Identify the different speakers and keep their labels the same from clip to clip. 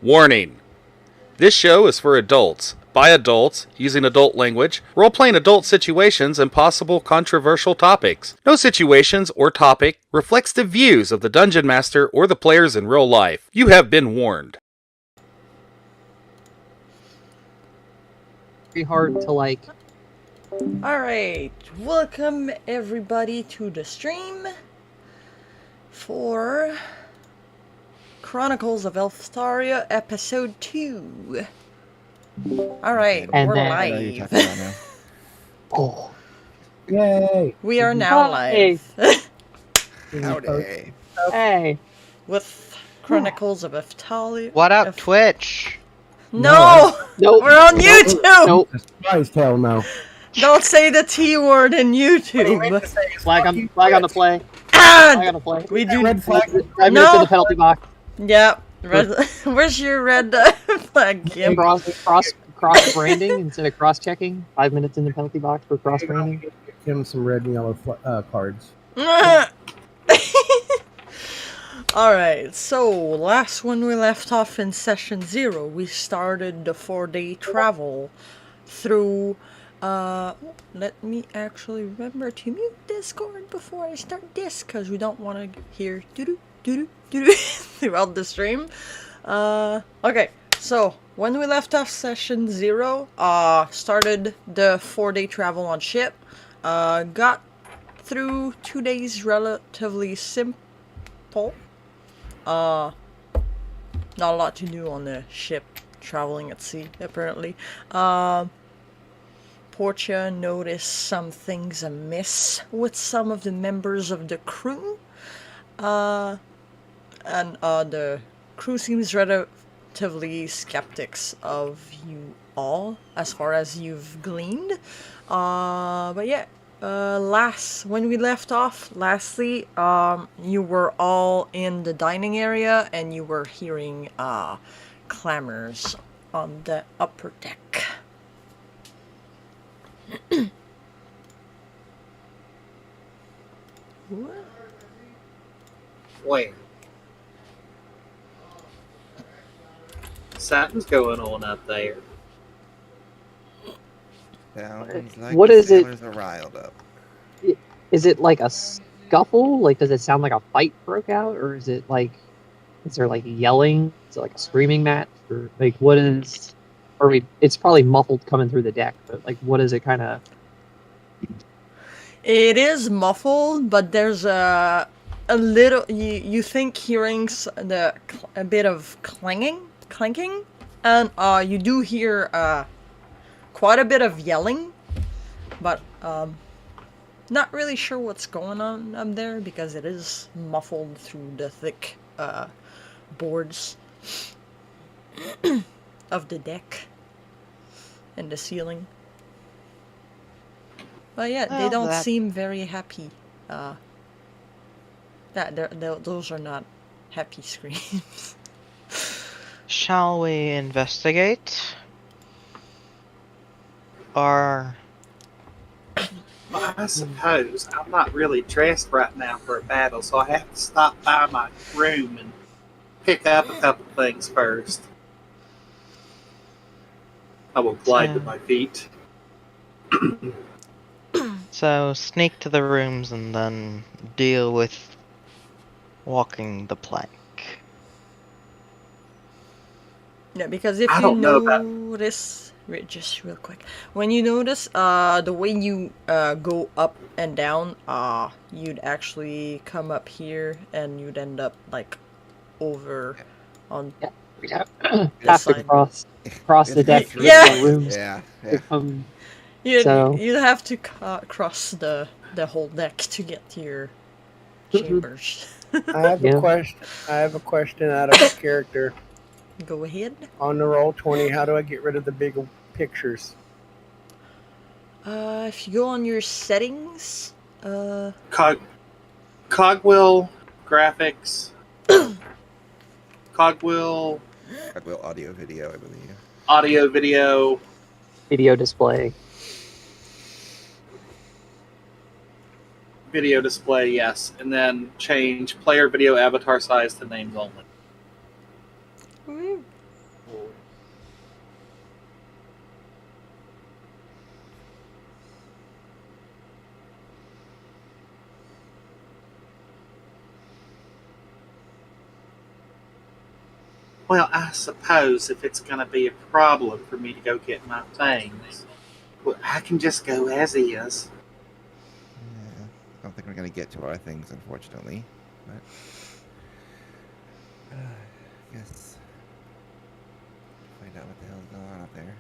Speaker 1: Warning! This show is for adults, by adults, using adult language, role-playing adult situations, and possible controversial topics. No situations or topic reflects the views of the Dungeon Master or the players in real life. You have been warned.
Speaker 2: Very hard to
Speaker 3: Alright, welcome everybody to the stream for Chronicles of Elfstaria episode 2. Alright,
Speaker 2: And
Speaker 3: we're
Speaker 2: then-
Speaker 4: I know who you're talking about now.
Speaker 2: Oh,
Speaker 5: Yay!
Speaker 3: We are now
Speaker 2: Hey.
Speaker 3: live
Speaker 4: Howdy.
Speaker 2: hey.
Speaker 3: with Chronicles of Elftaria.
Speaker 6: What up, Twitch?
Speaker 3: No!
Speaker 2: Nope.
Speaker 3: We're on YouTube!
Speaker 2: Nope.
Speaker 5: Surprise tail no.
Speaker 3: Don't say the T word in YouTube!
Speaker 2: Flag on the play. Flag
Speaker 3: Ah!
Speaker 2: on the play.
Speaker 3: We do.
Speaker 5: Red flag.
Speaker 2: 5 minutes
Speaker 3: No.
Speaker 2: in the penalty box.
Speaker 3: Yep. Red, where's your red flag, Kim?
Speaker 2: Cross branding instead of cross checking. 5 minutes in the penalty box for cross branding.
Speaker 5: Give him some red and yellow cards.
Speaker 3: Alright, so last when we left off in session 0, we started the 4-day travel through, let me actually remember to mute Discord before I start this, because we don't want to hear doo-doo, doo-doo, doo-doo throughout the stream. Okay, so when we left off session 0, started the 4-day travel on ship, got through 2 days relatively simple. Not a lot to do on the ship traveling at sea, apparently. Portia noticed some things amiss with some of the members of the crew. And the crew seems relatively skeptics of you all, as far as you've gleaned. But yeah. When we left off, lastly, you were all in the dining area and you were hearing, clamors on the upper deck. What?
Speaker 7: Wait. Something's going on up there.
Speaker 4: Sounds like
Speaker 2: What
Speaker 4: the
Speaker 2: is it?
Speaker 4: sailors are riled up.
Speaker 2: Is it like a scuffle? Like, does it sound like a fight broke out? Or is it like, is there like yelling? Is it like a screaming match? Or like, what is, it's probably muffled coming through the deck, but like, what is it kind of?
Speaker 3: It is muffled, but there's a little, you think hearing a bit of clanking, and you do hear quite a bit of yelling, but not really sure what's going on up there because it is muffled through the thick boards of the deck and the ceiling. But yeah, they
Speaker 6: Well,
Speaker 3: don't
Speaker 6: that-
Speaker 3: seem very happy. Those are not happy screams.
Speaker 6: Shall we investigate? Or
Speaker 7: I suppose I'm not really dressed right now for a battle, so I have to stop by my room and pick up a couple things first. I will glide to my feet.
Speaker 6: so sneak to the rooms and then deal with walking the plank.
Speaker 3: Yeah, because if
Speaker 7: I
Speaker 3: you
Speaker 7: don't know about-
Speaker 3: notice, just real quick, when you notice the way you go up and down, you'd actually come up here and you'd end up like over on
Speaker 2: We'd have
Speaker 3: This
Speaker 2: to
Speaker 3: side.
Speaker 2: cross the deck through
Speaker 3: Yeah.
Speaker 2: the rooms.
Speaker 4: Yeah.
Speaker 3: you'd
Speaker 2: So-
Speaker 3: you'd have to cross the whole deck to get to your chambers.
Speaker 5: I have
Speaker 2: Yeah.
Speaker 5: a question. I have a question out of character.
Speaker 3: Go ahead.
Speaker 5: On the roll 20, how do I get rid of the big pictures?
Speaker 3: If you go on your settings,
Speaker 7: Cogwheel graphics. Cogwheel
Speaker 4: Cogwheel audio video, I believe.
Speaker 7: audio video.
Speaker 2: Video display.
Speaker 7: Video display, yes. And then change player video avatar size to names only. Well, I suppose if it's going to be a problem for me to go get my things, well, I can just go as is.
Speaker 4: Yeah, I don't think we're gonna get to our things, unfortunately. But I guess find out what the hell's going on up there.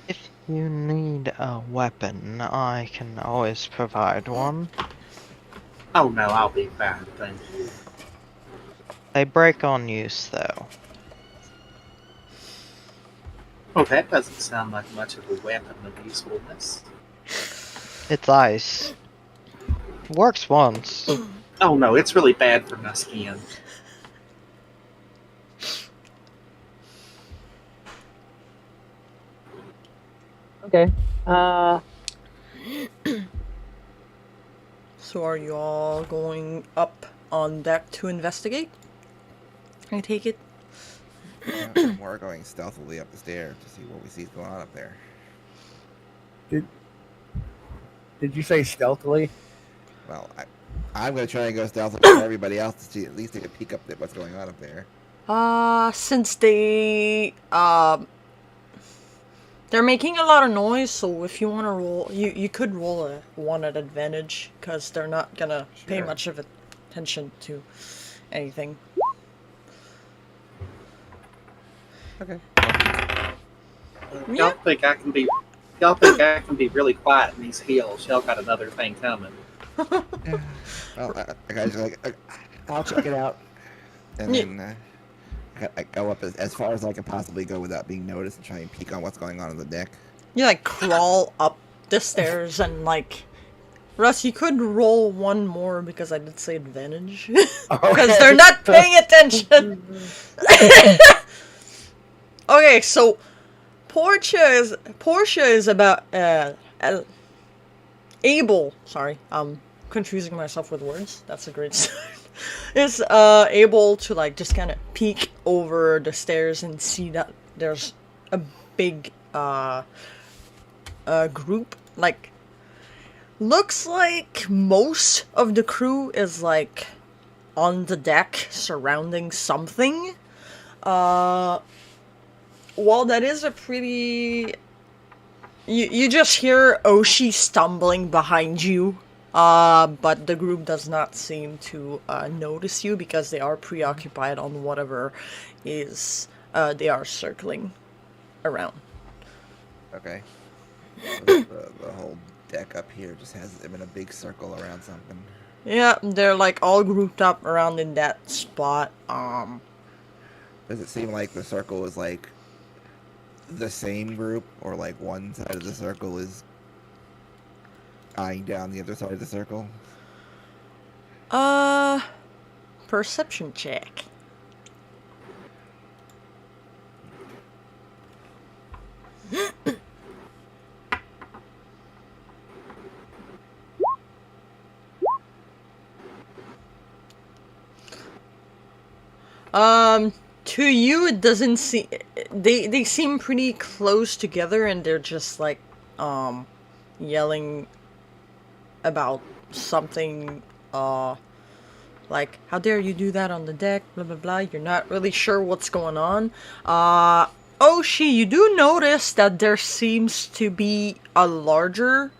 Speaker 6: If you need a weapon, I can always provide one.
Speaker 7: Oh no, I'll be fine, thank you.
Speaker 6: They break on use, though.
Speaker 7: Oh, that doesn't sound like much of a weapon of usefulness.
Speaker 6: It's ice. Works once.
Speaker 7: Oh no, it's really bad for my skin.
Speaker 2: Okay.
Speaker 3: So are you all going up on deck to investigate? I take it.
Speaker 4: Yeah, we're going stealthily up the stairs to see what we see going on up there.
Speaker 5: Did you say stealthily?
Speaker 4: Well, I'm gonna try and go stealthily for everybody else to see at least take a peek up at what's going on up there.
Speaker 3: Since they're making a lot of noise, so if you want to roll, you could roll a one at advantage, because they're not gonna pay
Speaker 4: Sure.
Speaker 3: much of attention to anything.
Speaker 4: Okay.
Speaker 7: Y'all think I can be? Y'all think I can be really quiet in these hills? Y'all got another thing coming.
Speaker 4: Well, I guys are like, I'll check it out, and
Speaker 3: Yeah.
Speaker 4: then I go up as far as I can possibly go without being noticed and try and peek on what's going on the deck.
Speaker 3: You like crawl up the stairs and like, Russ, you could roll one more because I did say advantage. Because they're not paying attention. Okay, so Portia is about able. Sorry, I'm confusing myself with words. That's a great start. Is able to like just kind of peek over the stairs and see that there's a big group. Like, looks like most of the crew is like on the deck surrounding something. While that is a pretty... You just hear Oshi stumbling behind you, but the group does not seem to notice you because they are preoccupied on whatever is they are circling around.
Speaker 4: Okay. So the whole deck up here just has them in a big circle around something.
Speaker 3: Yeah, they're like all grouped up around in that spot.
Speaker 4: Does it seem like the circle is like the same group, or like one side of the circle is eyeing down the other side of the circle?
Speaker 3: Perception check. To you, it doesn't seem... They seem pretty close together, and they're just, like, yelling about something, like, how dare you do that on the deck, blah, blah, blah. You're not really sure what's going on. Oshi, you do notice that there seems to be a larger...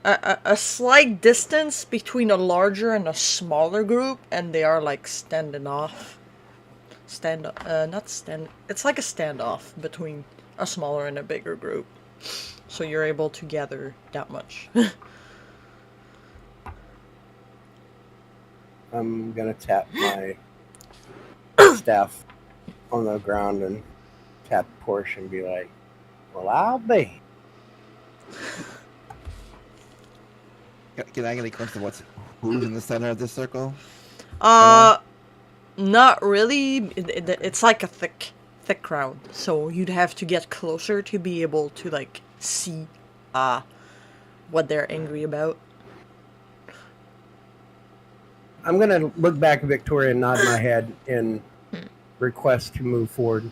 Speaker 3: A slight distance between a larger and a smaller group, and they are, like, standing off. It's like a standoff between a smaller and a bigger group. So you're able to gather that much.
Speaker 5: I'm gonna tap my staff on the ground and tap Porsche and be like, well, I'll be.
Speaker 4: Can I get a glimpse of who's in the center of this circle?
Speaker 3: Not really. It's like a thick crowd. So you'd have to get closer to be able to, like, see what they're angry about.
Speaker 5: I'm gonna look back at Victoria and nod my head in request to move forward.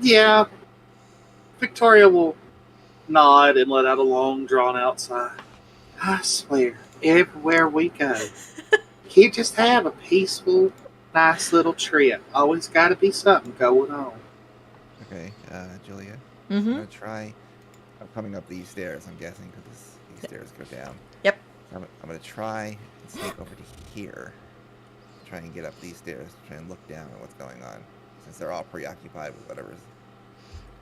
Speaker 7: Yeah. Victoria will nod and let out a long, drawn-out sigh. I swear, everywhere we go. Can't just have a peaceful, nice little trip. Always got to be something going on.
Speaker 4: Okay, Julia. I'm
Speaker 3: Mm-hmm.
Speaker 4: gonna try. I'm coming up these stairs. I'm guessing because these stairs go down.
Speaker 3: Yep.
Speaker 4: So I'm gonna try and sneak over to here. Try and get up these stairs. Try and look down at what's going on, since they're all preoccupied with whatever's.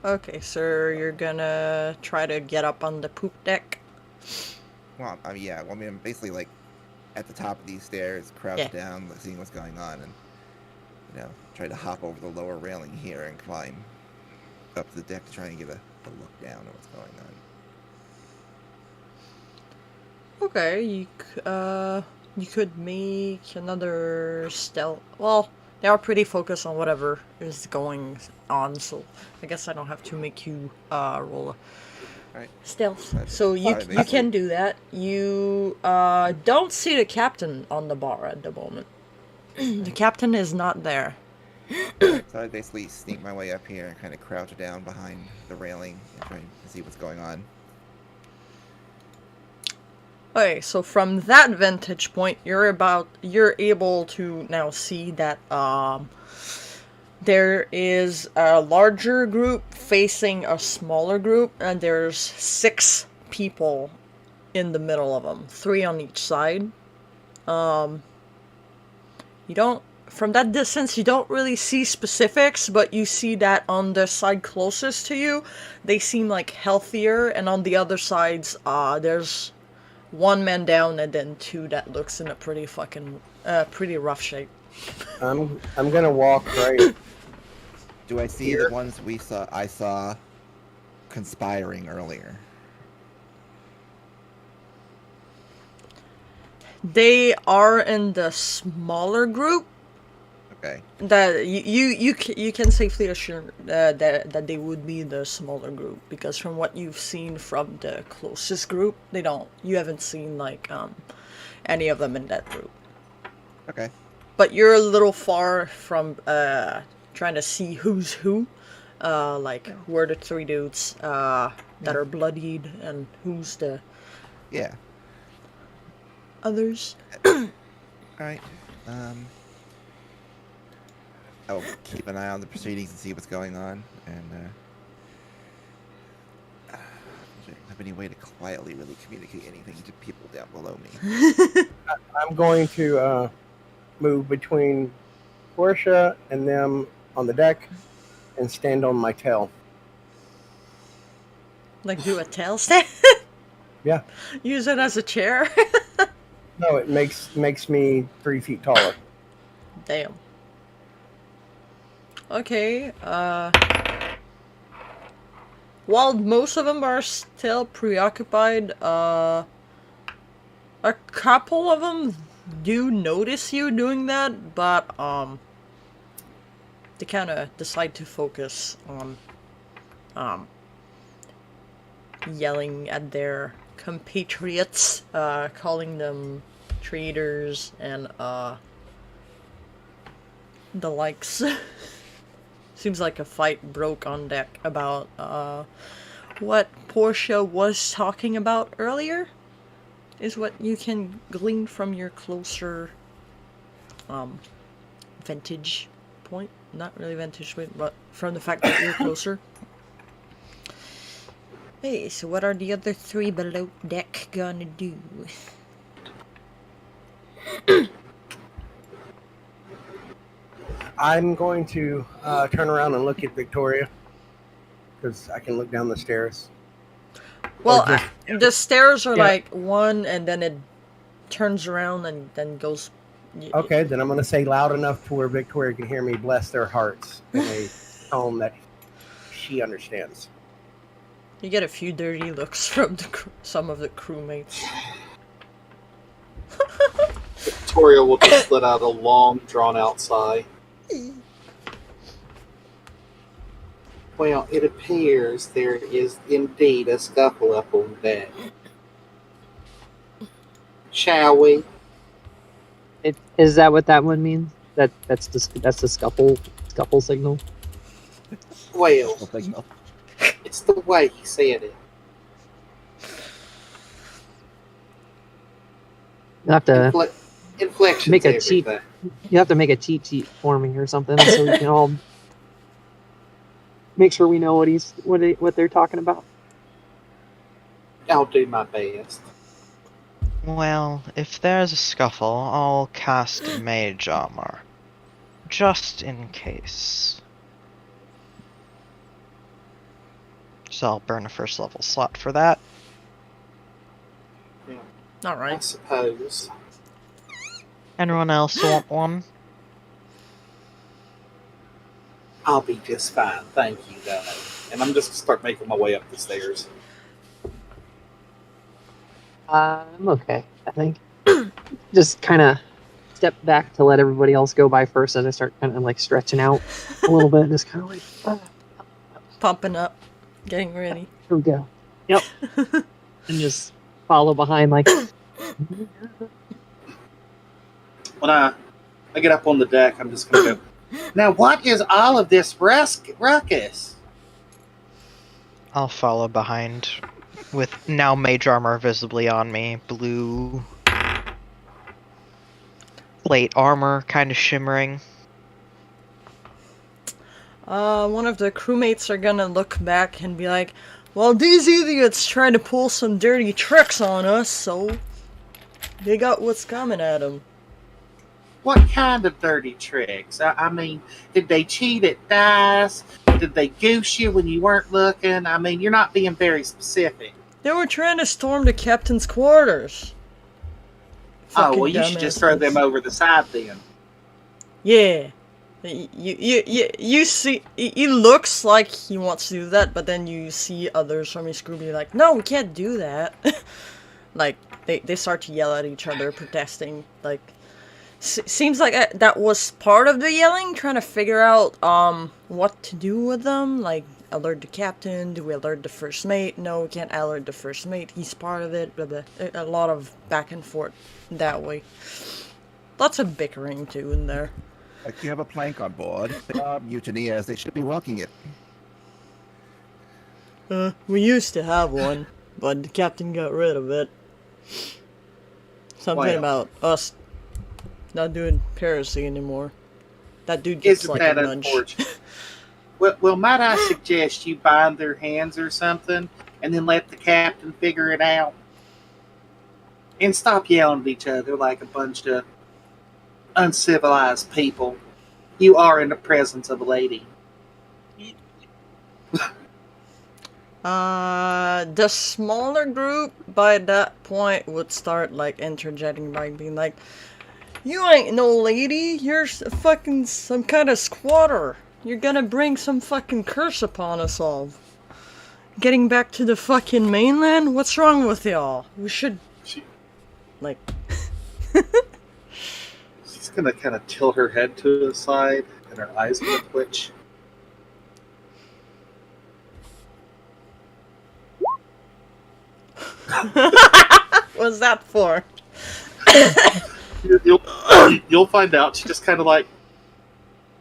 Speaker 3: Okay, so you're gonna try to get up on the poop deck?
Speaker 4: Well, I mean, yeah. Well, I mean, I'm basically like at the top of these stairs, crouched down, seeing what's going on, and try to hop over the lower railing here and climb up the deck to try and get a look down at what's going on.
Speaker 3: Okay, you could make another stealth. Well, they are pretty focused on whatever is going on, so I guess I don't have to make you roll a
Speaker 4: Right.
Speaker 3: stealth.
Speaker 4: That's
Speaker 3: So you
Speaker 4: fine,
Speaker 3: you can do that. You don't see the captain on the bar at the moment. The captain is not there.
Speaker 4: Right, so I basically sneak my way up here and kind of crouch down behind the railing and try to see what's going on.
Speaker 3: Okay, so from that vantage point, you're able to now see that there is a larger group facing a smaller group, and there's 6 people in the middle of them, 3 on each side. From that distance, you don't really see specifics, but you see that on the side closest to you, they seem like healthier, and on the other sides, there's 1 man down and then 2 that looks in a pretty rough shape.
Speaker 5: I'm gonna walk right.
Speaker 4: Do I see the ones I saw conspiring earlier?
Speaker 3: They are in the smaller group.
Speaker 4: Okay.
Speaker 3: That you can safely assure that they would be the smaller group, because from what you've seen from the closest group, you haven't seen like any of them in that group.
Speaker 4: Okay.
Speaker 3: But you're a little far from trying to see who's who, like who are the 3 dudes that are bloodied and who's the others.
Speaker 4: All right. I'll keep an eye on the proceedings and see what's going on, and have any way to quietly really communicate anything to people down below me.
Speaker 5: I'm going to move between Portia and them on the deck and stand on my tail.
Speaker 3: Like do a tail stand?
Speaker 5: Yeah.
Speaker 3: Use it as a chair?
Speaker 5: No, it makes me 3 feet taller.
Speaker 3: Damn. Okay, while most of them are still preoccupied, a couple of them do notice you doing that, but, they kinda decide to focus on, yelling at their compatriots, calling them traitors and, the likes. Seems like a fight broke on deck about what Portia was talking about earlier, is what you can glean from your closer vantage point. Not really vantage point, but from the fact that you're closer. Hey, so what are the other 3 below deck gonna do?
Speaker 5: I'm going to turn around and look at Victoria, because I can look down the stairs.
Speaker 3: Well, the stairs are like 1, and then it turns around and then goes.
Speaker 5: Okay, then I'm going to say loud enough to where Victoria can hear me, bless their hearts, in a tone that she understands.
Speaker 3: You get a few dirty looks from some of the crewmates.
Speaker 7: Victoria will just let out a long, drawn-out sigh. Well, it appears there is indeed a scuffle up on deck. Shall we?
Speaker 2: Is that what that one means? That's the scuffle signal.
Speaker 7: Well, it's the way he said it.
Speaker 2: You have to
Speaker 7: Inflections
Speaker 2: make a cheat.
Speaker 7: everything.
Speaker 2: You have to make a cheat sheet for me or something, so we can all make sure we know what they're talking about.
Speaker 7: I'll do my best.
Speaker 6: Well, if there's a scuffle, I'll cast Mage Armor. Just in case. So I'll burn a first level slot for that.
Speaker 3: All
Speaker 7: I
Speaker 3: right.
Speaker 7: suppose.
Speaker 6: Anyone else want one?
Speaker 7: I'll be just fine, thank you, though. And I'm just gonna start making my way up the stairs.
Speaker 2: I'm okay, I think. Just kind of step back to let everybody else go by first as I start kind of like stretching out a little bit. Just kind of like,
Speaker 3: Pumping up, getting ready.
Speaker 2: here we go. Yep. And just follow behind like.
Speaker 7: When I get up on the deck, I'm just gonna go. Now, what is all of this ruckus?
Speaker 6: I'll follow behind, with now Mage Armor visibly on me, blue plate armor kind of shimmering.
Speaker 3: One of the crewmates are gonna look back and be like, well, these idiots trying to pull some dirty tricks on us, so they got what's coming at them.
Speaker 7: What kind of dirty tricks? I mean, did they cheat at dice? Did they goose you when you weren't looking? I mean, you're not being very specific.
Speaker 3: They were trying to storm the captain's quarters.
Speaker 7: Oh, well, you should just throw them over the side then.
Speaker 3: Yeah. You see, he looks like he wants to do that, but then you see others from his group be like, no, we can't do that. Like, they start to yell at each other, protesting. Like, seems like that was part of the yelling, trying to figure out what to do with them. Like, alert the captain, do we alert the first mate? No, we can't alert the first mate, he's part of it, blah, blah. A lot of back and forth that way. Lots of bickering too in there.
Speaker 4: Like you have a plank on board. Mutiny as they should be walking it.
Speaker 3: We used to have one, but the captain got rid of it. Something about us not doing piracy anymore. That dude gets
Speaker 7: Isn't
Speaker 3: like
Speaker 7: that
Speaker 3: a nudge.
Speaker 7: unfortunate? Well, might I suggest you bind their hands or something, and then let the captain figure it out? And stop yelling at each other like a bunch of uncivilized people. You are in the presence of a lady.
Speaker 3: The smaller group by that point would start like interjecting by being like, you ain't no lady, you're fucking some kind of squatter. You're gonna bring some fucking curse upon us all. Getting back to the fucking mainland? What's wrong with y'all? We should, like...
Speaker 7: She's gonna kind of tilt her head to the side, and her eyes gonna twitch.
Speaker 3: What's that for?
Speaker 7: You'll find out. She just kind of like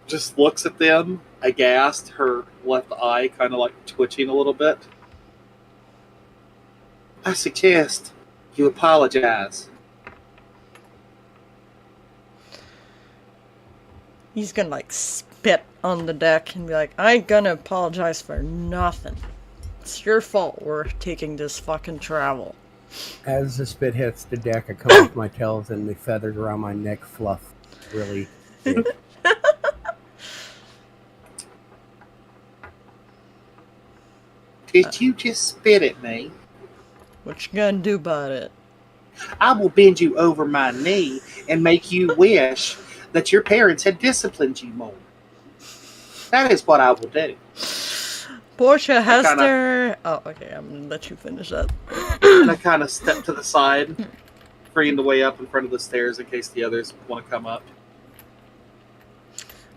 Speaker 7: just looks at them aghast, her left eye kind of like twitching a little bit. I suggest you apologize.
Speaker 3: He's gonna like spit on the deck and be like, I ain't gonna apologize for nothing. It's your fault we're taking this fucking travel.
Speaker 5: As the spit hits the deck, I come off my tails and the feathers around my neck fluff really big.
Speaker 7: Did you just spit at me?
Speaker 3: What you gonna do about it?
Speaker 7: I will bend you over my knee and make you wish that your parents had disciplined you more. That is what I will do.
Speaker 3: Portia has their... Oh, okay, I'm gonna let you finish that.
Speaker 7: And I kind of step to the side, freeing the way up in front of the stairs in case the others want to come up.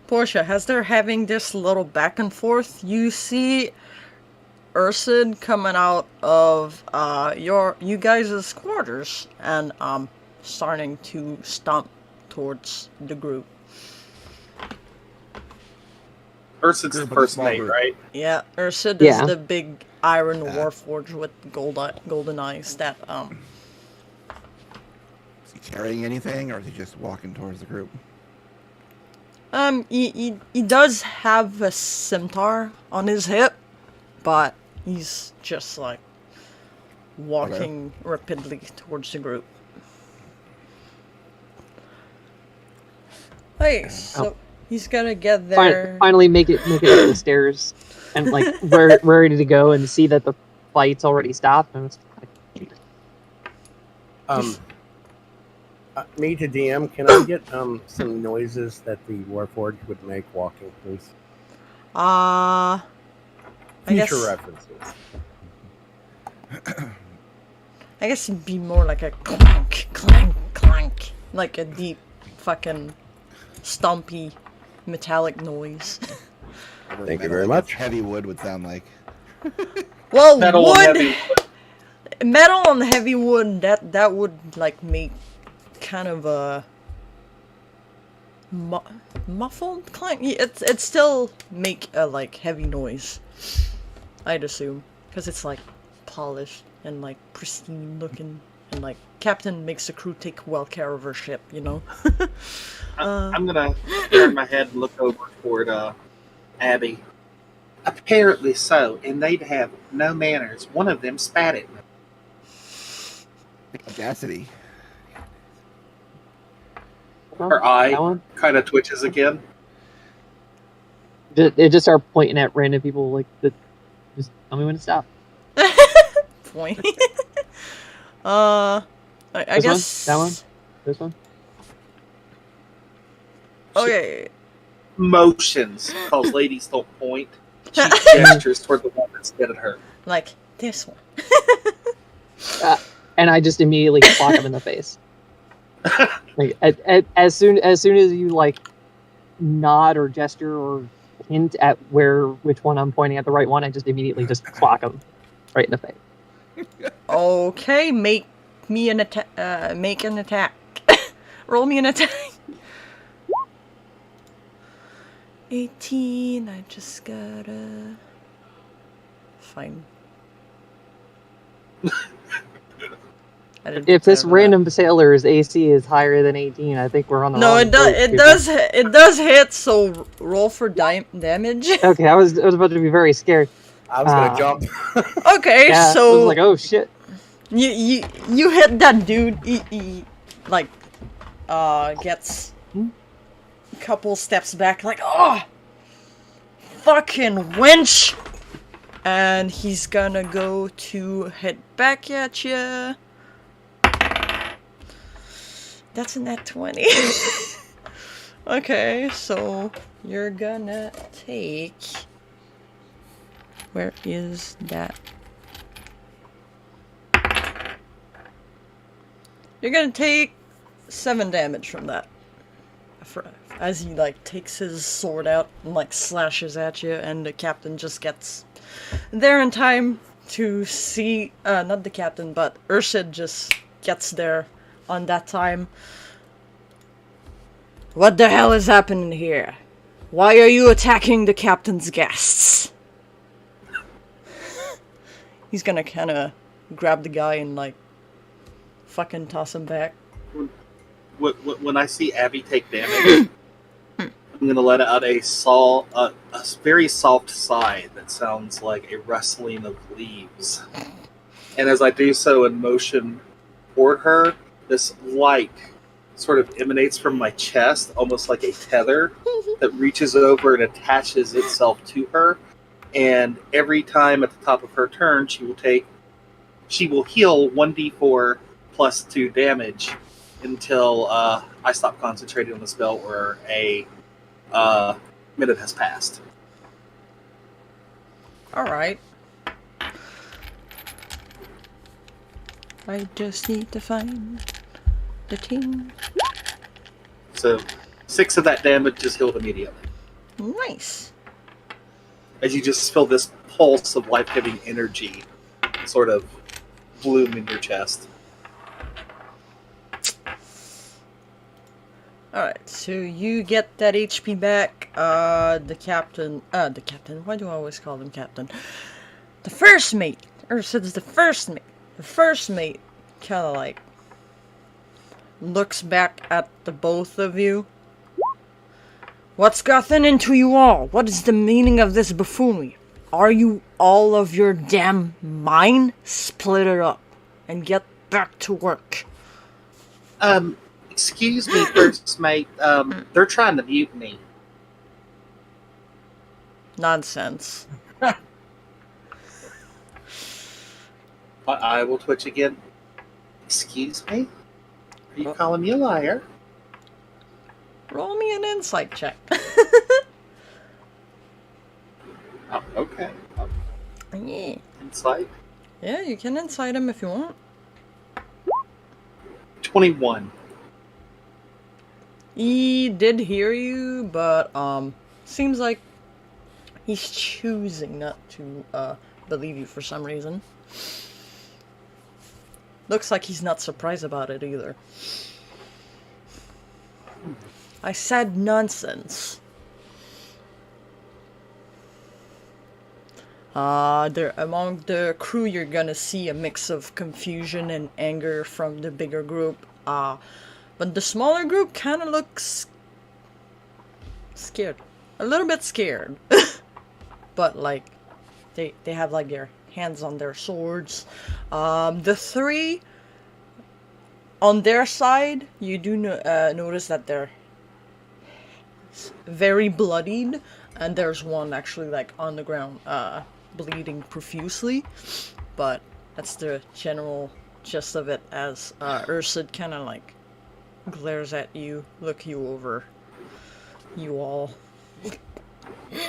Speaker 3: Portia, as they're having this little back and forth, you see Ursid coming out of you guys' quarters and starting to stomp towards the group.
Speaker 7: Ursid's the first mate, right?
Speaker 3: Yeah, Ursid is the big iron warforged with golden eyes that
Speaker 4: he carrying anything, or is he just walking towards the group?
Speaker 3: He does have a scimitar on his hip, but he's just like walking rapidly towards the group. Hey, so he's gonna get there.
Speaker 2: Finally, make it up the stairs, and like we're ready to go, and see that the fight's already stopped. And it's
Speaker 5: Me to DM, can I get some noises that the Warforged would make walking, please?
Speaker 3: I guess
Speaker 5: Future references.
Speaker 3: I guess it'd be more like a clank, clank, clank, like a deep, fucking, stompy, metallic noise.
Speaker 5: Thank you very much.
Speaker 4: Heavy wood would sound like.
Speaker 3: Well,
Speaker 7: Metal and
Speaker 3: wood,
Speaker 7: heavy.
Speaker 3: metal and heavy wood. That would like make kind of a muffled clank. It still make a like heavy noise, I'd assume, because it's like polished and like pristine looking, and like captain makes the crew take well care of her ship, you know.
Speaker 7: I'm gonna turn my head and look over toward Abby. Apparently so, and they'd have no manners. One of them spat at me.
Speaker 4: Audacity.
Speaker 7: Her eye kind of twitches again.
Speaker 2: They just start pointing at random people like, just tell me when to stop.
Speaker 3: Point. I guess
Speaker 2: That one? This one?
Speaker 3: Okay.
Speaker 7: Motions, because ladies don't point. She gestures toward the one that's at her.
Speaker 3: Like this one.
Speaker 2: And I just immediately clock him in the face. Like as soon as you like nod or gesture or hint at which one I'm pointing at, the right one, I just immediately just clock him right in the face.
Speaker 3: Okay, make an attack. Roll me an attack. 18. I just gotta find.
Speaker 2: If this random sailor's AC is higher than 18, I think we're on the
Speaker 3: No,
Speaker 2: wrong
Speaker 3: it does.
Speaker 2: boat,
Speaker 3: It does hit. So roll for damage.
Speaker 2: Okay, I was about to be very scared.
Speaker 5: I was gonna jump.
Speaker 3: Okay,
Speaker 2: Yeah, I
Speaker 3: so
Speaker 2: was like, oh shit.
Speaker 3: You hit that dude. He like gets a couple steps back, like, oh, fucking wench, and he's gonna go to head back at you. That's a nat 20. Okay, so you're gonna take. Where is that? You're gonna take 7 damage from that. As he like takes his sword out and like slashes at you, and the captain just gets there in time to see, not the captain, but Ursid just gets there on that time. What the hell is happening here? Why are you attacking the captain's guests? He's gonna kinda grab the guy and like fucking toss him back.
Speaker 7: When I see Abby take damage, I'm gonna let out a very soft sigh that sounds like a rustling of leaves. And as I do so and motion toward her, this light sort of emanates from my chest, almost like a tether that reaches over and attaches itself to her. And every time at the top of her turn, she will heal 1d4 plus 2 damage until I stop concentrating on the spell or a minute has passed.
Speaker 3: Alright. I just need to find the king.
Speaker 7: So 6 of that damage is healed immediately.
Speaker 3: Nice.
Speaker 7: As you just feel this pulse of life-giving energy sort of bloom in your chest.
Speaker 3: Alright, so you get that HP back. The captain, why do I always call him captain? The first mate, or so it's the first mate. The first mate kinda like looks back at the both of you. What's gotten into you all? What is the meaning of this buffoonery? Are you all of your damn mind? Split it up and get back to work.
Speaker 7: Excuse me, first mate. They're trying to mutiny.
Speaker 3: Nonsense.
Speaker 7: I will twitch again. Excuse me? Are you calling me a liar?
Speaker 3: Roll me an insight check.
Speaker 7: Oh, okay.
Speaker 3: Yeah.
Speaker 7: Insight.
Speaker 3: Yeah, you can insight him if you want.
Speaker 7: 21.
Speaker 3: He did hear you, but seems like he's choosing not to believe you for some reason. Looks like he's not surprised about it either. I said nonsense. Among the crew, you're gonna see a mix of confusion and anger from the bigger group. But the smaller group kind of looks scared, a little bit scared. But like, they have like their hands on their swords. The three on their side, you do notice that they're very bloodied, and there's one actually like on the ground, bleeding profusely. But that's the general gist of it, as Ursid kind of like glares at you, look you over, you all.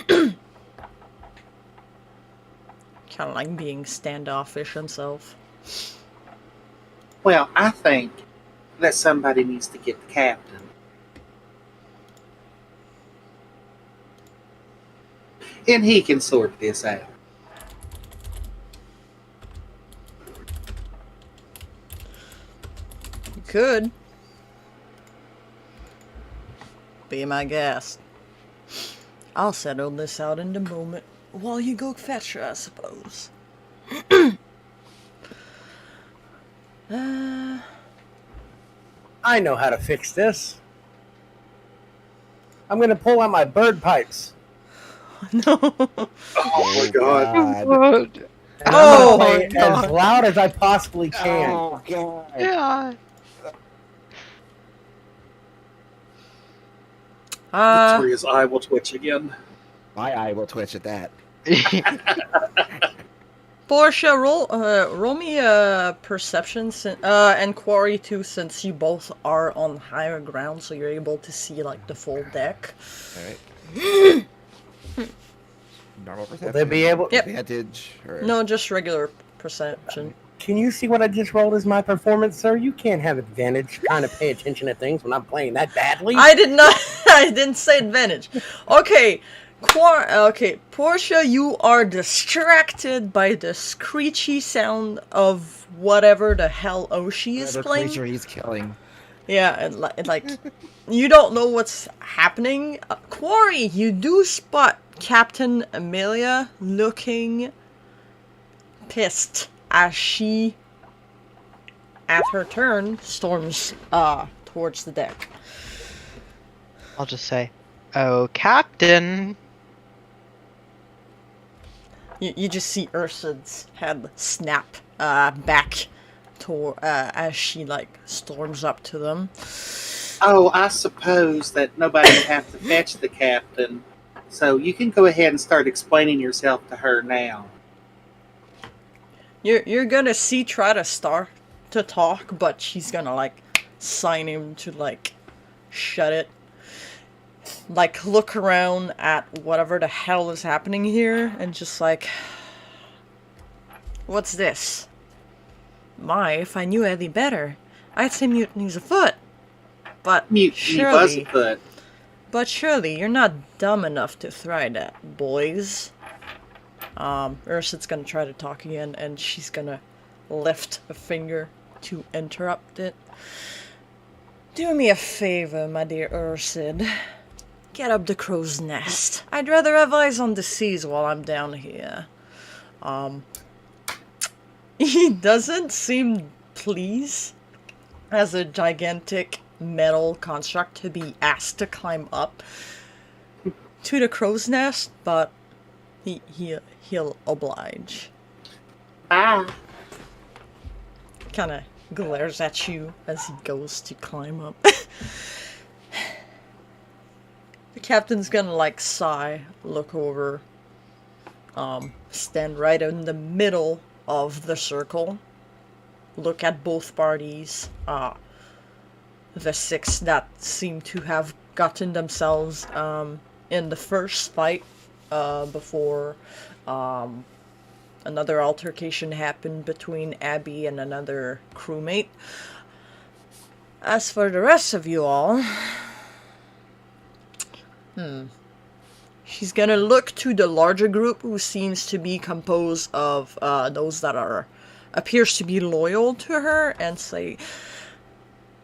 Speaker 3: Kind of like being standoffish himself.
Speaker 7: Well, I think that somebody needs to get the captain. And he can sort this out.
Speaker 3: You could. Be my guest. I'll settle this out in a moment while you go fetch her, I suppose.
Speaker 5: I know how to fix this. I'm gonna pull out my bird pipes.
Speaker 3: No.
Speaker 7: Oh my god.
Speaker 5: And I'm
Speaker 3: Oh,
Speaker 5: gonna play
Speaker 3: God.
Speaker 5: as loud as I possibly can.
Speaker 6: Oh god. Yeah.
Speaker 7: Victoria's eye will twitch again.
Speaker 4: My eye will twitch at that.
Speaker 3: Portia, roll me a perception, and Quarry too, since you both are on higher ground, so you're able to see like the full deck.
Speaker 4: Alright. Normal perception.
Speaker 5: Will they be able?
Speaker 3: Yep.
Speaker 4: Advantage or
Speaker 3: No, just regular perception.
Speaker 5: Can you see what I just rolled as my performance, sir? You can't have advantage trying to pay attention to things when I'm playing that badly.
Speaker 3: I did not. I didn't say advantage. Okay, okay, Portia, you are distracted by the screechy sound of whatever the hell Oshi is
Speaker 4: the
Speaker 3: playing.
Speaker 4: creature he's killing.
Speaker 3: Yeah, and like you don't know what's happening. Quarry, you do spot Captain Amelia looking pissed as she, at her turn, storms towards the deck.
Speaker 6: I'll just say, "Oh, Captain."
Speaker 3: You just see Ursid's head snap back as she like storms up to them.
Speaker 7: Oh, I suppose that nobody would have to fetch the captain. So you can go ahead and start explaining yourself to her now.
Speaker 3: You're gonna see try to start to talk, but she's gonna like sign him to like shut it. Like look around at whatever the hell is happening here and just like, what's this? My, if I knew any better, I'd say mutiny's afoot. But
Speaker 7: Mutiny was afoot.
Speaker 3: But surely you're not dumb enough to try that, boys. Ursid's gonna try to talk again, and she's gonna lift a finger to interrupt it. Do me a favor, my dear Ursid. Get up the crow's nest. I'd rather have eyes on the seas while I'm down here. He doesn't seem pleased as a gigantic metal construct to be asked to climb up to the crow's nest, but he'll oblige.
Speaker 7: Ah.
Speaker 3: Kind of glares at you as he goes to climb up. The captain's gonna like sigh, look over, stand right in the middle of the circle, look at both parties, the 6 that seem to have gotten themselves in the first fight before another altercation happened between Abby and another crewmate. As for the rest of you all, she's gonna look to the larger group, who seems to be composed of those that appears to be loyal to her, and say,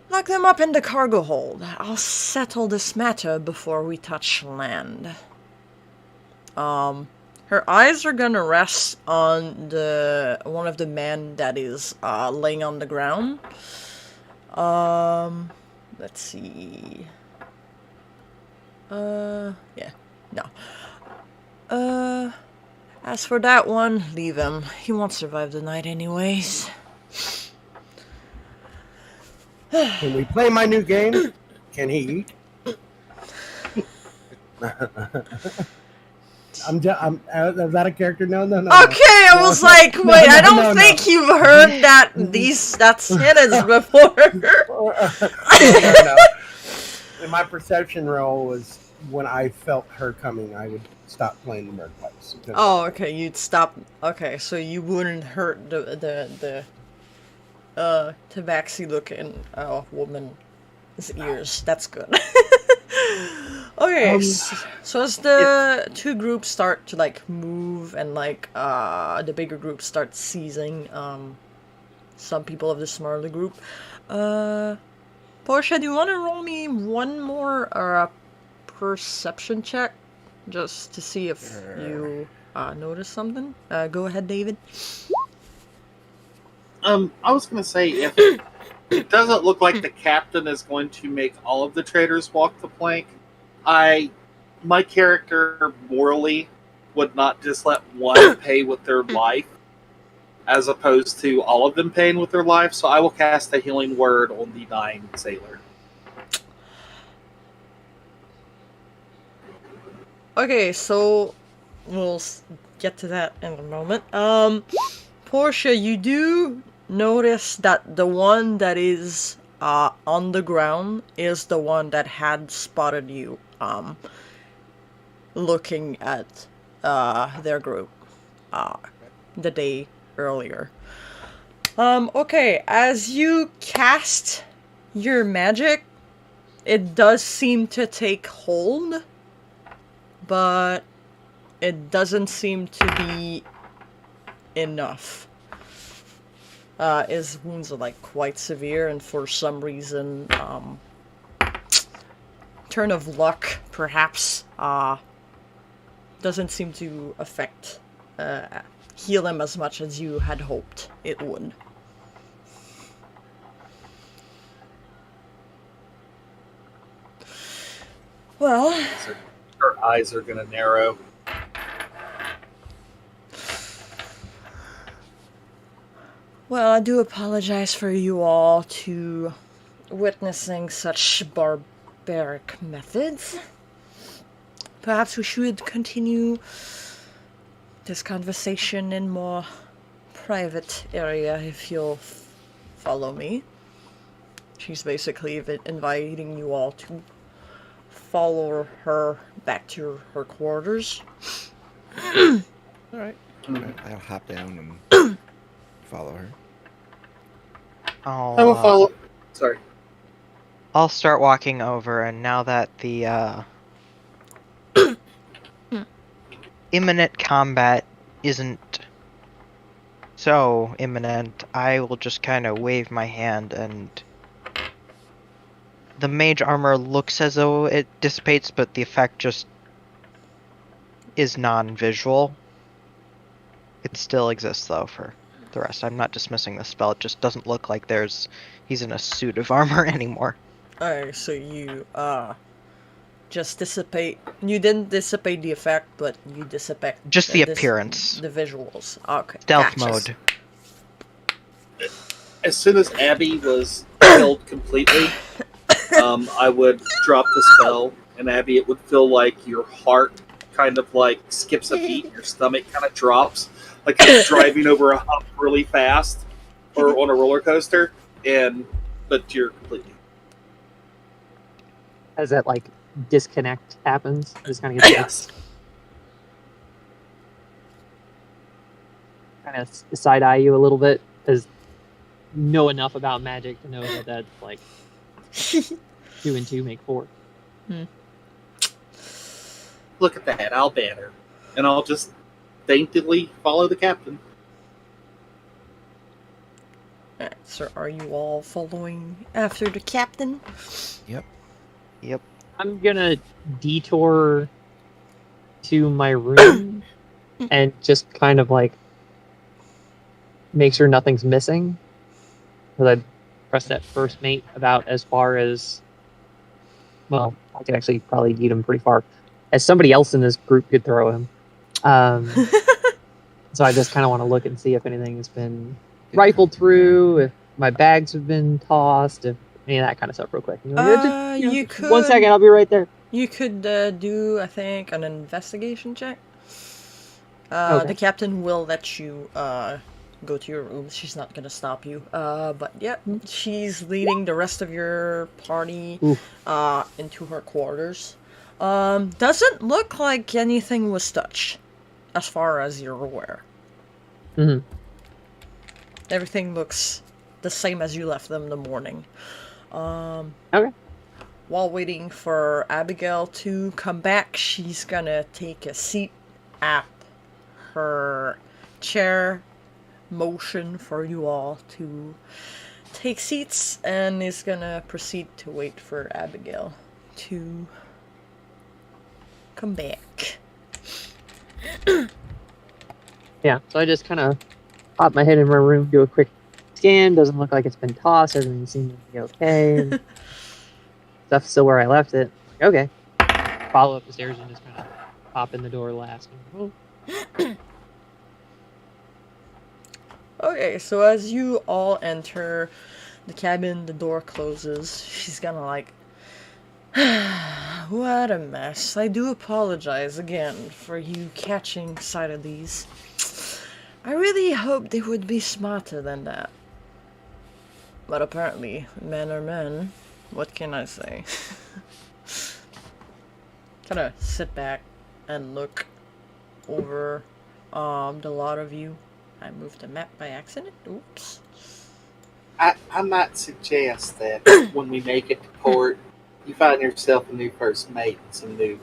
Speaker 3: "Lock them up in the cargo hold. I'll settle this matter before we touch land." Her eyes are gonna rest on one of the men that is laying on the ground. Let's see. Yeah, no. As for that one, leave him. He won't survive the night anyways.
Speaker 5: Can we play my new game? Can he eat? Is that a character? No.
Speaker 3: Okay, I was like, wait, I don't think you've heard that sentence before.
Speaker 5: No. And my perception roll was when I felt her coming, I would stop playing the birthplace.
Speaker 3: Oh, okay, you'd stop. Okay, so you wouldn't hurt the tabaxi looking woman's ears. That's good. Okay, so as the two groups start to like move and like the bigger group starts seizing some people of the smaller group, Portia, do you want to roll me one more perception check just to see if you notice something? Go ahead, David.
Speaker 7: I was going to say, if it doesn't look like the captain is going to make all of the traders walk the plank, my character morally would not just let one pay with their life, as opposed to all of them paying with their life. So I will cast a healing word on the dying sailor.
Speaker 3: Okay, so we'll get to that in a moment. Portia, you do notice that the one that is on the ground is the one that had spotted you looking at their group the day earlier. Okay, as you cast your magic, it does seem to take hold, but it doesn't seem to be enough. His wounds are like quite severe, and for some reason, turn of luck perhaps doesn't seem to affect heal him as much as you had hoped it would. Well,
Speaker 7: Her eyes are going to narrow.
Speaker 3: Well, I do apologize for you all to witnessing such barbaric methods. Perhaps we should continue this conversation in more private area if you'll follow me. She's basically inviting you all to follow her back to her quarters.
Speaker 4: Alright. I'll hop down and follow her.
Speaker 7: I will follow. Sorry.
Speaker 6: I'll start walking over, and now that the imminent combat isn't so imminent, I will just kind of wave my hand, and the mage armor looks as though it dissipates, but the effect just is non-visual. It still exists, though, for the rest. I'm not dismissing the spell. It just doesn't look like he's in a suit of armor anymore.
Speaker 3: Alright, so you just dissipate. You didn't dissipate the effect, but you dissipate
Speaker 6: Just the appearance.
Speaker 3: the visuals. Okay.
Speaker 6: Stealth
Speaker 3: gotcha.
Speaker 6: mode.
Speaker 1: As soon as Abby was killed completely, I would drop the spell, and Abby, it would feel like your heart kind of like skips a beat, your stomach kind of drops, like you're driving over a hump really fast, or on a roller coaster, but you're completely.
Speaker 2: As that like disconnect happens, just kind of gets kind of side eye you a little bit, because know enough about magic to know that that's like 2 and 2 make 4.
Speaker 1: Look at that, I'll banner, and I'll just daintily follow the captain.
Speaker 3: Alright, so are you all following after the captain?
Speaker 4: Yep.
Speaker 2: I'm gonna detour to my room and just kind of like make sure nothing's missing. Because I pressed that first mate about as far as, well, I could actually probably beat him pretty far, as somebody else in this group could throw him. So I just kind of want to look and see if anything has been rifled through, if my bags have been tossed, if any of that kind of stuff real quick.
Speaker 3: You could...
Speaker 2: 1 second, I'll be right there.
Speaker 3: You could do, I think, an investigation check.
Speaker 2: Okay.
Speaker 3: The captain will let you go to your room. She's not gonna stop you. But yeah, she's leading the rest of your party into her quarters. Doesn't look like anything was touched, as far as you're aware.
Speaker 2: Mm-hmm.
Speaker 3: Everything looks the same as you left them in the morning.
Speaker 2: Okay.
Speaker 3: While waiting for Abigail to come back, she's gonna take a seat at her chair, motion for you all to take seats, and is gonna proceed to wait for Abigail to come back.
Speaker 2: Yeah, so I just kind of pop my head in my room, do a quick scan. Doesn't look like it's been tossed. Everything seems to be okay. And stuff's still where I left it. Okay. Follow up the stairs and just kind of pop in the door last.
Speaker 3: Okay, so as you all enter the cabin, the door closes. She's gonna like, what a mess. I do apologize again for you catching sight of these. I really hoped they would be smarter than that. But apparently, men are men. What can I say? Kind of sit back and look over the lot of you. I moved the map by accident. Oops.
Speaker 7: I might suggest that when we make it to port, you find yourself a new first mate and some new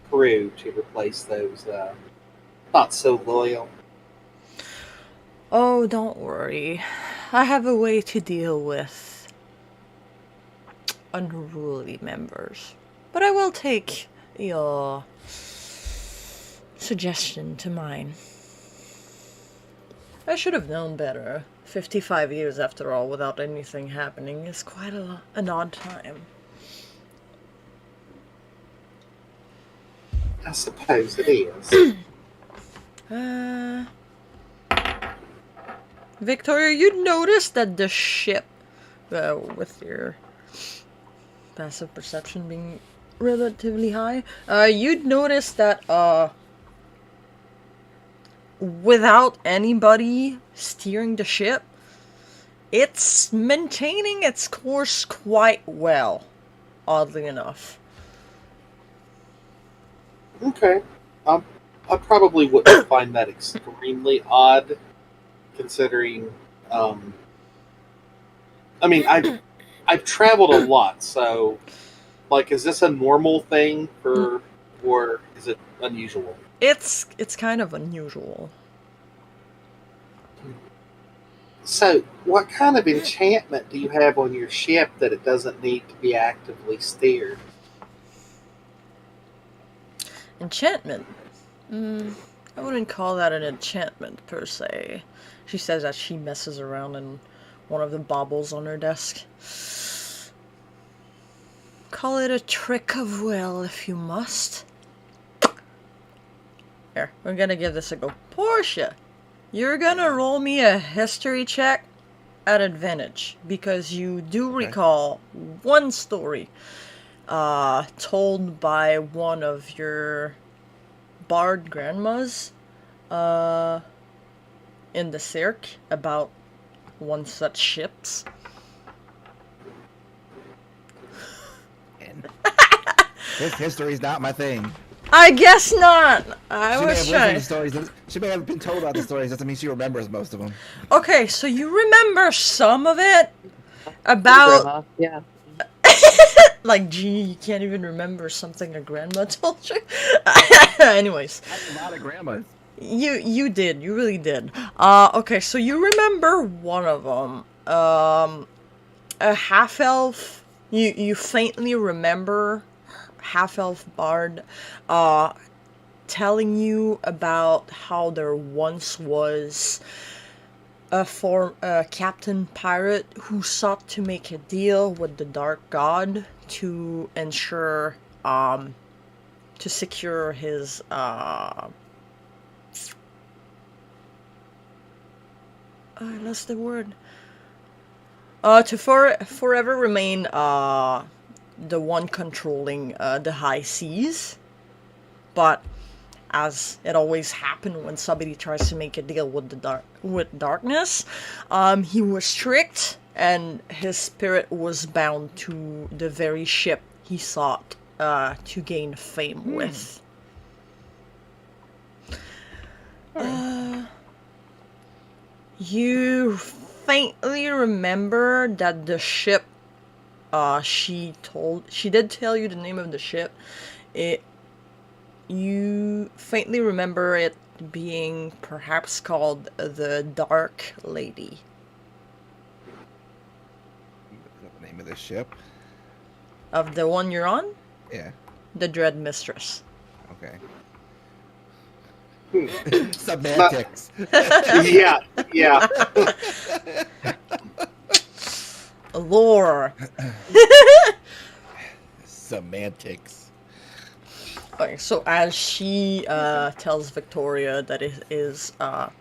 Speaker 7: crew to replace those not so loyal.
Speaker 3: Oh, don't worry. I have a way to deal with unruly members. But I will take your suggestion to mind. I should have known better. 55 years after all without anything happening is quite an odd time.
Speaker 7: I suppose it is.
Speaker 3: Victoria, you noticed that the ship, with your passive perception being relatively high, you'd notice that, without anybody steering the ship, it's maintaining its course quite well, oddly enough.
Speaker 7: Okay. I probably wouldn't find that extremely odd, considering. I mean, I've traveled a lot, so like, is this a normal thing for, or is it unusual?
Speaker 3: It's kind of unusual.
Speaker 7: So, what kind of enchantment do you have on your ship that it doesn't need to be actively steered?
Speaker 3: Enchantment. I wouldn't call that an enchantment per se. She says as she messes around in one of the baubles on her desk. Call it a trick of will if you must. Here, we're gonna give this a go. Portia, you're gonna roll me a history check at advantage because you do recall one story told by one of your bard grandmas in the cirque about one such ships.
Speaker 4: This history's not my thing.
Speaker 3: I guess not. I
Speaker 4: She may
Speaker 3: was
Speaker 4: have
Speaker 3: trying.
Speaker 4: listened to stories. She may have been told about the stories. Doesn't mean she remembers most of them.
Speaker 3: Okay, so you remember some of it about
Speaker 2: Grandma, yeah.
Speaker 3: like, gee, you can't even remember something a grandma told you. Anyways,
Speaker 4: That's a lot of grandmas.
Speaker 3: you did, you really did. Okay, so you remember one of them. A half elf. You faintly remember half elf bard telling you about how there once was a captain pirate who sought to make a deal with the dark god to ensure to secure his I lost the word. To forever remain the one controlling the high seas. But as it always happened when somebody tries to make a deal with darkness, he was tricked and his spirit was bound to the very ship he sought to gain fame with. You faintly remember that the ship, she did tell you the name of the ship. You faintly remember it being perhaps called the Dark Lady.
Speaker 4: Is that the name of the ship?
Speaker 3: Of the one you're on?
Speaker 4: Yeah.
Speaker 3: The Dread Mistress.
Speaker 4: Okay. Semantics.
Speaker 7: Yeah, yeah.
Speaker 3: Lore.
Speaker 4: Semantics.
Speaker 3: Okay, so as she tells Victoria that it is that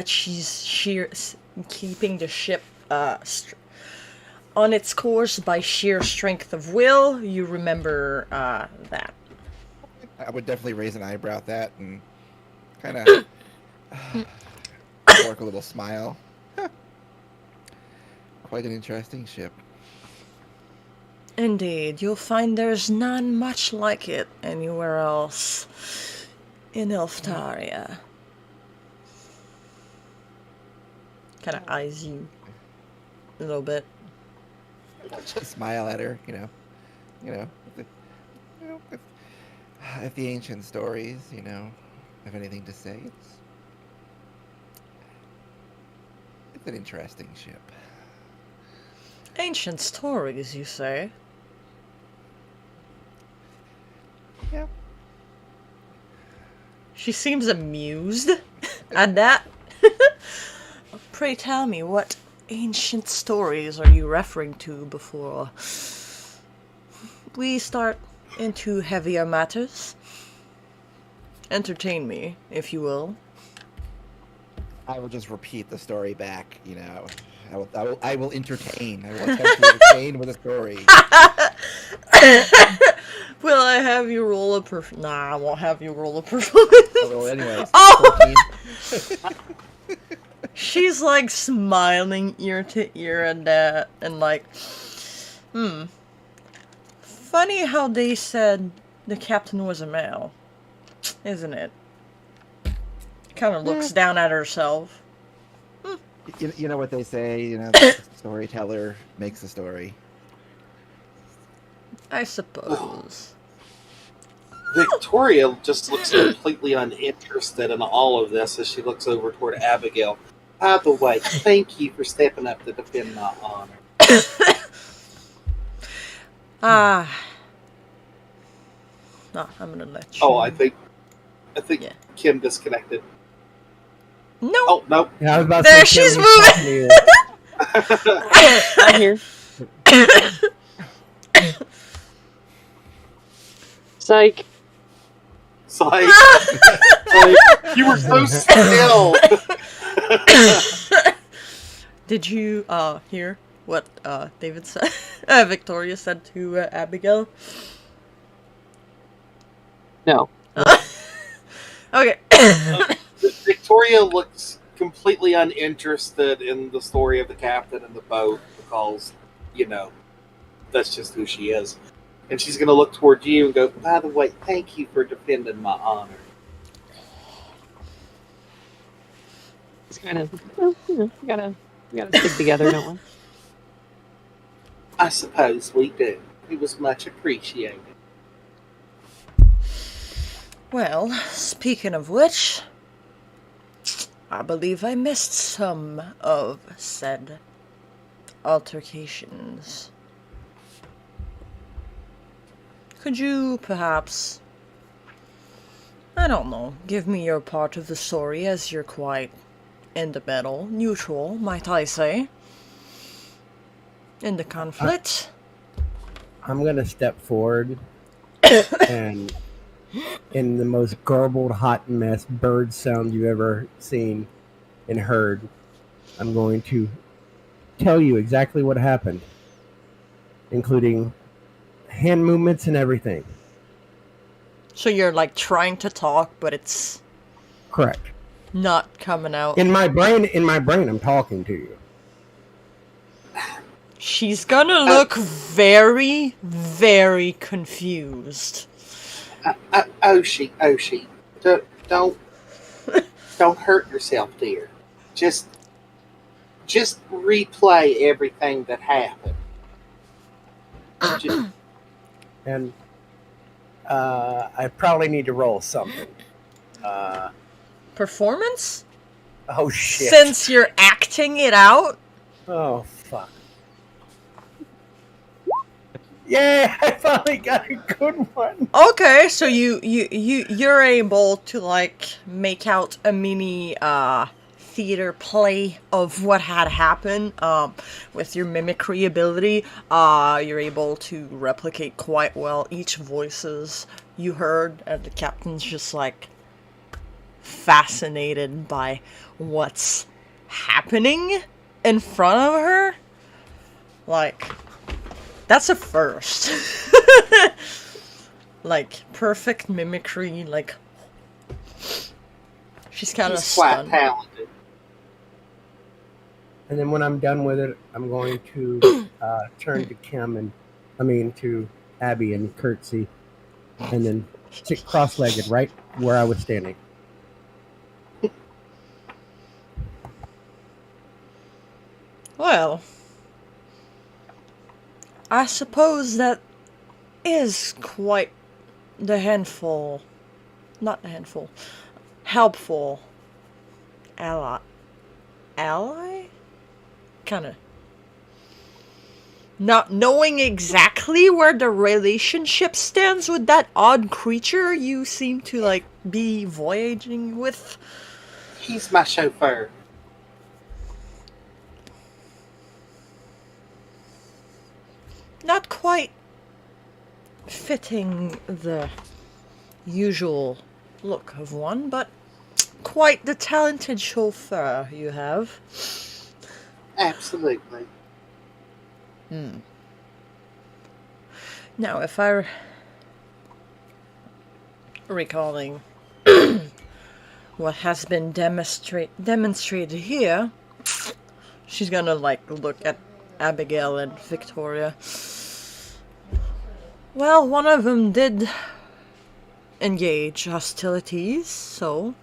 Speaker 3: she's keeping the ship on its course by sheer strength of will, you remember that.
Speaker 4: I would definitely raise an eyebrow at that and kind of work a little smile. Huh. Quite an interesting ship.
Speaker 3: Indeed, you'll find there's none much like it anywhere else in Elftaria. Kind of eyes you a little bit.
Speaker 4: Just smile at her, if the ancient stories, have anything to say, it's an interesting ship.
Speaker 3: Ancient stories, you say?
Speaker 4: Yeah.
Speaker 3: She seems amused at that. Pray tell me, what ancient stories are you referring to before we start into heavier matters? Entertain me, if you will.
Speaker 4: I will just repeat the story back, I will entertain. I will attempt to entertain with a story.
Speaker 3: Will I have you roll a Nah, I won't have you roll a performance.
Speaker 4: Well, anyways.
Speaker 3: Oh! She's like smiling ear to ear at that, and like, funny how they said the captain was a male, isn't it? Kind of looks down at herself.
Speaker 4: You know what they say, the storyteller makes the story.
Speaker 3: I suppose.
Speaker 7: Victoria just looks completely uninterested in all of this as she looks over toward Abigail. By the way, thank you for stepping up to defend my honor.
Speaker 3: No, I'm gonna let you.
Speaker 7: Oh, I think I think
Speaker 3: Yeah.
Speaker 7: Kim disconnected.
Speaker 3: No.
Speaker 7: Oh, nope.
Speaker 5: Yeah, I was about
Speaker 3: There
Speaker 5: to say,
Speaker 3: she's
Speaker 5: Kim, he's talking to you.
Speaker 2: I'm here. Psych.
Speaker 7: Psych. You were so still.
Speaker 3: Did you hear what David said? Victoria said to Abigail.
Speaker 2: No.
Speaker 3: Okay.
Speaker 7: Victoria looks completely uninterested in the story of the captain and the boat because, that's just who she is. And she's going to look toward you and go, by the way, thank you for defending my honor.
Speaker 2: It's kind of, we gotta stick together, don't we?
Speaker 7: I suppose we do. It was much appreciated.
Speaker 3: Well, speaking of which, I believe I missed some of said altercations. Could you perhaps, I don't know, give me your part of the story, as you're quite in the middle, neutral, might I say, in the conflict?
Speaker 5: I'm gonna step forward and, in the most garbled, hot mess bird sound you've ever seen and heard, I'm going to tell you exactly what happened, including hand movements and everything.
Speaker 3: So you're like trying to talk, but it's
Speaker 5: Correct.
Speaker 3: not coming out.
Speaker 5: In my brain, I'm talking to you.
Speaker 3: She's gonna look very, very confused.
Speaker 7: Oshi, don't hurt yourself, dear. Just replay everything that happened.
Speaker 5: And I probably need to roll something.
Speaker 3: Performance?
Speaker 5: Oh shit!
Speaker 3: Since you're acting it out?
Speaker 5: Oh fuck! Yeah, I finally got a good one.
Speaker 3: Okay, so you're able to like make out a mini theater play of what had happened with your mimicry ability. You're able to replicate quite well each voices you heard, and the captain's just like fascinated by what's happening in front of her. Like, that's a first. Like, perfect mimicry, like, she's kind of
Speaker 7: He's quite
Speaker 3: stunned.
Speaker 7: talented.
Speaker 5: And then when I'm done with it, I'm going to turn to to Abby and curtsy, and then sit cross-legged right where I was standing.
Speaker 3: Well, I suppose that is quite the helpful ally? Kinda. Not knowing exactly where the relationship stands with that odd creature you seem to, like, be voyaging with.
Speaker 7: He's my chauffeur.
Speaker 3: Not quite fitting the usual look of one, but quite the talented chauffeur you have.
Speaker 7: Absolutely.
Speaker 3: Now, if I recalling what has been demonstrated here, she's gonna like look at Abigail and Victoria. Well, one of them did engage hostilities, so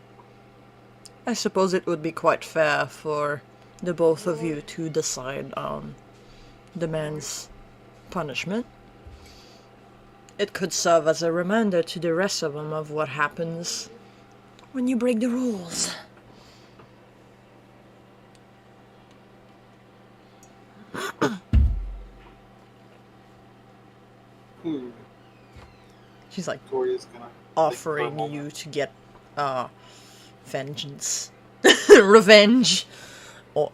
Speaker 3: I suppose it would be quite fair for the both of you to decide on the man's punishment. It could serve as a reminder to the rest of them of what happens when you break the rules. She's like
Speaker 7: Victoria's gonna
Speaker 3: offering you to get vengeance. Revenge. Or,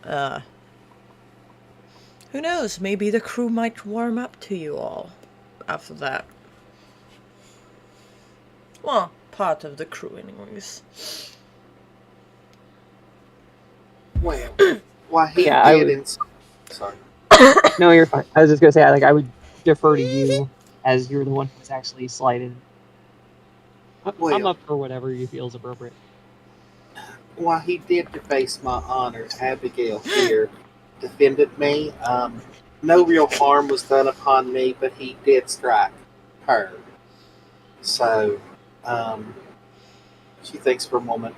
Speaker 3: who knows, maybe the crew might warm up to you all after that. Well, part of the crew anyways.
Speaker 7: Well, why he
Speaker 2: Yeah, I
Speaker 7: did
Speaker 2: would-
Speaker 7: in... Sorry.
Speaker 2: No, you're fine. I was just gonna say, like, I would defer to you as you're the one who's actually slighted. I'm
Speaker 7: Well.
Speaker 2: up for whatever you feel is appropriate.
Speaker 7: Why he did deface my honor. Abigail here defended me. No real harm was done upon me, but he did strike her. So, she thinks for a moment.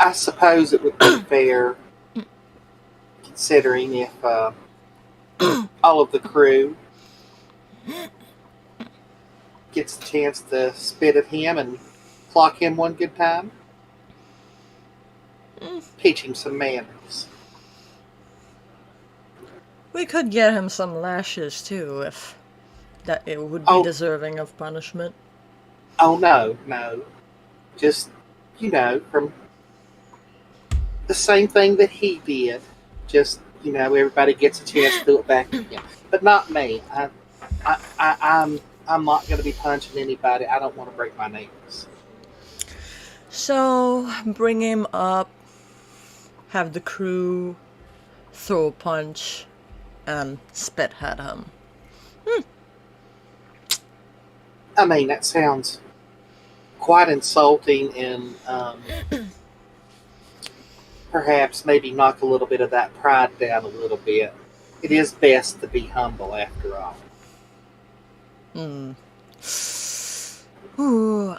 Speaker 7: I suppose it would be fair, considering if all of the crew gets the chance to spit at him and clock him one good time. Teach him some manners.
Speaker 3: We could get him some lashes too, if that it would be deserving of punishment.
Speaker 7: Oh no. Just, from the same thing that he did. Just, everybody gets a chance to do it back to him. But not me. I'm not going to be punching anybody. I don't want to break my nails.
Speaker 3: So, bring him up, have the crew throw a punch, and spit at him.
Speaker 7: I mean, that sounds quite insulting and perhaps maybe knock a little bit of that pride down a little bit. It is best to be humble after all.
Speaker 3: Ooh,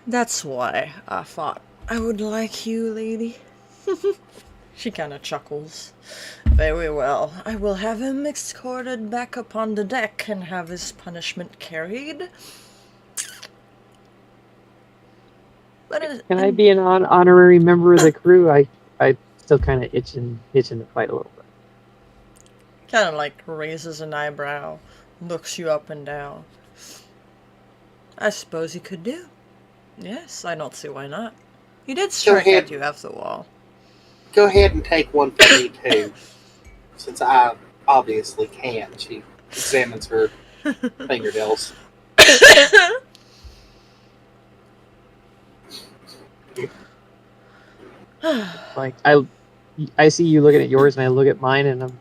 Speaker 3: that's why I thought I would like you, lady. She kind of chuckles. Very well. I will have him escorted back upon the deck and have his punishment carried.
Speaker 2: Can I be an honorary member of the crew? I still kind of itching to fight a little bit.
Speaker 3: Kind of like raises an eyebrow, looks you up and down. I suppose you could do. Yes, I don't see why not. You did strike at you after all.
Speaker 7: Go ahead and take one for me too, since I obviously can't. She examines her fingernails.
Speaker 2: Like, I see you looking at yours, and I look at mine, and I'm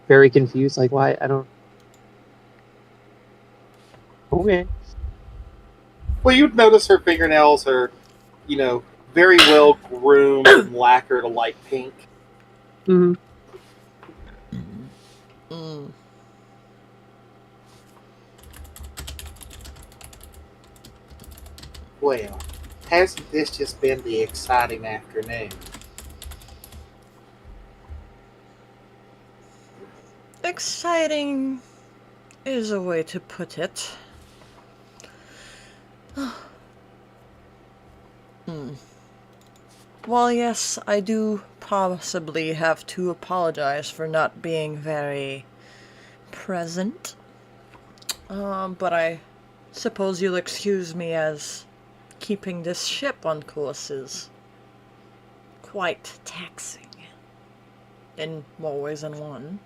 Speaker 2: very confused. Like, why? I don't. Okay.
Speaker 7: Well, you'd notice her fingernails are, very well groomed and lacquered a light pink.
Speaker 2: Mm-hmm.
Speaker 7: Well, hasn't this just been the exciting afternoon?
Speaker 3: Exciting is a way to put it. Well, yes, I do possibly have to apologize for not being very present. But I suppose you'll excuse me as keeping this ship on course is quite taxing. In more ways than one.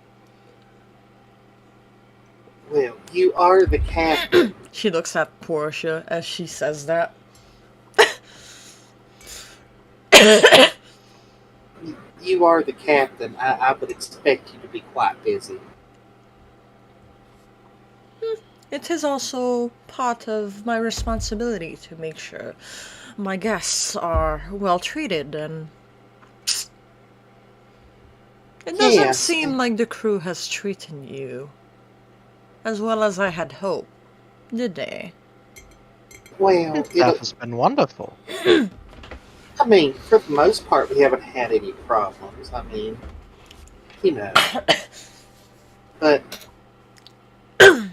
Speaker 7: Well, you are the captain.
Speaker 3: She looks at Portia as she says that.
Speaker 7: You are the captain. I would expect you to be quite busy.
Speaker 3: It is also part of my responsibility to make sure my guests are well treated, and it doesn't seem like the crew has treated you as well as I had hoped, did they?
Speaker 7: Well,
Speaker 6: That has been wonderful.
Speaker 7: I mean, for the most part, we haven't had any problems. I mean, But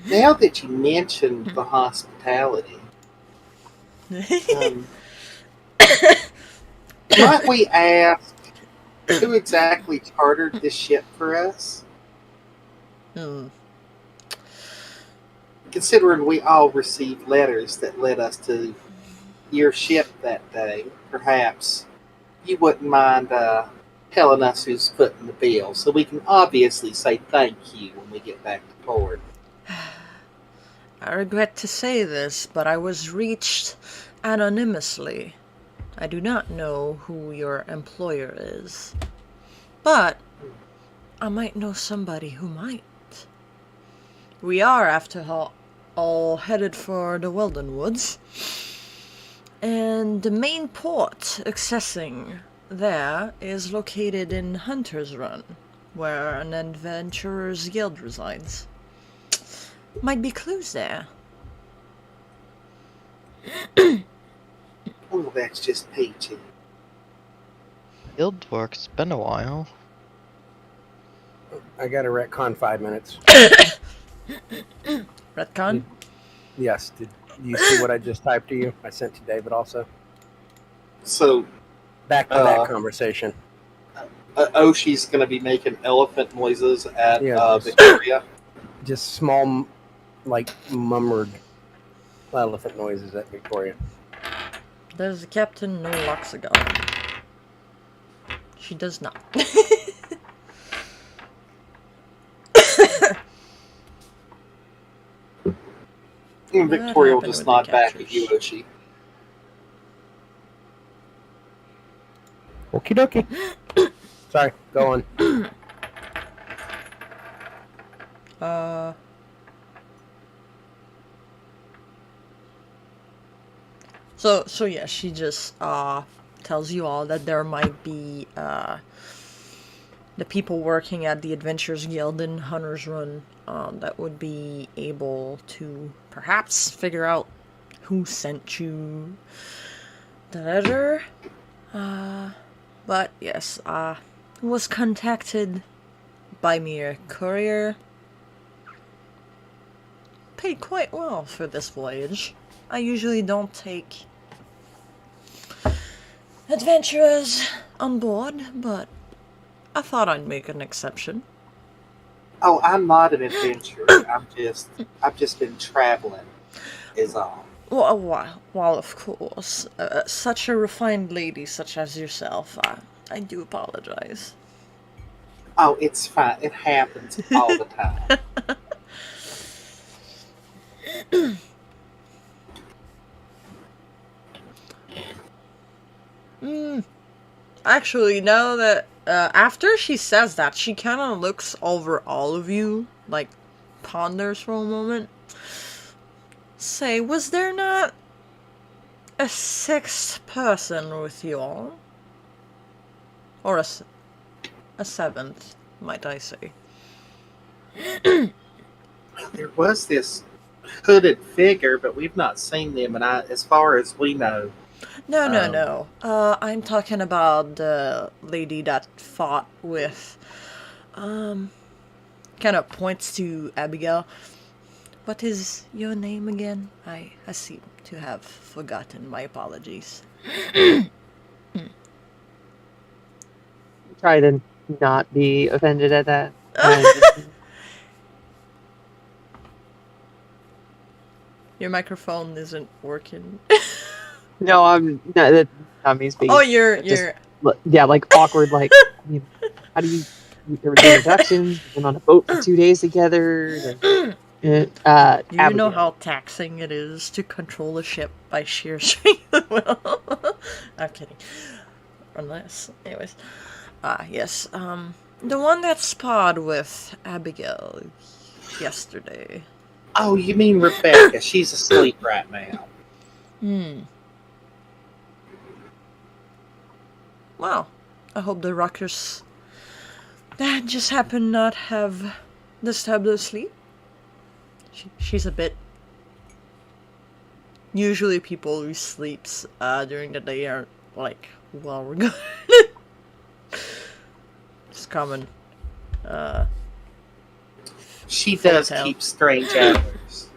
Speaker 7: now that you mentioned the hospitality, might we ask who exactly chartered this ship for us? considering we all received letters that led us to your ship that day, perhaps you wouldn't mind telling us who's footing the bill, so we can obviously say thank you when we get back to port.
Speaker 3: I regret to say this, but I was reached anonymously. I do not know who your employer is, but I might know somebody who might. We are, after all, headed for the Weldon Woods, and the main port accessing there is located in Hunter's Run, where an adventurer's guild resides. Might be clues there.
Speaker 7: Oh, that's just peachy.
Speaker 6: Guild work's been a while.
Speaker 5: I got to retcon 5 minutes.
Speaker 3: Retcon?
Speaker 5: Yes. Did you see what I just typed to you? I sent to David also.
Speaker 7: So,
Speaker 5: Back to that conversation.
Speaker 7: Oshi's going to be making elephant noises at
Speaker 5: Yeah.
Speaker 7: Victoria.
Speaker 5: Just small, like, murmured elephant noises at Victoria.
Speaker 3: Does the captain know Loxagon? She does not.
Speaker 7: Victoria will
Speaker 3: happened
Speaker 7: just
Speaker 3: with the
Speaker 7: nod back at
Speaker 3: captures?
Speaker 7: you, Oshi.
Speaker 5: Okie dokie. Sorry, go on.
Speaker 3: So yeah, she just tells you all that there might be the people working at the Adventurers Guild in Hunter's Run that would be able to perhaps figure out who sent you the letter. But yes, was contacted by mere courier. Paid quite well for this voyage. I usually don't take adventurers on board, but I thought I'd make an exception.
Speaker 7: Oh, I'm not an adventurer. I've just been traveling, is all.
Speaker 3: Well, of course, such a refined lady such as yourself, I do apologize.
Speaker 7: Oh, it's fine. It happens all the time.
Speaker 3: Actually, now that after she says that, she kind of looks over all of you, like ponders for a moment. Say, was there not a sixth person with you all? Or a seventh, might I say?
Speaker 7: There was this hooded figure, but we've not seen them, and as far as we know.
Speaker 3: No. I'm talking about the lady that fought with, kind of points to Abigail. What is your name again? I seem to have forgotten. My apologies.
Speaker 2: Try to not be offended at that.
Speaker 3: Your microphone isn't working.
Speaker 2: No, I'm not. That's not me speaking.
Speaker 3: Oh, you're.
Speaker 2: Yeah, like awkward. Like, how do you? There was introductions. We've been on a boat for 2 days together.
Speaker 3: Do you
Speaker 2: Abigail.
Speaker 3: know how taxing it is to control a ship by sheer strength of will? I'm kidding. Unless, anyways. Yes. The one that sparred with Abigail yesterday.
Speaker 7: Oh, you mean Rebecca? She's asleep right now.
Speaker 3: Well, I hope the rockers that just happened not have disturbed her sleep. She's a bit. Usually, people who sleeps during the day are like well regarded. It's common.
Speaker 7: She does
Speaker 3: Hotel.
Speaker 7: keep strange hours.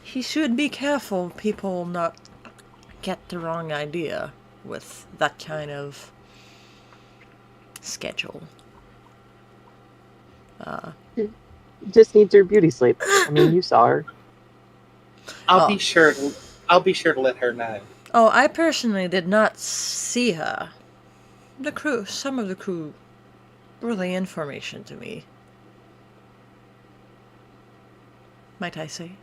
Speaker 3: She should be careful people not get the wrong idea with that kind of schedule.
Speaker 2: just needs her beauty sleep. I mean, you saw her.
Speaker 7: I'll
Speaker 3: Oh.
Speaker 7: be sure. I'll be sure to let her know.
Speaker 3: Oh, I personally did not see her. Some of the crew relay information to me. Might I say?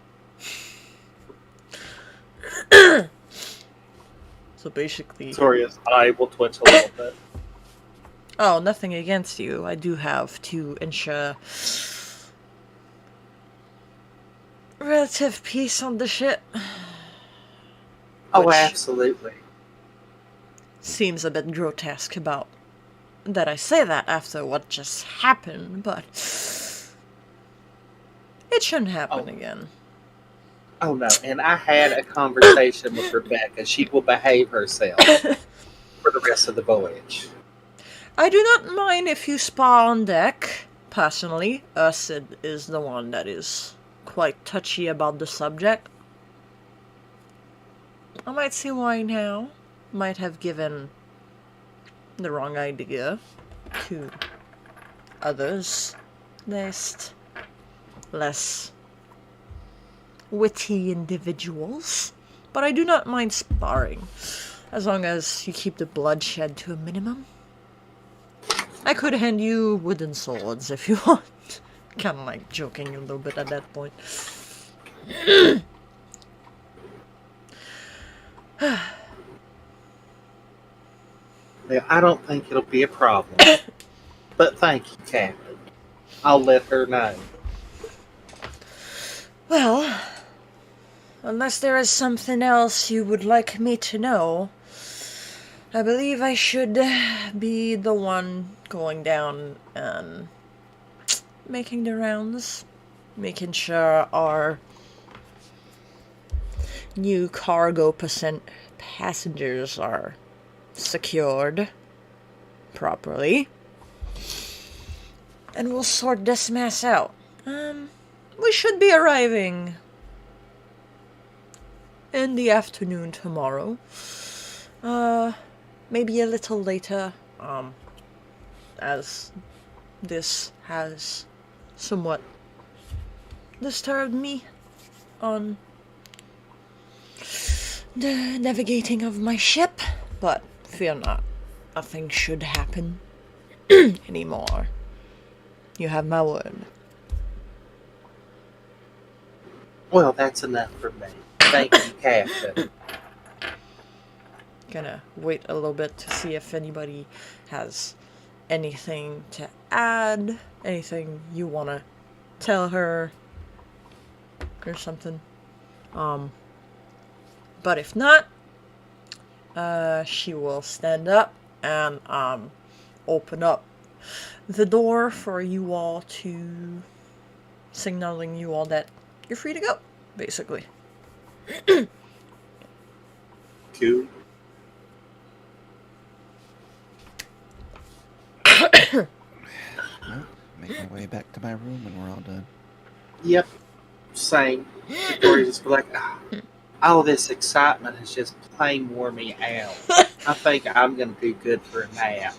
Speaker 3: So basically...
Speaker 7: Soria's eye will twitch a little bit.
Speaker 3: Oh, nothing against you. I do have to ensure relative peace on the ship.
Speaker 7: Oh,
Speaker 3: Which
Speaker 7: absolutely.
Speaker 3: seems a bit grotesque about that I say that after what just happened, but it shouldn't happen again.
Speaker 7: Oh no, and I had a conversation with Rebecca. She will behave herself for the rest of the voyage.
Speaker 3: I do not mind if you spar on deck. Personally, Ursid is the one that is quite touchy about the subject. I might see why now. Might have given the wrong idea to others. Less witty individuals. But I do not mind sparring, as long as you keep the bloodshed to a minimum. I could hand you wooden swords if you want. Kind of like joking a little bit at that point.
Speaker 7: Now, I don't think it'll be a problem. But thank you, Captain. I'll let her know.
Speaker 3: Well, unless there is something else you would like me to know, I believe I should be the one going down and making the rounds, making sure our new cargo passengers are secured properly. And we'll sort this mess out. We should be arriving in the afternoon tomorrow. Maybe a little later, as this has somewhat disturbed me on the navigating of my ship, but fear not, nothing should happen anymore. You have my word.
Speaker 7: Well, that's enough for me. Thank you, Captain.
Speaker 3: Gonna wait a little bit to see if anybody has anything to add, anything you wanna tell her or something. But if not, she will stand up and open up the door for you all to, signaling you all that you're free to go, basically.
Speaker 7: Cool.
Speaker 4: Make my way back to my room when we're all done.
Speaker 7: Yep. Same. Victoria just be like, all this excitement has just plain wore me out. I think I'm going to do good for a nap.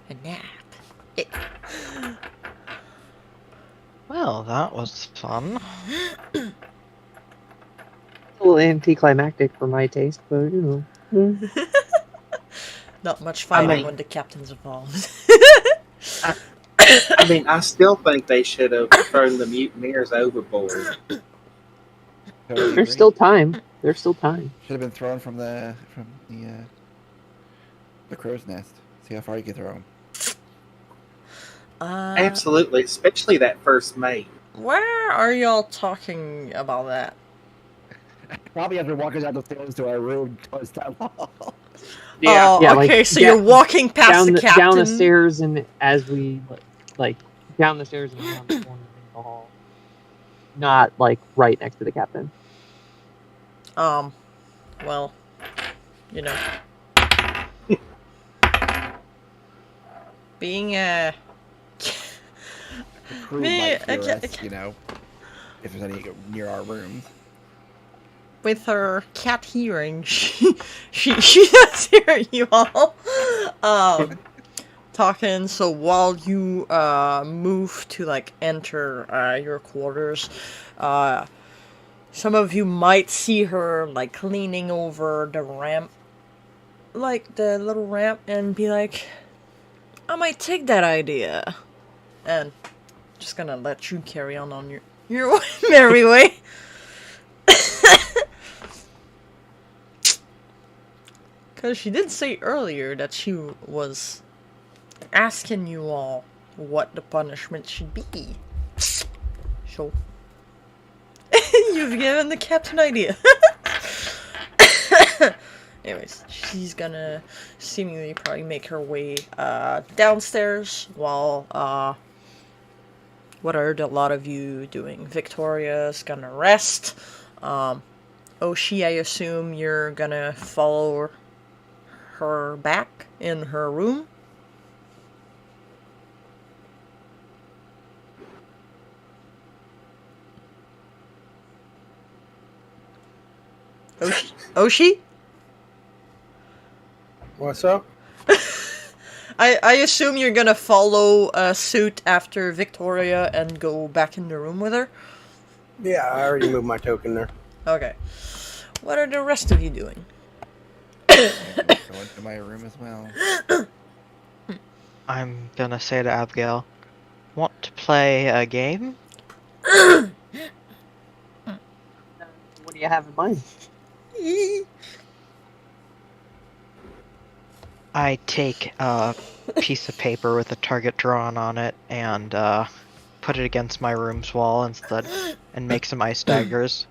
Speaker 3: A nap.
Speaker 6: Well, that was fun.
Speaker 2: A little anticlimactic for my taste, but you know.
Speaker 3: Not much fighting
Speaker 7: I mean-
Speaker 3: when the captain's involved.
Speaker 7: I mean, I still think they should have thrown the mutineers overboard.
Speaker 2: There's still time. There's still time.
Speaker 4: Should have been thrown from the crow's nest. See how far you can throw them.
Speaker 7: Absolutely, especially that first mate.
Speaker 3: Where are y'all talking about that?
Speaker 5: Probably as we're walking down the stairs to our room towards town hall.
Speaker 7: Yeah,
Speaker 3: Oh,
Speaker 2: Yeah,
Speaker 3: okay,
Speaker 2: like,
Speaker 3: so you're walking past
Speaker 2: down
Speaker 3: the
Speaker 2: the
Speaker 3: captain.
Speaker 2: down the stairs, and as we like down the stairs and around the corner in the hall, not like right next to the captain.
Speaker 3: Well, you know. Being a...
Speaker 4: The crew
Speaker 3: Me,
Speaker 4: might hear
Speaker 3: okay,
Speaker 4: us,
Speaker 3: okay.
Speaker 4: you know, if there's any near our rooms.
Speaker 3: With her cat hearing, she does hear you all. talking. So while you move to like enter your quarters, some of you might see her like leaning over the ramp, like the little ramp, and be like, I might take that idea. And just gonna let you carry on your merry way. Because she did say earlier that she was asking you all what the punishment should be. So, you've given the captain idea. Anyways, she's gonna seemingly probably make her way downstairs while, what are a lot of you doing? Victoria's gonna rest. Oshi, I assume you're gonna follow her back in her room. Oshi?
Speaker 5: What's up?
Speaker 3: I assume you're gonna follow suit after Victoria and go back in the room with her?
Speaker 5: Yeah, I already moved my token there.
Speaker 3: Okay. What are the rest of you doing?
Speaker 4: Go into my room as well.
Speaker 6: I'm gonna say to Abigail, want to play a game?
Speaker 2: What do you have in mind?
Speaker 6: I take a piece of paper with a target drawn on it and put it against my room's wall instead and make some ice daggers.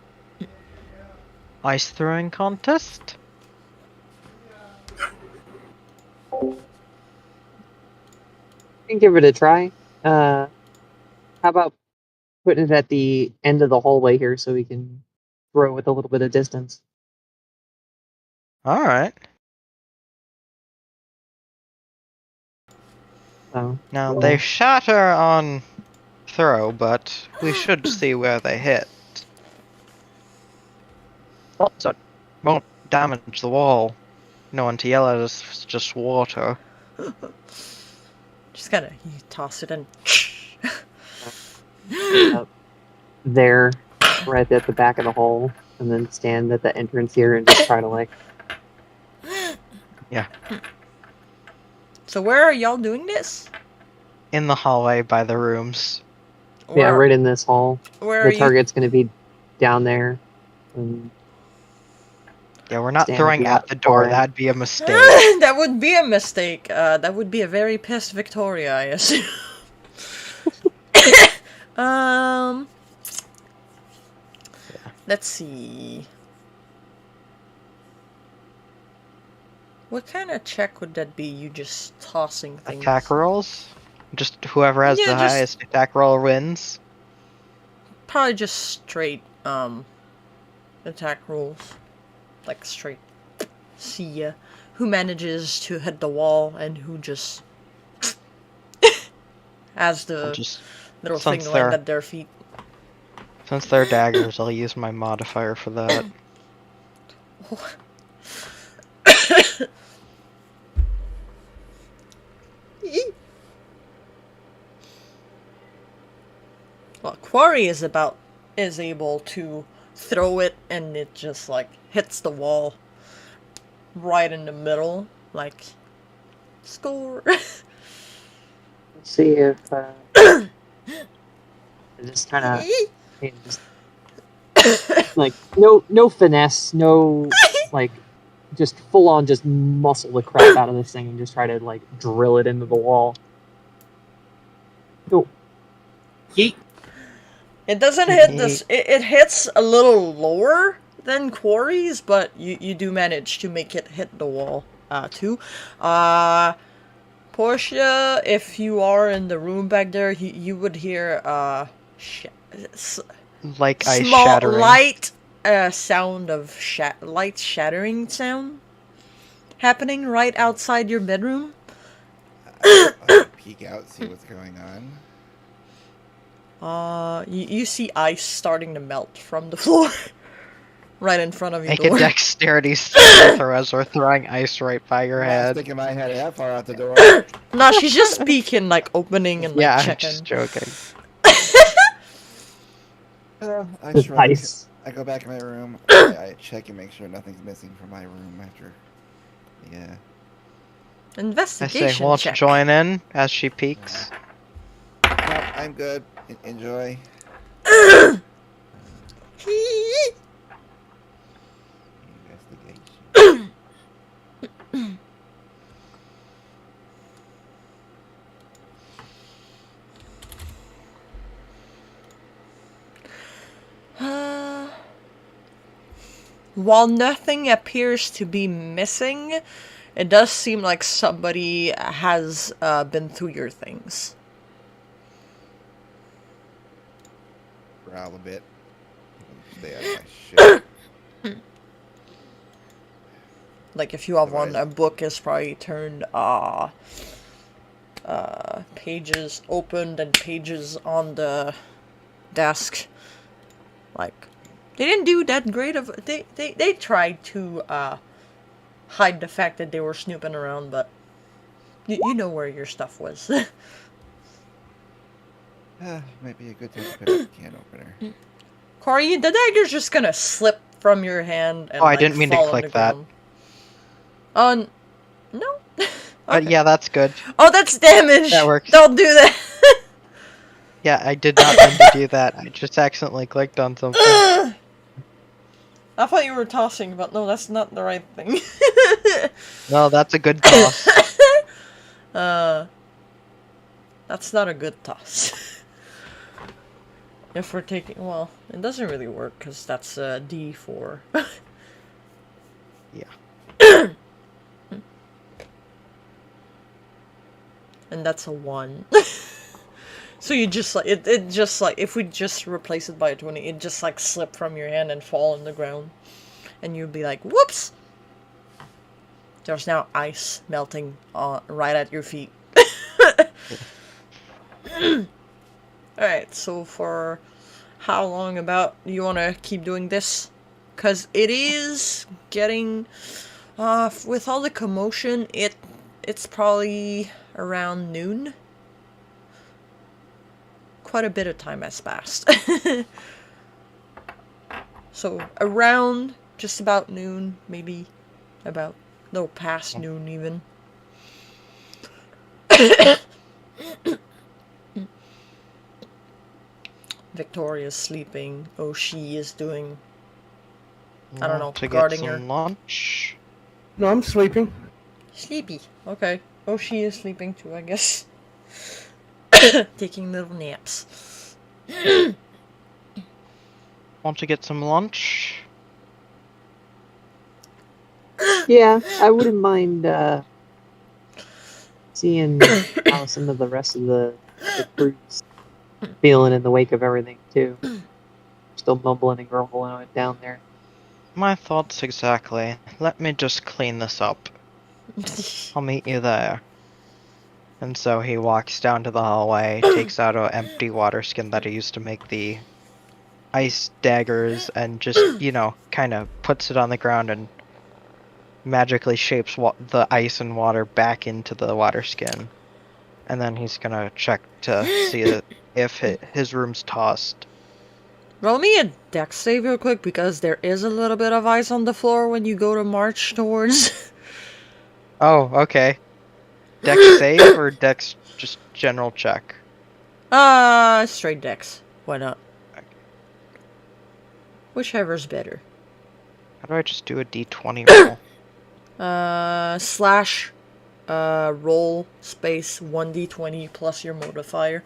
Speaker 6: Ice throwing contest?
Speaker 2: You can give it a try. How about putting it at the end of the hallway here so we can throw with a little bit of distance?
Speaker 6: Alright.
Speaker 2: So,
Speaker 6: Now, they shatter on throw, but we should see where they hit. So it won't damage the wall. No one to yell at us, it's just water.
Speaker 3: Just gotta you toss it in.
Speaker 2: there, right at the back of the hole, and then stand at the entrance here and just try to like.
Speaker 6: Yeah.
Speaker 3: So where are y'all doing this?
Speaker 6: In the hallway by the rooms.
Speaker 2: Yeah, right in this hall.
Speaker 3: Where are
Speaker 2: The target's going to be down there. And
Speaker 6: Yeah, we're not
Speaker 2: stand
Speaker 6: throwing
Speaker 2: at
Speaker 6: at the door,
Speaker 2: far end.
Speaker 6: that'd be a mistake.
Speaker 3: That would be a mistake. That would be a very pissed Victoria, I assume. Let's see. What kind of check would that be? You just tossing things?
Speaker 6: Attack rolls? Just whoever has
Speaker 3: Yeah,
Speaker 6: the
Speaker 3: just-
Speaker 6: highest attack roll wins.
Speaker 3: Probably just straight attack rolls, like straight. See ya. Who manages to hit the wall and who just has the
Speaker 6: Just
Speaker 3: little
Speaker 6: since
Speaker 3: thing land
Speaker 6: they're-
Speaker 3: at their feet.
Speaker 6: Since they're daggers, I'll use my modifier for that. Well, Quarry is able to throw it and it just like hits the wall right in the middle, like score.
Speaker 2: Let's see if just kind of like no finesse, no like just full on just muscle the crap out of this thing and just try to like drill it into the wall. No.
Speaker 7: Yeet.
Speaker 3: It doesn't hit this. It hits a little lower than Quarry's, but you do manage to make it hit the wall too. Portia, if you are in the room back there, you would hear
Speaker 6: Like ice
Speaker 3: small
Speaker 6: shattering.
Speaker 3: light sound of light shattering sound happening right outside your bedroom.
Speaker 4: I'll peek out, see what's going on.
Speaker 3: You see ice starting to melt from the floor. right in front of your
Speaker 6: Make
Speaker 3: door.
Speaker 6: a dexterity saving throw as we're throwing ice right by your
Speaker 4: I'm not
Speaker 6: head.
Speaker 4: sticking my head that far out the door.
Speaker 3: No, she's just peeking, like opening and like
Speaker 6: Yeah, I'm
Speaker 3: checking.
Speaker 6: just joking.
Speaker 4: I
Speaker 2: With
Speaker 4: shrug.
Speaker 2: ice.
Speaker 4: I go back in my room. I check and make sure nothing's missing from my room after. Yeah.
Speaker 6: I
Speaker 3: Investigation
Speaker 6: say, won't you
Speaker 3: check.
Speaker 6: join in as she peeks?
Speaker 4: No, I'm good. Enjoy. Investigation.
Speaker 3: While nothing appears to be missing, it does seem like somebody has been through your things.
Speaker 4: Growl a bit. Stay out of my shit.
Speaker 3: Like if you have one,
Speaker 4: Otherwise-
Speaker 3: a book is probably turned pages opened and pages on the desk. Like they didn't do that great of they tried to hide the fact that they were snooping around, but you know where your stuff was.
Speaker 4: Might be a good time to pick up the can opener.
Speaker 3: Corey, the dagger's just gonna slip from your hand and
Speaker 6: Oh, I
Speaker 3: like,
Speaker 6: didn't mean to
Speaker 3: fall on
Speaker 6: click
Speaker 3: the
Speaker 6: that.
Speaker 3: ground. No.
Speaker 6: But
Speaker 3: Okay.
Speaker 6: yeah, that's good.
Speaker 3: Oh, that's damage.
Speaker 6: That works.
Speaker 3: Don't do that.
Speaker 6: Yeah, I did not mean to do that. I just accidentally clicked on something.
Speaker 3: I thought you were tossing, but no, that's not the right thing.
Speaker 6: No, that's a good toss.
Speaker 3: That's not a good toss. If we're taking, well, it doesn't really work because that's a D4.
Speaker 6: Yeah.
Speaker 3: And that's a 1. So you just like it just like if we just replace it by a 20, it just like slip from your hand and fall on the ground, and you'd be like, "Whoops!" There's now ice melting right at your feet. All right, so for how long about do you want to keep doing this? Cause it is getting with all the commotion, it's probably around noon. Quite a bit of time has passed. So around just about noon, maybe about no past noon even. Victoria's sleeping. Oh, she is doing, I don't know,
Speaker 6: To
Speaker 3: guarding
Speaker 6: get
Speaker 3: her.
Speaker 6: some lunch.
Speaker 5: No, I'm sleeping.
Speaker 3: Sleepy. Okay. Oh, she is sleeping too, I guess. Taking little naps.
Speaker 6: Want to get some lunch?
Speaker 2: Yeah, I wouldn't mind seeing how some of the rest of the crew's feeling in the wake of everything too. Still mumbling and grumbling down there.
Speaker 6: My thoughts exactly. Let me just clean this up. I'll meet you there. And so he walks down to the hallway, takes out an empty water skin that he used to make the ice daggers, and just, kind of puts it on the ground and magically shapes the ice and water back into the water skin. And then he's gonna check to see if his room's tossed.
Speaker 3: Roll me a dex save real quick because there is a little bit of ice on the floor when you go to march towards.
Speaker 6: Oh, okay. Dex save or dex just general check?
Speaker 3: Straight dex. Why not?
Speaker 6: Okay.
Speaker 3: Whichever's better.
Speaker 6: How do I just do a d20 roll?
Speaker 3: Slash, roll space 1d20 plus your modifier.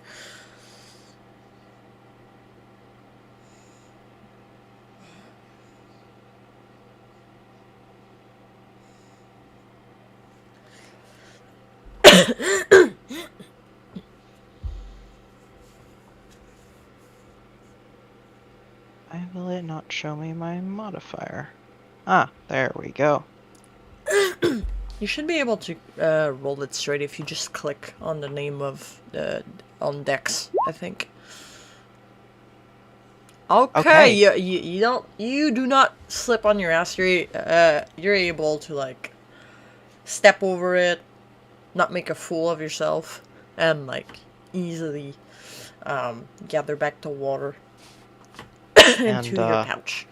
Speaker 6: Why will it not show me my modifier? Ah, there we go.
Speaker 3: You should be able to roll it straight if you just click on the name of on Dex, I think. Okay, you do not slip on your ass. You're able to like step over it, not make a fool of yourself, and like easily gather back the water into your pouch.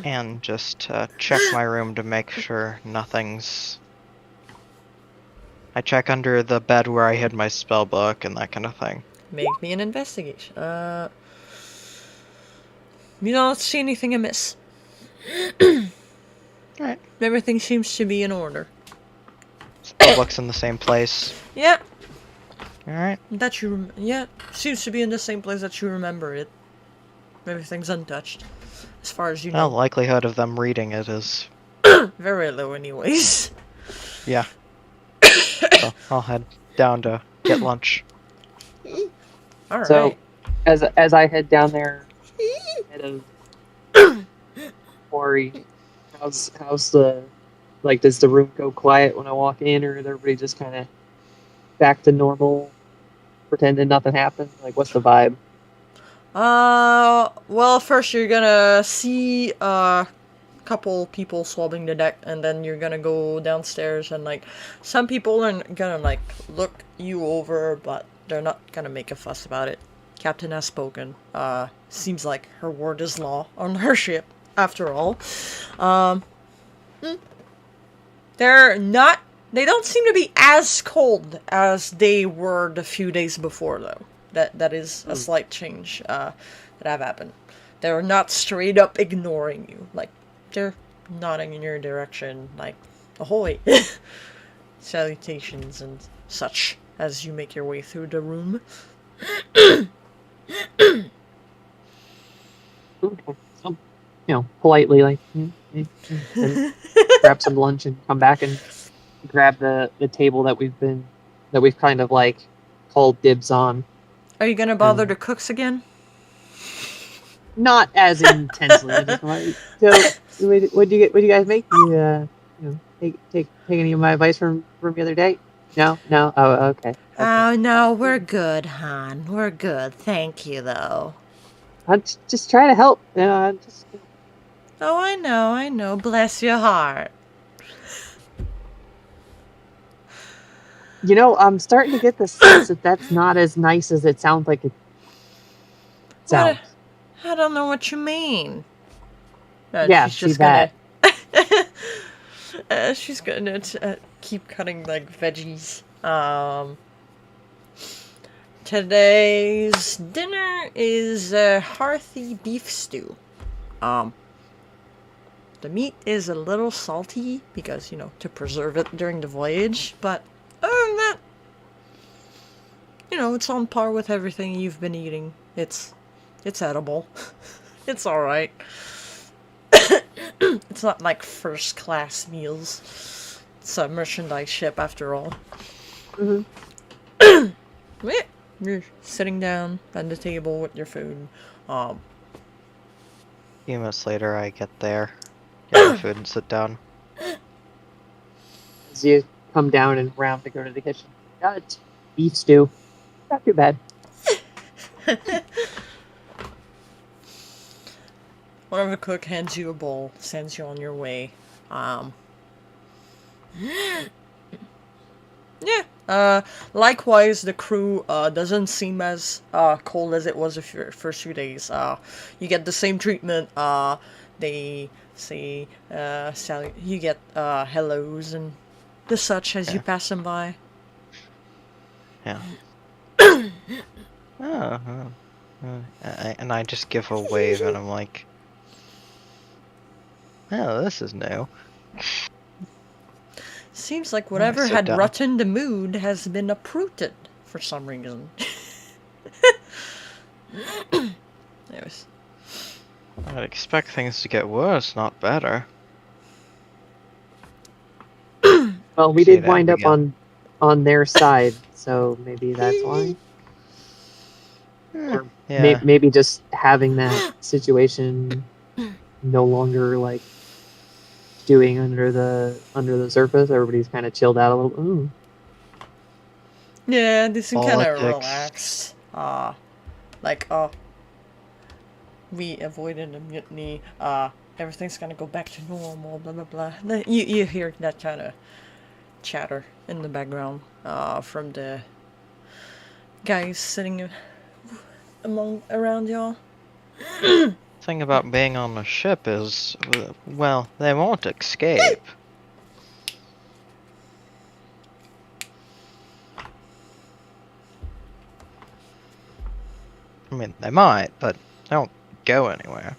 Speaker 6: And just check my room to make sure nothing's... I check under the bed where I hid my spell book and that kind of thing.
Speaker 3: Make me an investigation. You don't see anything amiss.
Speaker 6: Alright.
Speaker 3: Everything seems to be in order.
Speaker 6: Spell book's in the same place.
Speaker 3: Yeah.
Speaker 6: Alright.
Speaker 3: Seems to be in the same place that you remember it. Everything's untouched, as far as you
Speaker 6: Well,
Speaker 3: know.
Speaker 6: the likelihood of them reading it is...
Speaker 3: very low anyways.
Speaker 6: Yeah. So, I'll head down to get lunch.
Speaker 3: Alright.
Speaker 2: So, as I head down there, head of Ori, how's the, like, does the room go quiet when I walk in, or is everybody just kind of back to normal, pretending nothing happened? Like, what's the vibe?
Speaker 3: Well, first you're gonna see a couple people swabbing the deck, and then you're gonna go downstairs, and like some people are gonna like look you over, but they're not gonna make a fuss about it. Captain has spoken. Seems like her word is law on her ship, after all. They don't seem to be as cold as they were the few days before, though. That is a slight change that have happened. They're not straight up ignoring you. Like, they're nodding in your direction, like, ahoy! Salutations and such as you make your way through the room.
Speaker 2: Okay. So, politely, like, and grab some lunch and come back and grab the table that we've kind of like called dibs on.
Speaker 3: Are you gonna bother the cooks again?
Speaker 2: Not as intensely. So, what do you guys make? You take any of my advice from the other day? No. Oh, okay.
Speaker 3: Oh no, we're good, hon. We're good. Thank you, though.
Speaker 2: I'm just trying to help.
Speaker 3: Oh, I know. Bless your heart.
Speaker 2: I'm starting to get the sense that that's not as nice as it sounds like it sounds.
Speaker 3: I don't know what you mean.
Speaker 2: Yeah,
Speaker 3: she's just
Speaker 2: that.
Speaker 3: She's gonna keep cutting like veggies. Today's dinner is a hearty beef stew. The meat is a little salty because, to preserve it during the voyage, but other than that, it's on par with everything you've been eating. It's edible. It's alright. It's not like first class meals. It's a merchandise ship after all.
Speaker 2: Mm-hmm.
Speaker 3: Yeah, you're sitting down at the table with your food.
Speaker 6: A few minutes later, I get there, get my food, and sit down.
Speaker 2: As you come down and round to go to the kitchen, it's beef stew. Not too bad.
Speaker 3: One of the cook hands you a bowl, sends you on your way. Likewise, the crew doesn't seem as cold as it was the first few days. You get the same treatment. They say, you get hellos and the such as you pass them by.
Speaker 6: Yeah. And I just give a wave, and I'm like, oh, this is new.
Speaker 3: Seems like whatever had rotten the mood has been uprooted for some reason. Anyways.
Speaker 6: I'd expect things to get worse, not better.
Speaker 2: Well, we did wind up on their side, so maybe that's why. Or maybe just having that situation no longer like stewing under the surface. Everybody's kind of chilled out a little. Ooh.
Speaker 3: Yeah, they seem kind of relaxed. we avoided a mutiny. Everything's gonna go back to normal. Blah blah blah. You hear that kind of chatter in the background from the guys sitting around y'all.
Speaker 6: Thing about being on a ship is, well, they won't escape. I mean, they might, but they don't go anywhere.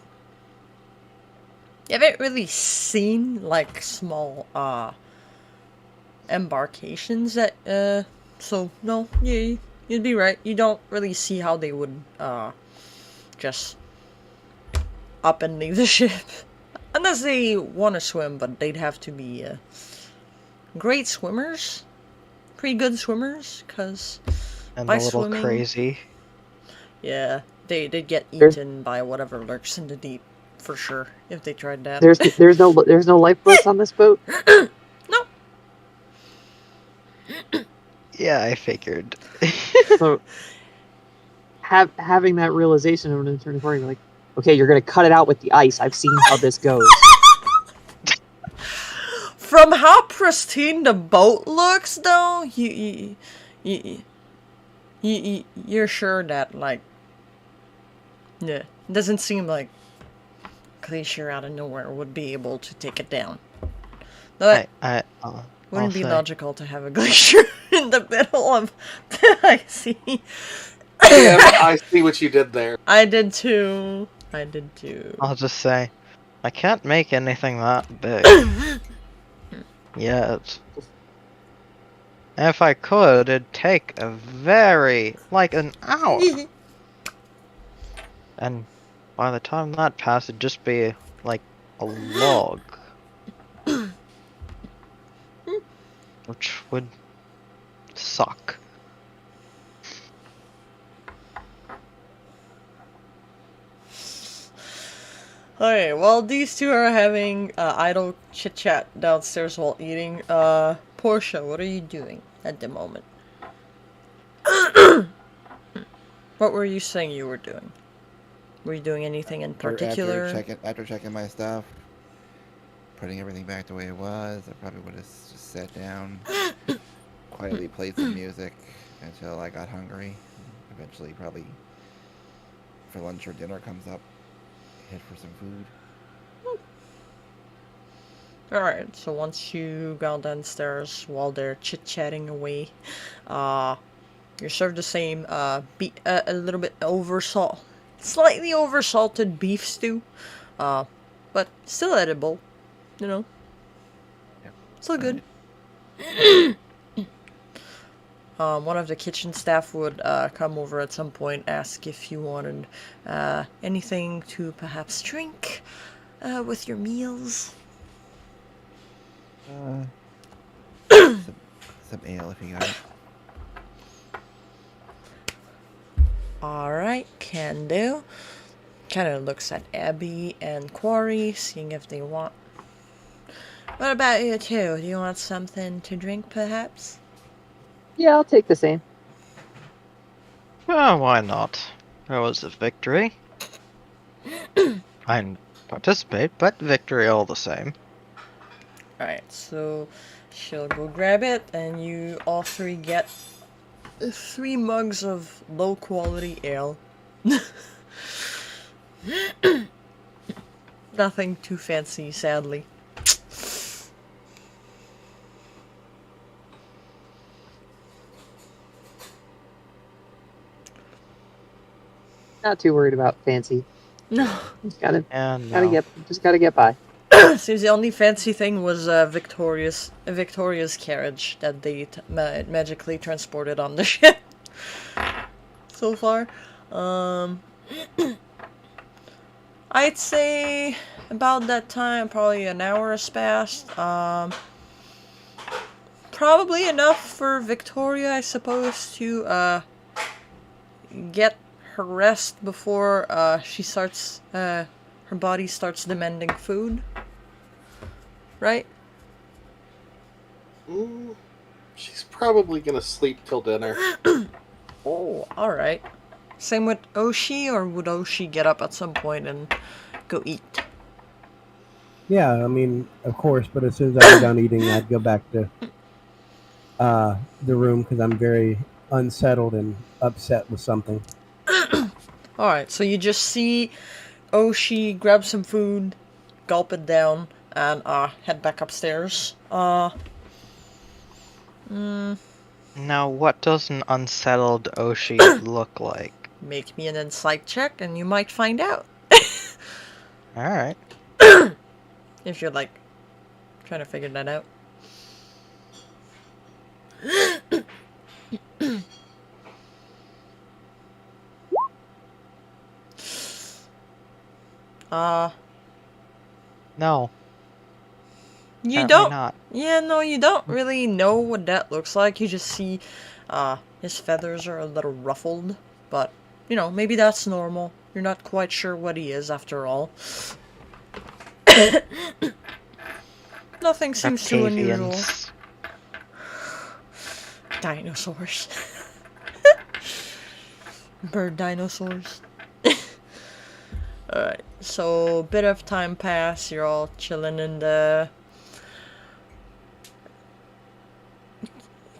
Speaker 3: You haven't really seen like small embarkations that so no, yeah, you'd be right. You don't really see how they would just up and leave the ship. Unless they want to swim, but they'd have to be great swimmers. Pretty good swimmers, because
Speaker 6: And
Speaker 3: by
Speaker 6: a little
Speaker 3: swimming,
Speaker 6: crazy.
Speaker 3: yeah, they'd get
Speaker 2: There's-
Speaker 3: eaten by whatever lurks in the deep, for sure, if they tried that.
Speaker 2: There's no lifeboats on this boat.
Speaker 3: No.
Speaker 6: Yeah, I figured.
Speaker 2: So having that realization of an turning point, you're like, okay, you're gonna cut it out with the ice. I've seen how this goes.
Speaker 3: From how pristine the boat looks, though, you're sure that, like, yeah, it doesn't seem like Glacier out of nowhere would be able to take it down. That wouldn't be logical to have a glacier in the middle of the icy.
Speaker 1: Yeah, I see what you did there.
Speaker 3: I did too.
Speaker 6: I'll just say, I can't make anything that big. Yet. If I could, it'd take like an hour. And by the time that passed, it'd just be like a log. Which would suck.
Speaker 3: Okay, while these two are having idle chit-chat downstairs while eating, Portia, what are you doing at the moment? What were you saying you were doing? Were you doing anything in particular?
Speaker 4: After checking my stuff, putting everything back the way it was, I probably would have just sat down, quietly played some music until I got hungry. Eventually, probably for lunch or dinner comes up, head for some food.
Speaker 3: Alright, so once you go downstairs while they're chit-chatting away, you're served the same, a little bit slightly oversalted beef stew, but still edible, you know.
Speaker 4: Yep.
Speaker 3: Still good. One of the kitchen staff would come over at some point, ask if you wanted anything to perhaps drink with your meals.
Speaker 4: Some ale if you got it.
Speaker 3: Alright, can do. Kind of looks at Abby and Quarry, seeing if they want. What about you two? Do you want something to drink, perhaps?
Speaker 2: Yeah, I'll take the same.
Speaker 6: Oh, why not? It was a victory. I didn't participate, but victory all the same.
Speaker 3: Alright, so she'll go grab it, and you all three get 3 mugs of low quality ale. Nothing too fancy, sadly.
Speaker 2: Not too worried about fancy.
Speaker 3: No.
Speaker 2: Just gotta get by.
Speaker 3: Seems the only fancy thing was Victoria's carriage that they magically transported on the ship. So far, I'd say about that time, probably an hour has passed. Probably enough for Victoria, I suppose, to get her rest before she starts. Her body starts demanding food. Right?
Speaker 1: She's probably gonna sleep till dinner.
Speaker 3: Oh, alright. Same with Oshi, or would Oshi get up at some point and go eat?
Speaker 5: Yeah, I mean, of course, but as soon as I get done eating, I'd go back to the room because I'm very unsettled and upset with something.
Speaker 3: Alright, so you just see Oshi grab some food, gulp it down, and head back upstairs.
Speaker 6: Now, what does an unsettled Oshi look like?
Speaker 3: Make me an insight check, and you might find out.
Speaker 6: Alright.
Speaker 3: If you're, like, trying to figure that out.
Speaker 6: No.
Speaker 3: You
Speaker 6: Apparently
Speaker 3: don't.
Speaker 6: not.
Speaker 3: Yeah, no, you don't really know what that looks like. You just see, his feathers are a little ruffled, but, you know, maybe that's normal. You're not quite sure what he is after all. Nothing seems too unusual.
Speaker 6: Octavians.
Speaker 3: Dinosaurs. Bird dinosaurs. Alright, so a bit of time pass, you're all chilling in the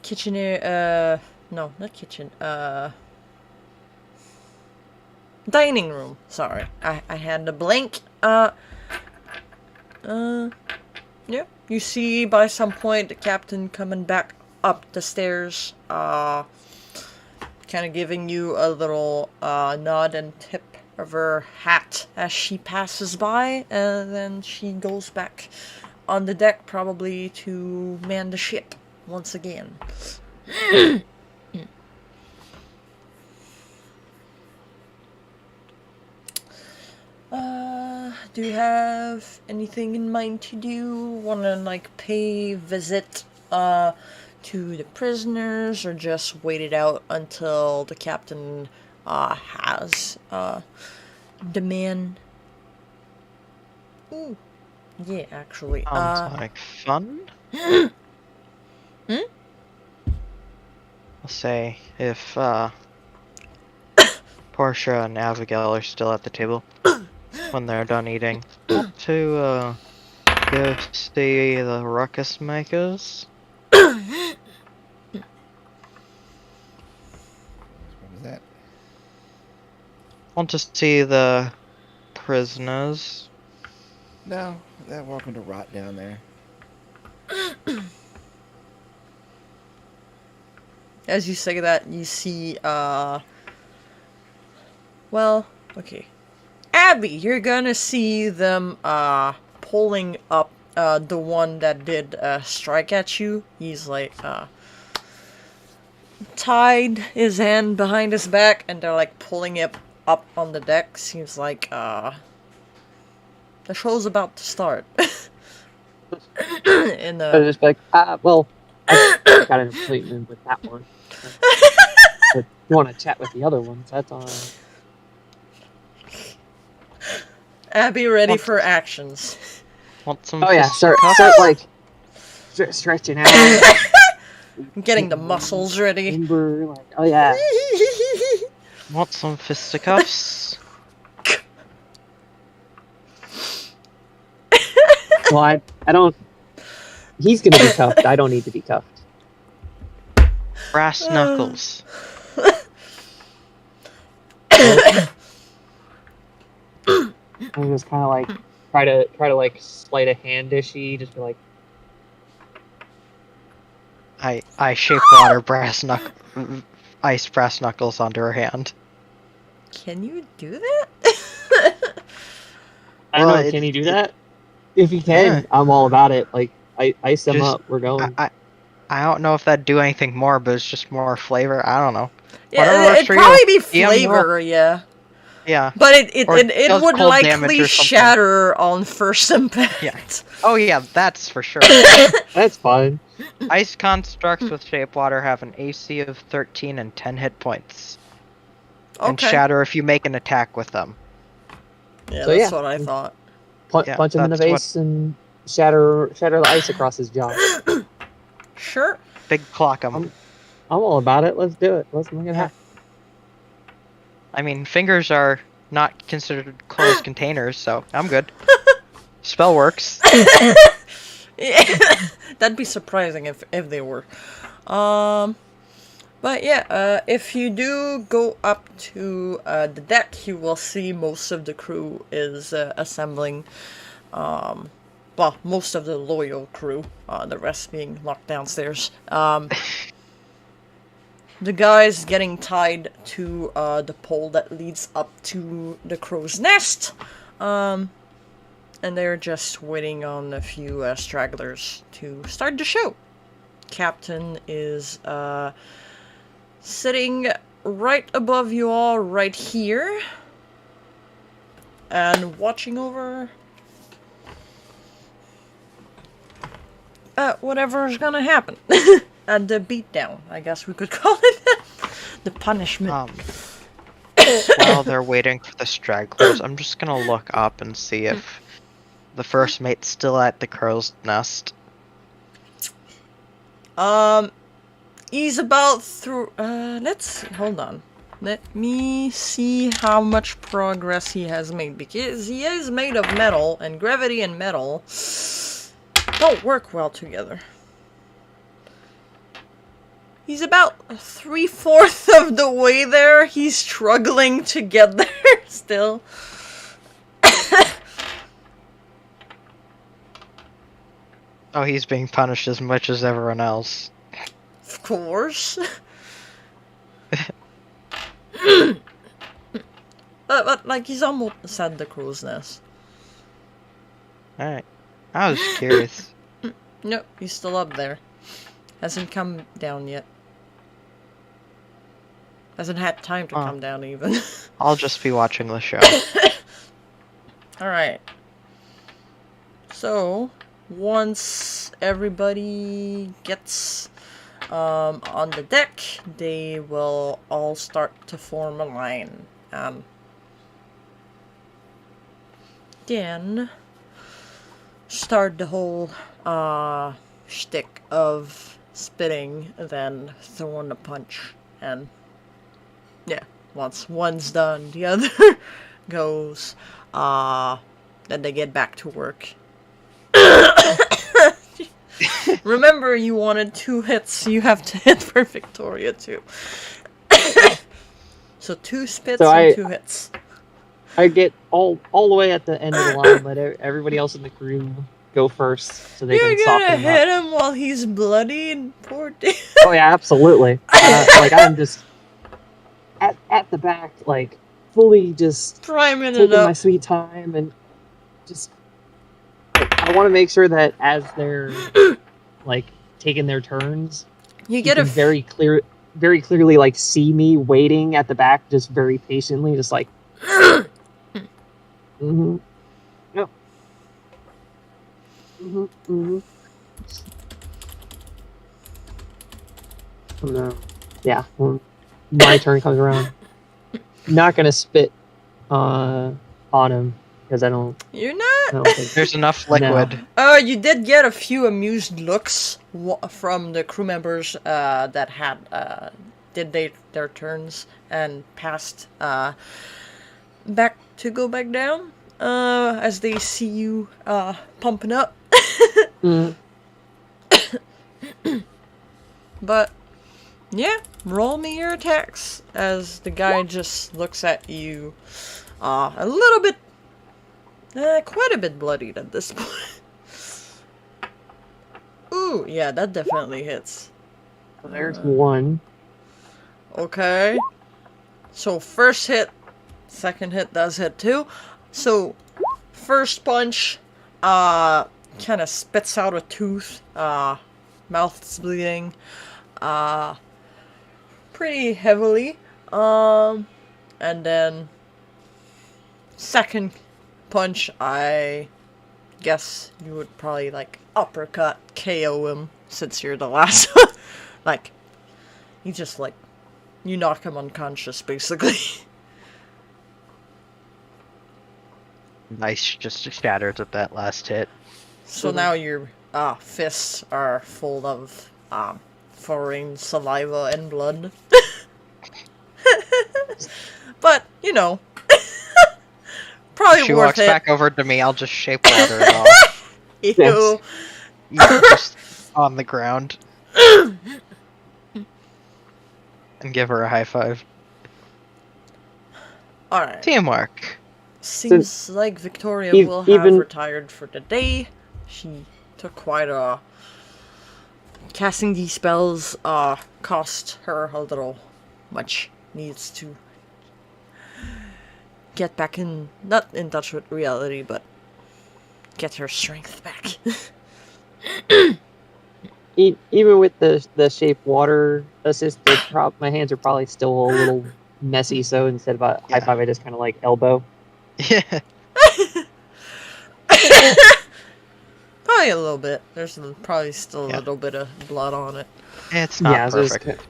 Speaker 3: kitchen area, no, not kitchen, dining room, sorry, I had to blink, yeah, you see by some point the captain coming back up the stairs, kind of giving you a little, nod and tip of her hat as she passes by, and then she goes back on the deck, probably to man the ship once again. Do you have anything in mind to do? Wanna, like, pay visit, to the prisoners, or just wait it out until the captain, has, demand? Ooh. Yeah, actually.
Speaker 6: Sounds like fun.
Speaker 3: Hmm?
Speaker 6: I'll say if Portia and Abigail are still at the table when they're done eating, to go see the ruckus makers.
Speaker 4: What was that?
Speaker 6: Want to see the prisoners.
Speaker 4: No, they're welcome to rot down there.
Speaker 3: As you say that, you see, well, okay. Abby, you're gonna see them, pulling up, the one that did, strike at you. He's, like, tied his hand behind his back, and they're, like, pulling it up on the deck. Seems like, the show's about to start. In
Speaker 2: I was
Speaker 3: the...
Speaker 2: just like, well, I got an appointment with that one. But you want to chat with the other ones, that's all right.
Speaker 3: Abby ready for actions.
Speaker 6: Want some
Speaker 2: Oh yeah, start like stretching out.
Speaker 3: Getting the muscles ready.
Speaker 2: Timber, like, oh yeah.
Speaker 6: Want some fisticuffs?
Speaker 2: Well, I don't. He's gonna be cuffed. I don't need to be cuffed.
Speaker 6: Brass knuckles.
Speaker 2: I just kind of like try to like sleight a hand dishy, just be like,
Speaker 6: I shape water ice brass knuckles onto her hand.
Speaker 3: Can you do that?
Speaker 2: I don't
Speaker 6: Well,
Speaker 2: know. Can he do that? If he can,
Speaker 6: Yeah.
Speaker 2: I'm all about it. Like, I ice him
Speaker 6: Just-
Speaker 2: up. We're going.
Speaker 6: I don't know if that'd do anything more, but it's just more flavor. I don't know. Whatever
Speaker 3: Yeah,
Speaker 6: works
Speaker 3: it'd
Speaker 6: for
Speaker 3: probably
Speaker 6: you.
Speaker 3: be
Speaker 6: Yeah,
Speaker 3: flavor, yeah.
Speaker 6: Yeah.
Speaker 3: But it
Speaker 6: Or does
Speaker 3: would
Speaker 6: cold damage
Speaker 3: likely
Speaker 6: or something.
Speaker 3: shatter on first impact.
Speaker 6: Yeah. Oh yeah, that's for sure.
Speaker 2: That's fine.
Speaker 6: Ice constructs with shape water have an AC of 13 and 10 hit points, and
Speaker 3: Okay.
Speaker 6: shatter if you make an attack with them.
Speaker 3: Yeah,
Speaker 2: So,
Speaker 3: that's
Speaker 2: yeah.
Speaker 3: what I thought.
Speaker 6: Yeah,
Speaker 2: Punch him in the
Speaker 6: that's what-
Speaker 2: face and shatter the ice across his jaw.
Speaker 3: Sure.
Speaker 6: Big clock 'em.
Speaker 2: I'm all about it. Let's do it. Let's make it happen.
Speaker 6: I mean, fingers are not considered closed containers, so I'm good. Spell works.
Speaker 3: Yeah, that'd be surprising if they were. But yeah, if you do go up to the deck, you will see most of the crew is assembling. Well, most of the loyal crew, the rest being locked downstairs. The guys getting tied to the pole that leads up to the crow's nest. And they're just waiting on a few stragglers to start the show. Captain is sitting right above you all right here. And watching over whatever's gonna happen. The beatdown, I guess we could call it that. The punishment.
Speaker 6: While they're waiting for the stragglers, I'm just gonna look up and see if the first mate's still at the crow's nest.
Speaker 3: He's about through. Hold on. Let me see how much progress he has made, because he is made of metal, and gravity and metal don't work well together. He's about 3/4 of the way there. He's struggling to get there still.
Speaker 6: Oh, he's being punished as much as everyone else.
Speaker 3: Of course. But like, he's almost at the crow's nest.
Speaker 6: Alright. I was curious.
Speaker 3: Nope, he's still up there. Hasn't come down yet. Hasn't had time to come down even.
Speaker 6: I'll just be watching the show.
Speaker 3: Alright. So, once everybody gets on the deck, they will all start to form a line. Then start the whole shtick of spitting, then throwing a punch, and yeah, once one's done, the other goes. Then they get back to work. Remember, you wanted 2 hits. You have to hit for Victoria too. So 2 spits and 2 hits.
Speaker 2: I get all the way at the end of the line. Let everybody else in the crew go first, so they can soften
Speaker 3: You're
Speaker 2: him
Speaker 3: gonna hit
Speaker 2: up.
Speaker 3: him while he's bloodied, poor dude.
Speaker 2: Oh yeah, absolutely. Like I'm just at the back, like fully just
Speaker 3: Priming it
Speaker 2: taking my
Speaker 3: up.
Speaker 2: sweet time, and just I want to make sure that as they're like taking their turns,
Speaker 3: You
Speaker 2: you
Speaker 3: get
Speaker 2: can
Speaker 3: a
Speaker 2: very clearly like see me waiting at the back, just very patiently, just like. Mm-hmm. Yep. Mm-hmm. Mm-hmm. No. Yeah. When my turn comes around, not gonna spit on him because I don't
Speaker 3: You're not.
Speaker 2: think
Speaker 6: There's enough liquid.
Speaker 3: You did get a few amused looks from the crew members that had did their turns and passed back to go back down as they see you pumping up.
Speaker 2: Mm.
Speaker 3: But yeah, roll me your attacks as the guy just looks at you a little bit, quite a bit bloodied at this point. Ooh, yeah, that definitely hits.
Speaker 2: There's one.
Speaker 3: Okay. So first hit, second hit does hit too. So first punch, kind of spits out a tooth, mouth's bleeding, pretty heavily. And then second punch, I guess you would probably like uppercut KO him since you're the last one. Like, you just like, you knock him unconscious basically.
Speaker 6: Nice, just shattered at that last hit.
Speaker 3: So now your fists are full of foreign saliva and blood. But you know, probably
Speaker 6: She
Speaker 3: worth
Speaker 6: walks
Speaker 3: it.
Speaker 6: back over to me, I'll just shape water it off.
Speaker 3: Ew.
Speaker 2: Yes.
Speaker 6: Just on the ground. And give her a high five.
Speaker 3: Alright.
Speaker 6: Teamwork.
Speaker 3: Seems like Victoria
Speaker 2: E-
Speaker 3: will have
Speaker 2: even-
Speaker 3: retired for the day. She took quite a... Casting these spells cost her a little much. Needs to get back in... Not in touch with reality, but get her strength back.
Speaker 2: Even with the shape water assisted, my hands are probably still a little messy. So instead of a high five, I just kind of like elbow.
Speaker 6: Yeah.
Speaker 3: Probably a little bit. There's probably still a
Speaker 6: Yeah.
Speaker 3: little bit of blood on it.
Speaker 6: It's not
Speaker 2: Yeah, so it's
Speaker 6: perfect.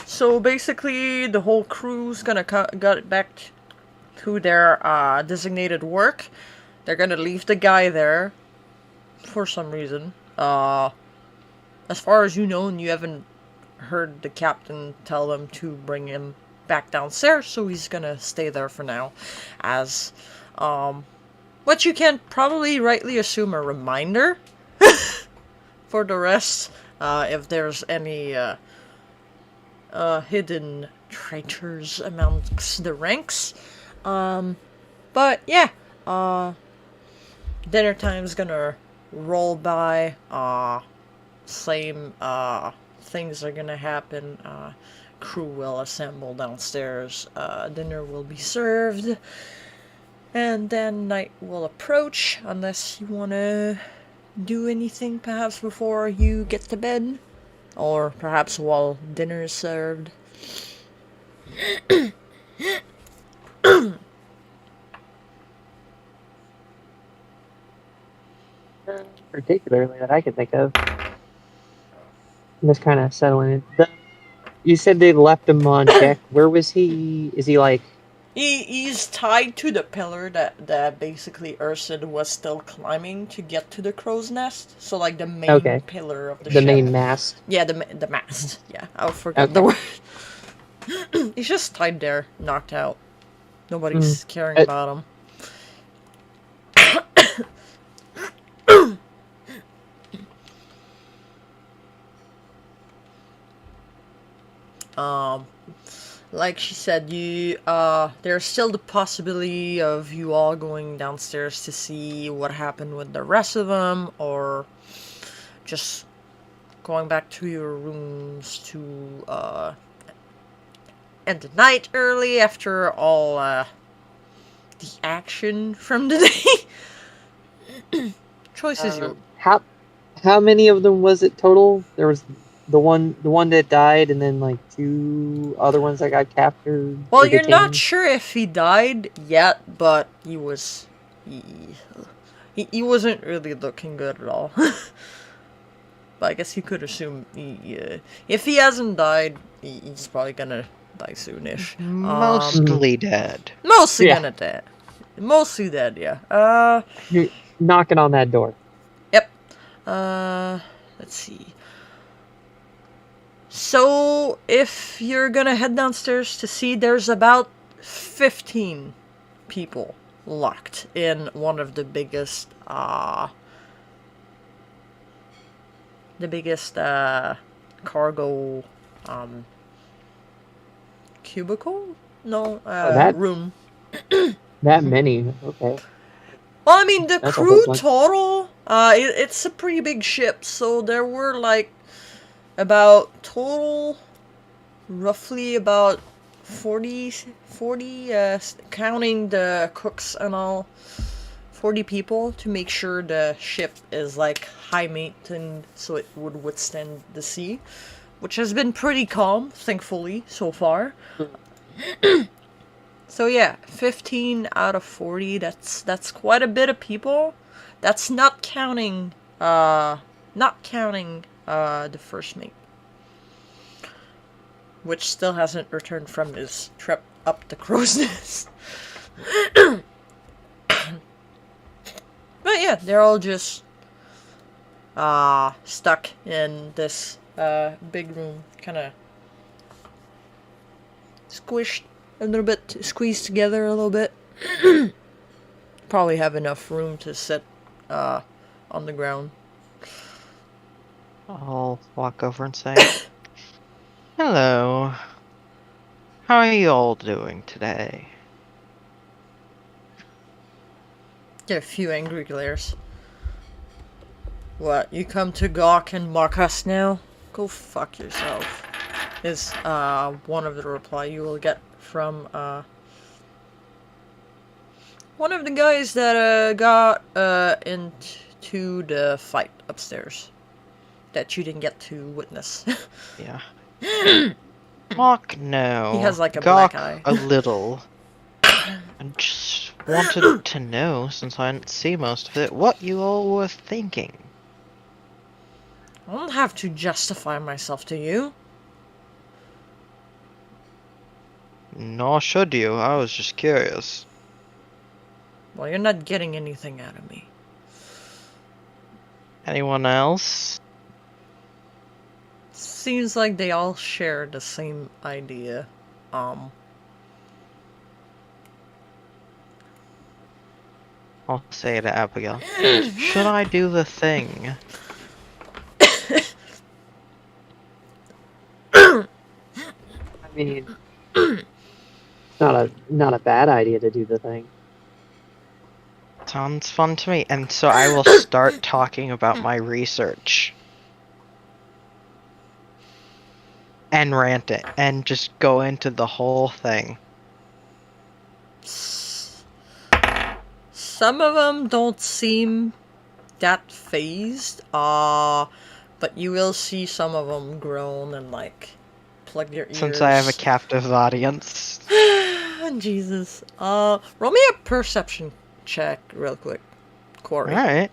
Speaker 3: So basically, the whole crew's gonna got back to their designated work. They're gonna leave the guy there for some reason. As far as you know, and you haven't heard the captain tell them to bring him back downstairs, so he's gonna stay there for now, as what you can probably rightly assume a reminder for the rest, if there's any hidden traitors amongst the ranks. But yeah, dinner time's gonna roll by. Same things are gonna happen. Crew will assemble downstairs. Dinner will be served. And then night will approach, unless you wanna do anything perhaps before you get to bed. Or perhaps while dinner is served.
Speaker 2: Particularly that I can think of. I'm just kind of settling it. You said they left him on deck. Where was he? Is he like?
Speaker 3: He's tied to the pillar that basically Ursid was still climbing to get to the crow's nest. So like the main pillar of the ship.
Speaker 2: The main mast.
Speaker 3: Yeah, the mast. Yeah, I forgot the word. He's just tied there, knocked out. Nobody's caring about him. Like she said, there's still the possibility of you all going downstairs to see what happened with the rest of them, or just going back to your rooms to end the night early after all the action from the day. Choice is yours.
Speaker 2: How many of them was it total? There was the one that died, and then like 2 other ones that got captured.
Speaker 3: Well, you're not sure if he died yet, but he was he wasn't really looking good at all. But I guess you could assume if he hasn't died, he's probably gonna die soonish.
Speaker 6: Mostly dead.
Speaker 3: Mostly gonna dead. Mostly dead, yeah.
Speaker 2: You're knocking on that door.
Speaker 3: Yep. Let's see. So, if you're gonna head downstairs to see, there's about 15 people locked in one of the biggest, cargo, cubicle? No, room.
Speaker 2: That many? Okay.
Speaker 3: Well, I mean, the
Speaker 2: That's a
Speaker 3: crew
Speaker 2: whole bunch.
Speaker 3: total, it's a pretty big ship, so there were, like, about total, roughly about 40, counting the cooks and all, 40 people to make sure the ship is, like, high maintenance so it would withstand the sea, which has been pretty calm, thankfully, so far. So yeah, 15 out of 40, that's quite a bit of people. That's not counting the first mate, which still hasn't returned from his trip up the crow's nest. But yeah, they're all just stuck in this big room, kind of squished a little bit, squeezed together a little bit. Probably have enough room to sit on the ground.
Speaker 6: I'll walk over and say, "Hello. How are you all doing today?"
Speaker 3: Get a few angry glares. What, you come to gawk and mock us now? Go fuck yourself. Is one of the reply you will get from one of the guys that got into the fight upstairs that you didn't get to witness.
Speaker 6: Yeah. Mock, no.
Speaker 3: He has like a
Speaker 6: Gawk
Speaker 3: black eye.
Speaker 6: a little. I just wanted to know, since I didn't see most of it, what you all were thinking.
Speaker 3: I don't have to justify myself to you.
Speaker 6: Nor should you. I was just curious.
Speaker 3: Well, you're not getting anything out of me.
Speaker 6: Anyone else?
Speaker 3: Seems like they all share the same idea.
Speaker 6: I'll say to Abigail, should I do the thing?
Speaker 2: I mean, not a bad idea to do the thing.
Speaker 6: Sounds fun to me. And so I will start talking about my research. And rant it. And just go into the whole thing.
Speaker 3: Some of them don't seem that phased, but you will see some of them groan and like plug their ears.
Speaker 6: Since I have a captive audience.
Speaker 3: Jesus. Roll me a perception check real quick, Corey.
Speaker 6: Alright.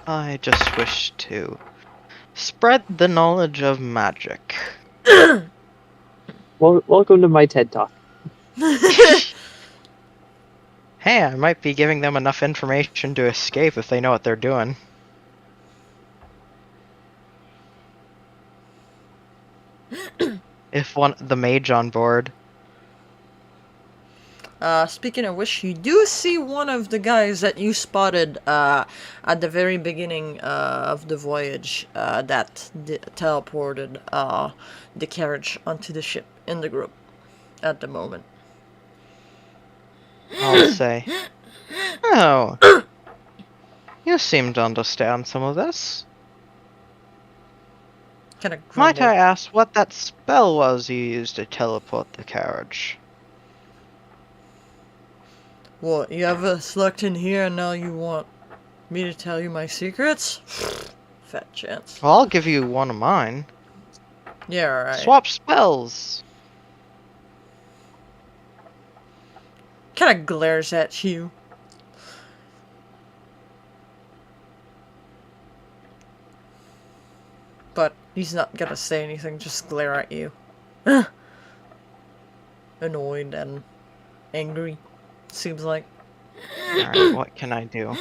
Speaker 6: I just wish to spread the knowledge of magic.
Speaker 2: Well, welcome to my TED Talk.
Speaker 6: Hey, I might be giving them enough information to escape if they know what they're doing. If the mage on board.
Speaker 3: Speaking of which, you do see one of the guys that you spotted at the very beginning of the voyage that teleported the carriage onto the ship in the group at the moment.
Speaker 6: I'll say, "Oh, you seem to understand some of this.
Speaker 3: Kind of
Speaker 6: Might I ask what that spell was you used to teleport the carriage?"
Speaker 3: What, you have us locked in here and now you want me to tell you my secrets? Fat chance.
Speaker 6: Well, I'll give you one of mine.
Speaker 3: Yeah, alright.
Speaker 6: Swap spells.
Speaker 3: Kind of glares at you. But he's not gonna say anything, just glare at you. Annoyed and angry, seems like.
Speaker 6: Alright, what can I do?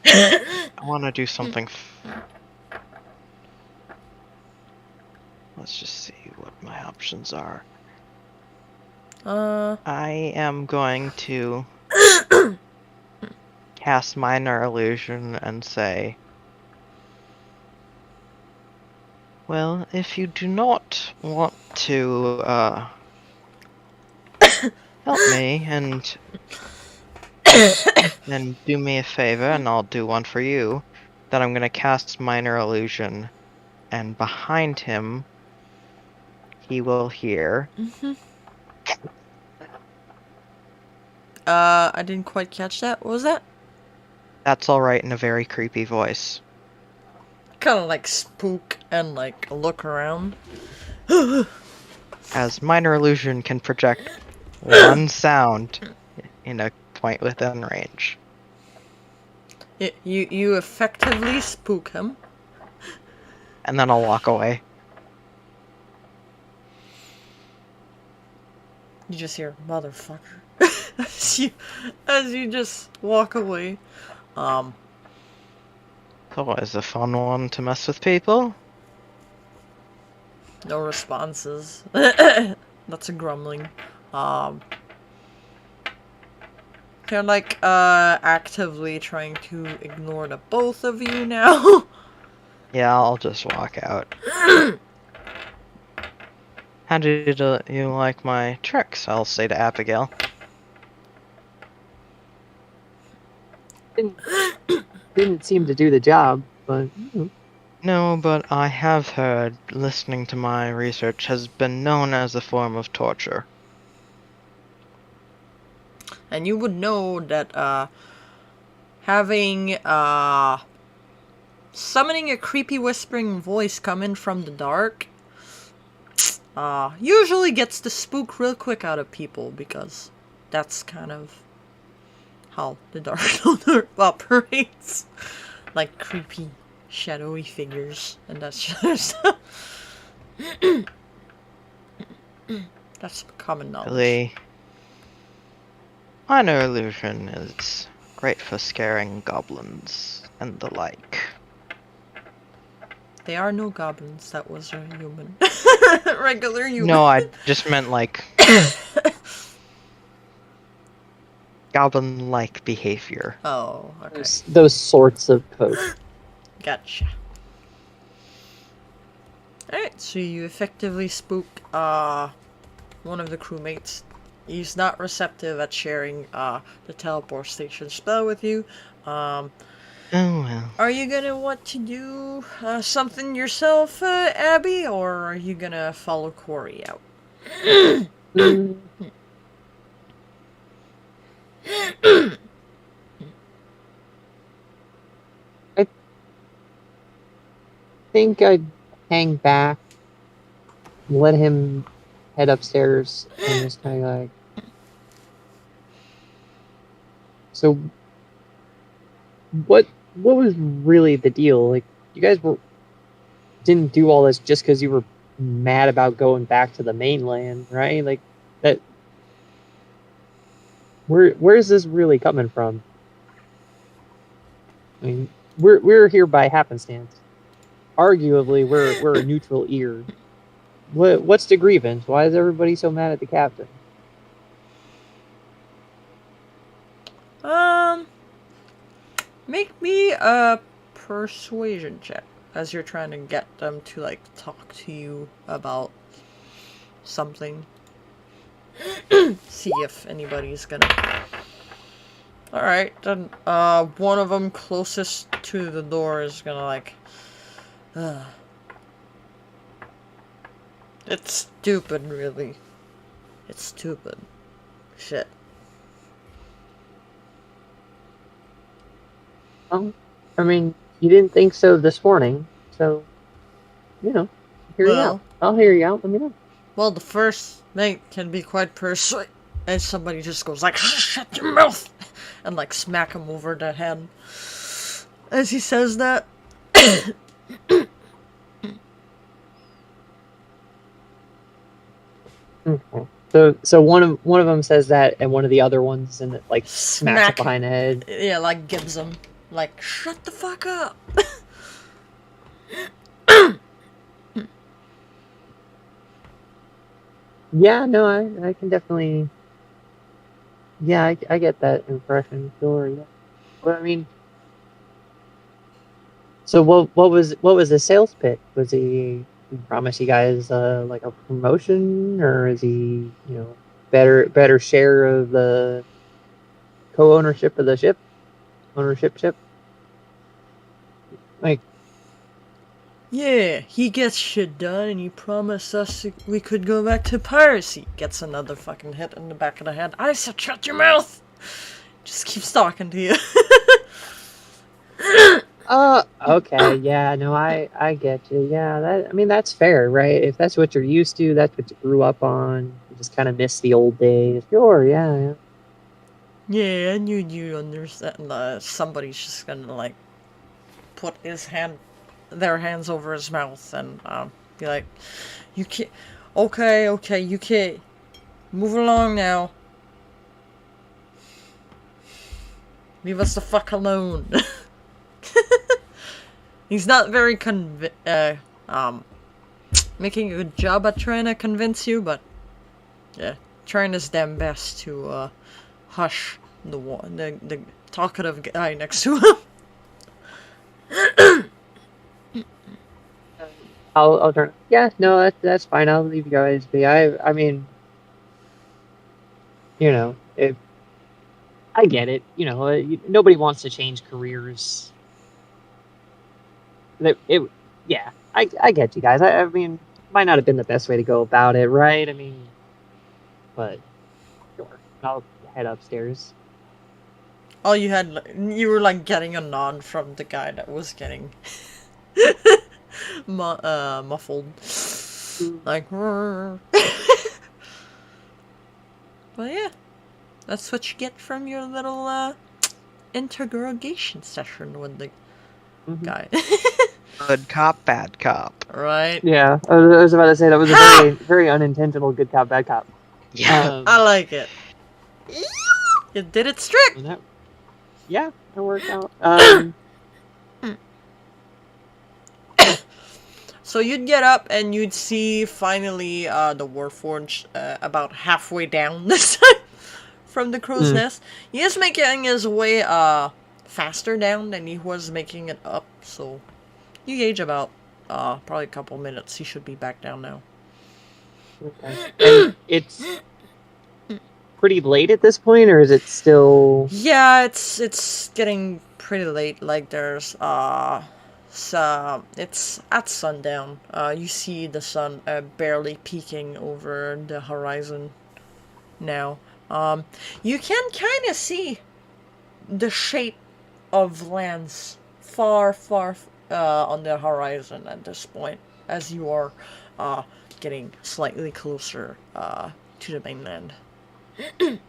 Speaker 6: I want to do something. Let's just see what my options are. I am going to cast Minor Illusion and say, well, if you do not want to help me and then do me a favor and I'll do one for you, then I'm going to cast Minor Illusion, and behind him he will hear.
Speaker 3: I didn't quite catch that. What was that?
Speaker 6: That's alright in a very creepy voice.
Speaker 3: Kind of like spook and like look around.
Speaker 6: As Minor Illusion can project one sound in a point within range.
Speaker 3: You effectively spook him.
Speaker 6: And then I'll walk away.
Speaker 3: You just hear, motherfucker. as you just walk away.
Speaker 6: It's always a fun one to mess with people.
Speaker 3: No responses. That's a grumbling. They're like actively trying to ignore the both of you now.
Speaker 6: Yeah, I'll just walk out. How did you like my tricks? I'll say to Abigail.
Speaker 2: Didn't seem to do the job, but
Speaker 6: No, but I have heard listening to my research has been known as a form of torture.
Speaker 3: And you would know that having summoning a creepy whispering voice coming from the dark usually gets the spook real quick out of people, because that's kind of how the Dark Elder operates. Like creepy, shadowy figures and that sort of stuff. That's common knowledge.
Speaker 6: Really, minor illusion is great for scaring goblins and the like.
Speaker 3: They are no goblins, that was a human. Regular human.
Speaker 6: No, I just meant like goblin-like behavior.
Speaker 3: Oh, okay.
Speaker 2: those sorts of posts.
Speaker 3: Gotcha. Alright, so you effectively spook one of the crewmates. He's not receptive at sharing the teleportation spell with you.
Speaker 6: Oh well.
Speaker 3: Are you gonna want to do something yourself, Abby, or are you gonna follow Corey out?
Speaker 2: Mm. I think I'd hang back, let him head upstairs, and just kind of like. So, what was really the deal? Like, you guys didn't do all this just because you were mad about going back to the mainland, right? Like that. Where's this really coming from? I mean, we're here by happenstance. Arguably, we're a neutral ear. What's the grievance? Why is everybody so mad at the captain?
Speaker 3: Make me a persuasion check as you're trying to get them to like talk to you about something. See if anybody's gonna. Alright, then one of them closest to the door is gonna like it's stupid, really. It's stupid. Shit.
Speaker 2: Well, I mean, you didn't think so this morning, so hear you
Speaker 3: Well.
Speaker 2: out. I'll hear you out. Let me know.
Speaker 3: Well, the first mate can be quite persuasive, and somebody just goes like, "Shut your mouth," and like smack him over the head as he says that.
Speaker 2: Okay. So one of them says that, and one of the other ones and it, like smacks it behind the head.
Speaker 3: Yeah, like gives him like, "Shut the fuck up."
Speaker 2: Yeah, no, I can definitely. Yeah, I get that impression. Sure, yeah. But I mean, so what was the sales pitch? Was he promise you guys like a promotion, or is he better share of the co-ownership of the ship, ship? Like,
Speaker 3: Yeah, he gets shit done, and he promised us we could go back to piracy. Gets another fucking hit in the back of the head. I said, "Shut your mouth!" Just keeps talking to you.
Speaker 2: okay, yeah, no, I get you. Yeah, that's fair, right? If that's what you're used to, that's what you grew up on. You just kind of miss the old days. Sure, yeah.
Speaker 3: Yeah, I knew you understand. Somebody's just gonna like put their hands over his mouth and be like, "You can't. Okay, you can't. Move along now. Leave us the fuck alone." He's not very making a good job at trying to convince you, but yeah, trying his damn best to hush the talkative guy next to him.
Speaker 2: I'll turn. Yeah, no, that's fine. I'll leave you guys be. I mean, you know, if I get it, nobody wants to change careers. Yeah, I get you guys. I mean, might not have been the best way to go about it, right? I mean, but sure, I'll head upstairs.
Speaker 3: All you were like getting a nod from the guy that was getting muffled, like. But yeah, that's what you get from your little interrogation session with the guy.
Speaker 6: Good cop, bad cop.
Speaker 3: Right?
Speaker 2: Yeah, I was about to say that was a very, very unintentional good cop, bad cop.
Speaker 6: Yeah.
Speaker 3: I like it. You did it strict.
Speaker 2: Yeah, that worked out.
Speaker 3: So you'd get up and you'd see finally the Warforged about halfway down this time from the crow's nest. He is making his way faster down than he was making it up, so you gauge about probably a couple minutes. He should be back down now.
Speaker 2: Okay. And it's pretty late at this point, or is it still?
Speaker 3: Yeah, it's getting pretty late. Like there's so it's at sundown. You see the sun barely peeking over the horizon now. You can kind of see the shape of lands far on the horizon at this point, as you are getting slightly closer to the mainland.
Speaker 2: The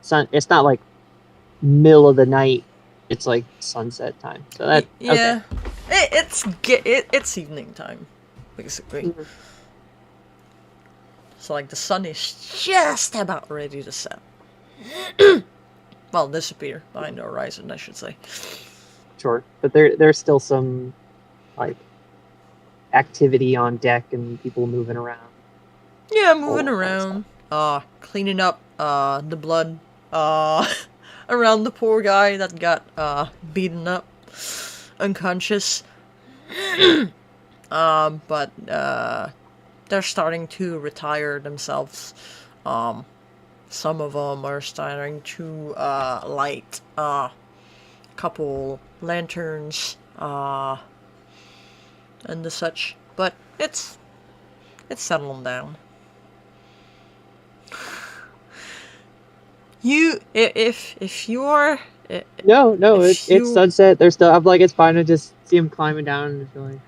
Speaker 2: sun. It's not like middle of the night. It's like sunset time. So that
Speaker 3: yeah,
Speaker 2: okay.
Speaker 3: it's evening time, basically. So like the sun is just about ready to set. Well, disappear behind the horizon, I should say.
Speaker 2: Sure, but there's still some like activity on deck and people moving around.
Speaker 3: Yeah, moving
Speaker 2: Oh,
Speaker 3: around, cleaning up the blood around the poor guy that got beaten up, unconscious. But they're starting to retire themselves. Some of them are starting to light a couple lanterns and the such. But it's settling down. If you're
Speaker 2: No,
Speaker 3: if
Speaker 2: it's sunset. There's still. I'm like, it's fine to just see him climbing down and just going.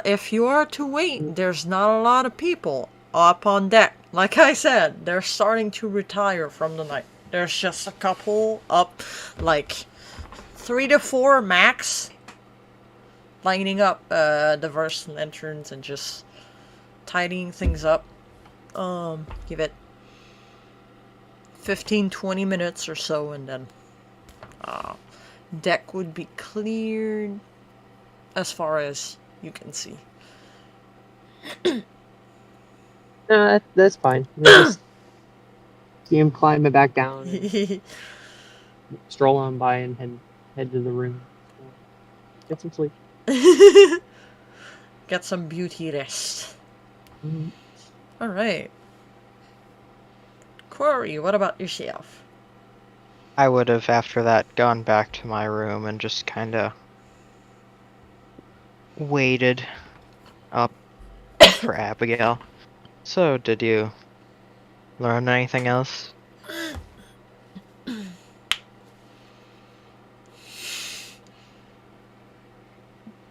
Speaker 3: if you are to wait, there's not a lot of people up on deck. Like I said, they're starting to retire from the night. There's just a couple up, like 3 to 4 max, lining up diverse lanterns and just tidying things up. Give it 15-20 minutes or so, and then deck would be cleared as far as you can see.
Speaker 2: No, that's fine. Just see him climbing back down, and stroll on by, and head to the room. Get some sleep.
Speaker 3: Get some beauty rest.
Speaker 2: Mhm.
Speaker 3: Alright. Corey, what about yourself?
Speaker 6: I would have, after that, gone back to my room and just kind of waited up for Abigail. So, did you learn anything else?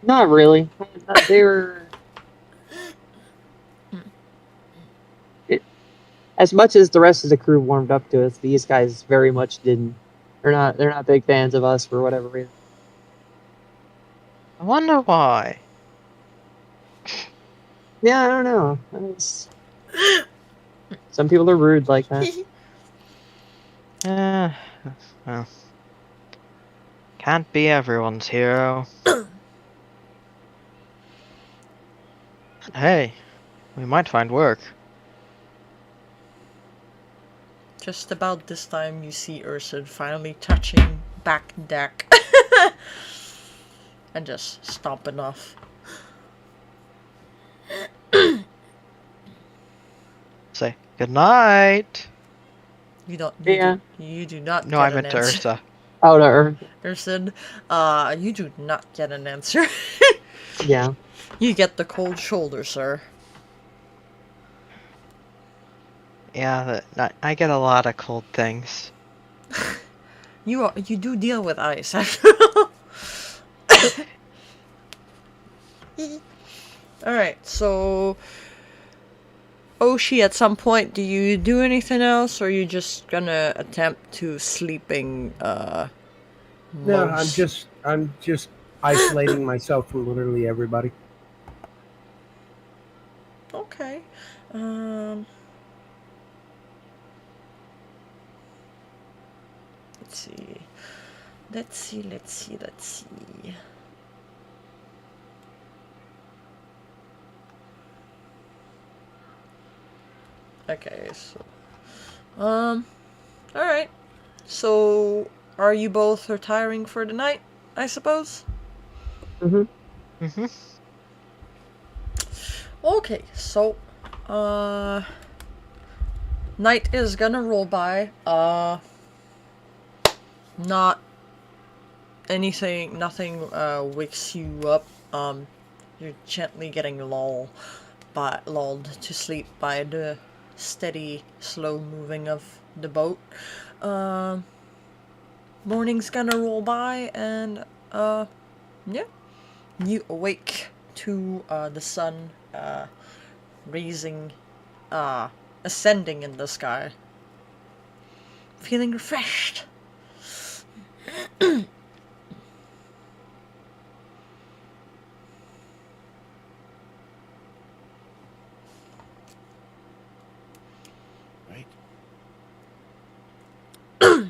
Speaker 2: Not really. They were. As much as the rest of the crew warmed up to us, these guys very much didn't. They're not big fans of us for whatever reason.
Speaker 6: I wonder why.
Speaker 2: Yeah, I don't know. Some people are rude like that.
Speaker 6: Well, Can't be everyone's hero. Hey, we might find work.
Speaker 3: Just about this time, you see Ursid finally touching back deck. And just stomping off.
Speaker 6: Say good night.
Speaker 3: You don't.
Speaker 2: Yeah.
Speaker 3: You do not.
Speaker 6: No,
Speaker 3: get
Speaker 6: I
Speaker 3: an
Speaker 6: meant to
Speaker 3: answer.
Speaker 6: Ursa.
Speaker 2: Oh, no.
Speaker 3: Ursid, you do not get an answer.
Speaker 2: Yeah.
Speaker 3: You get the cold shoulder, sir.
Speaker 6: Yeah, I get a lot of cold things.
Speaker 3: You do deal with ice, after all. Alright, so Oshi, at some point, do you do anything else, or are you just gonna attempt to sleeping
Speaker 5: No,
Speaker 3: most?
Speaker 5: I'm just isolating myself from literally everybody.
Speaker 3: Okay. Let's see. Let's see. Okay, so alright. So are you both retiring for the night, I suppose?
Speaker 6: Mm-hmm.
Speaker 3: Okay, so night is gonna roll by. Not anything, nothing wakes you up. You're gently getting lulled to sleep by the steady, slow moving of the boat. Morning's gonna roll by, and yeah, you awake to the sun ascending in the sky, feeling refreshed.
Speaker 4: Right. Well,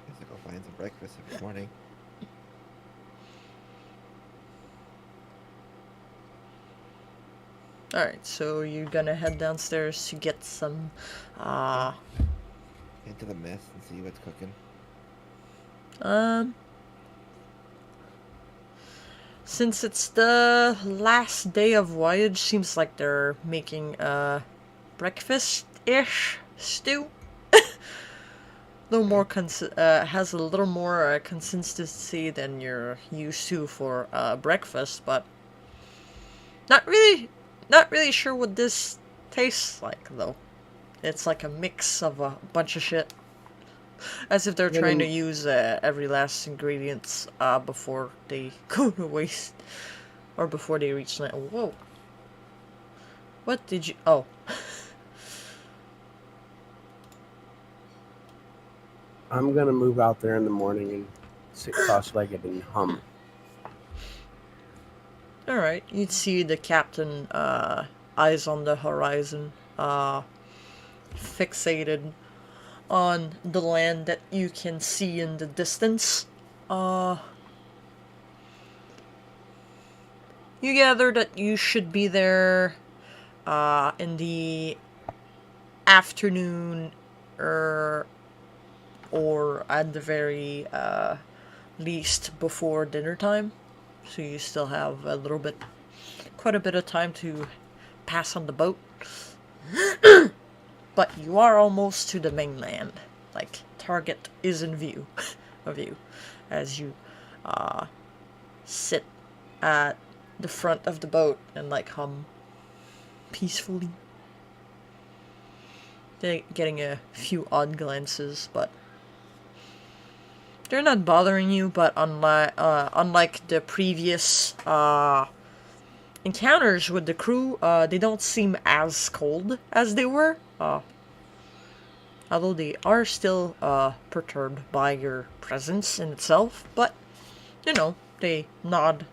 Speaker 4: guess I'll go find some breakfast every morning.
Speaker 3: Alright, so you're gonna head downstairs to get some
Speaker 4: Into the mess and see what's cooking.
Speaker 3: Since it's the last day of voyage, seems like they're making breakfast-ish stew. Has a little more consistency than you're used to for breakfast, but not really sure what this tastes like though. It's like a mix of a bunch of shit. As if they're trying to use every last ingredients before they go to waste. Or before they reach night. Whoa. What did you... Oh.
Speaker 5: I'm gonna move out there in the morning and sit cross-legged and hum.
Speaker 3: Alright, you'd see the captain eyes on the horizon, fixated on the land that you can see in the distance. You gather that you should be there in the afternoon or at the very least before dinner time. So you still have quite a bit of time to pass on the boat. But you are almost to the mainland. Like, target is in view of you as you sit at the front of the boat and like hum peacefully. They're getting a few odd glances, but they're not bothering you. But unlike the previous encounters with the crew, they don't seem as cold as they were. Although they are still perturbed by your presence in itself, but you know, they nod,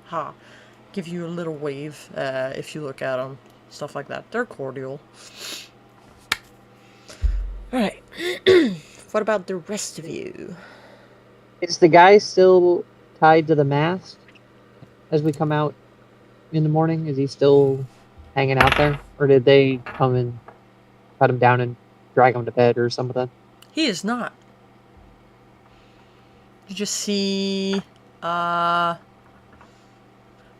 Speaker 3: give you a little wave if you look at them, stuff like that. They're cordial. Alright. What about the rest of you?
Speaker 2: Is the guy still tied to the mast as we come out in the morning? Is he still hanging out there? Or did they come and cut him down and drag him to bed or something?
Speaker 3: He is not. You just see,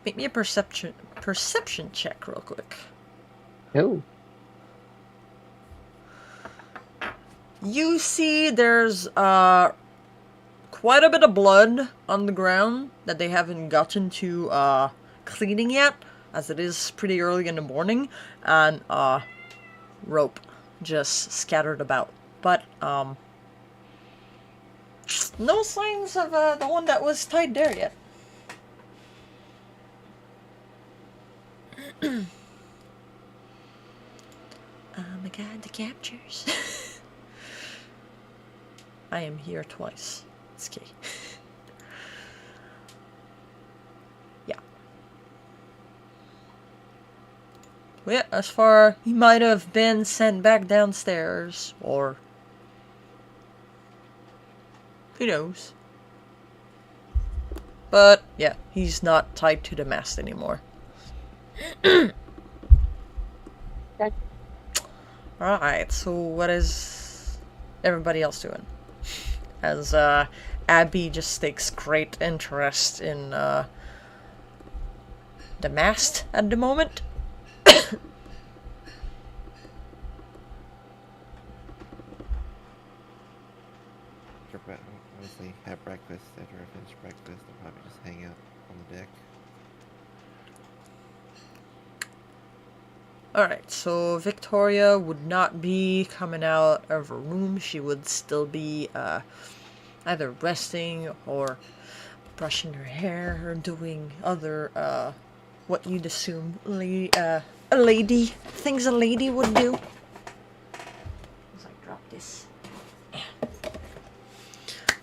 Speaker 3: make me a perception check real quick.
Speaker 2: No.
Speaker 3: You see there's, quite a bit of blood on the ground that they haven't gotten to, cleaning yet, as it is pretty early in the morning, and, rope just scattered about. But, no signs of, the one that was tied there yet. Oh my god, the captures. I am here twice. It's okay. Yeah. Well, yeah, as far he might have been sent back downstairs, or who knows. But yeah, he's not tied to the mast anymore.
Speaker 2: Okay.
Speaker 3: Alright, so what is everybody else doing? As Abby just takes great interest in the mast at the moment.
Speaker 4: Obviously have breakfast. After I finish breakfast, I'll probably just hang out on the deck.
Speaker 3: Alright, so Victoria would not be coming out of her room. She would still be either resting or brushing her hair or doing other what you'd assume things a lady would do. As I drop this.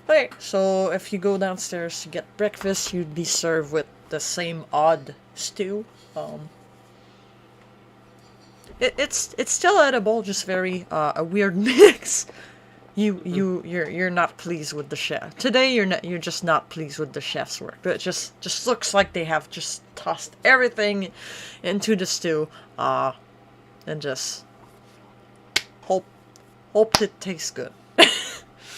Speaker 3: Okay, so if you go downstairs to get breakfast, you'd be served with the same odd stew. It's still edible, just very a weird mix. You're not pleased with the chef today. You're just not pleased with the chef's work. But it just looks like they have just tossed everything into the stew, and just hope it tastes good.